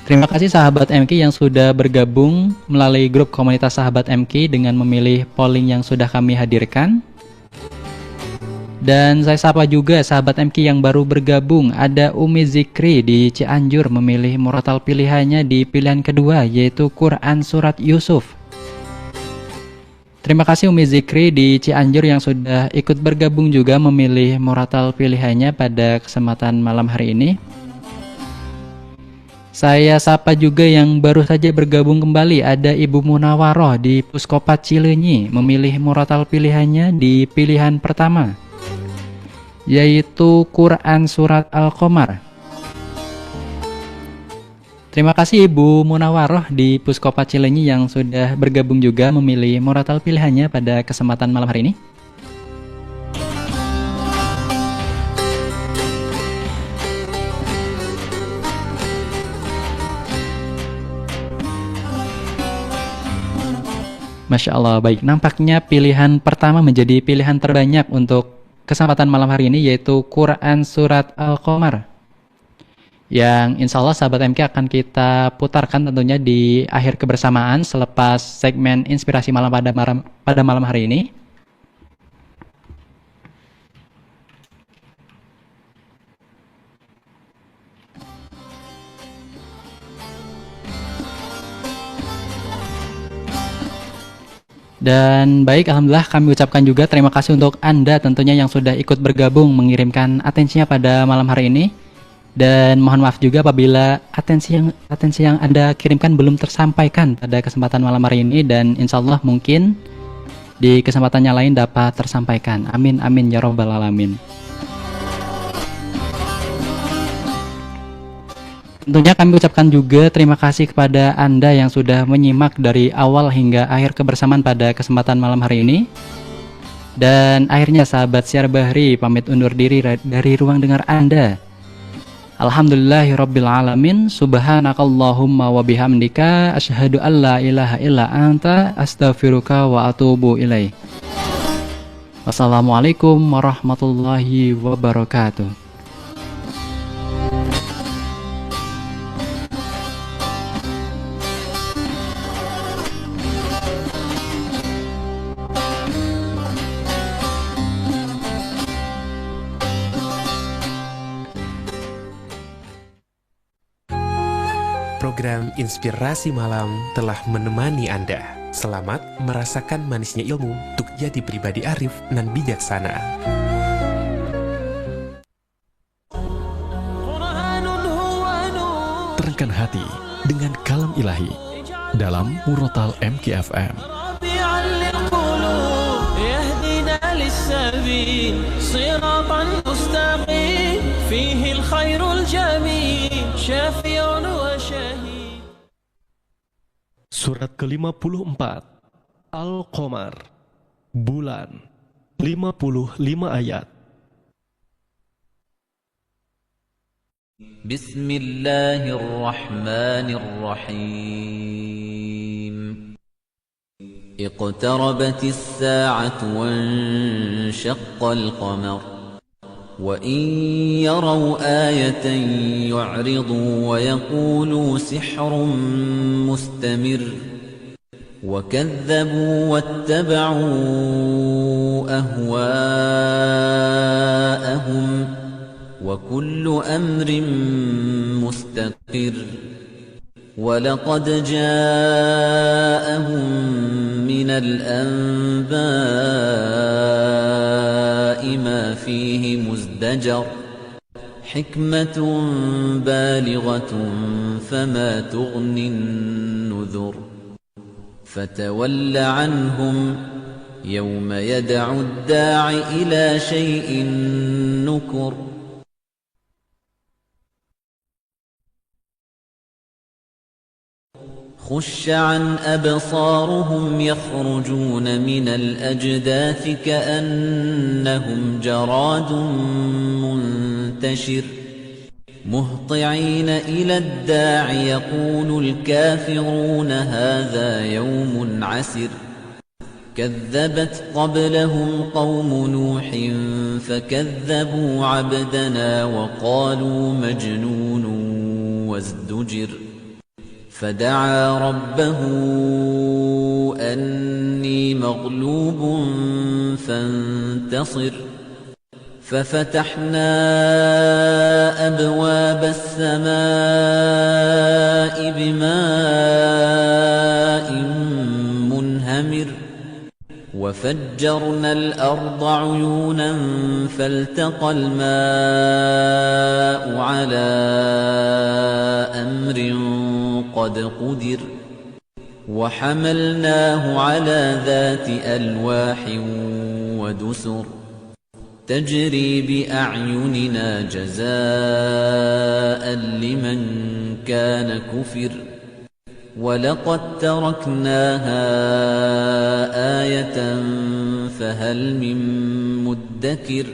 Terima kasih sahabat MK yang sudah bergabung melalui grup komunitas sahabat MK dengan memilih polling yang sudah kami hadirkan. Dan saya sapa juga sahabat MK yang baru bergabung. Ada Umi Zikri di Cianjur memilih murotal pilihannya di pilihan kedua, yaitu Quran Surat Yusuf. Terima kasih Umi Zikri di Cianjur yang sudah ikut bergabung juga memilih murotal pilihannya pada kesempatan malam hari ini. Saya sapa juga yang baru saja bergabung kembali. Ada Ibu Munawaroh di Puskopat Cileunyi memilih murotal pilihannya di pilihan pertama, yaitu Quran Surat Al-Qamar. Terima kasih Ibu Munawaroh di Puskopat Cileunyi yang sudah bergabung juga memilih murotal pilihannya pada kesempatan malam hari ini. Masya Allah, baik. Nampaknya pilihan pertama menjadi pilihan terbanyak untuk kesempatan malam hari ini, yaitu Quran Surat Al-Qamar, yang insya Allah sahabat MK akan kita putarkan tentunya di akhir kebersamaan selepas segmen inspirasi malam pada malam hari ini. Dan baik, alhamdulillah kami ucapkan juga terima kasih untuk Anda tentunya yang sudah ikut bergabung mengirimkan atensinya pada malam hari ini. Dan mohon maaf juga apabila atensi yang Anda kirimkan belum tersampaikan pada kesempatan malam hari ini, dan insya Allah mungkin di kesempatan yang lain dapat tersampaikan. Amin amin ya robbal alamin. Tentunya kami ucapkan juga terima kasih kepada Anda yang sudah menyimak dari awal hingga akhir kebersamaan pada kesempatan malam hari ini. Dan akhirnya sahabat Syiar Bahri pamit undur diri dari ruang dengar Anda. Alhamdulillahirabbil alamin. Subhanakallahumma wa bihamdika asyhadu an la ilaha illa anta astaghfiruka wa atubu ilaik. Wassalamualaikum warahmatullahi wabarakatuh. Program Inspirasi Malam telah menemani Anda. Selamat merasakan manisnya ilmu untuk jadi pribadi arif dan bijaksana. Terangkan hati dengan kalam ilahi dalam Murotal MKFM. Surat ke-54 Al-Qamar, bulan, 55 ayat. Bismillahirrahmanirrahim. Iqtarabatis sa'atu wanshaqqal qamar. وَإِنْ يَرَوْا آيَةً يُعْرِضُوا وَيَقُولُوا سِحْرٌ مُسْتَمِرٌّ وَكَذَّبُوا وَاتَّبَعُوا أَهْوَاءَهُمْ وَكُلُّ أَمْرٍ مُسْتَقِرٌّ وَلَقَدْ جَاءَهُمْ مِنَ الْأَنْبَاءِ مَا فِيهِ مُزْدَجَرٌ حِكْمَةٌ بَالِغَةٌ فَمَا تُغْنِ النُّذُرُ فَتَوَلَّ عَنْهُمْ يَوْمَ يَدْعُ الدَّاعِ إِلَى شَيْءٍ نُكُرٍ خُشَّ عَنْ أَبْصَارُهُمْ يَخْرُجُونَ مِنَ الْأَجْدَاثِ كَأَنَّهُمْ جَرَادٌ مُنْتَشِرٌ مُهْطِعِينَ إِلَى الدَّاعِ يَقُولُ الْكَافِرُونَ هَذَا يَوْمٌ عَسِرٌ كَذَّبَتْ قَبْلَهُمْ قَوْمُ نُوحٍ فَكَذَّبُوا عَبْدَنَا وَقَالُوا مَجْنُونٌ وَازْدُجِرَ فدعا ربه أني مغلوب فانتصر ففتحنا أبواب السماء بماء منهمر وفجرنا الأرض عيونا فالتقى الماء على أمر قد قدر وحملناه على ذات ألواح ودسر تجري بأعيننا جزاء لمن كان كفر ولقد تركناها آية فهل من مدكر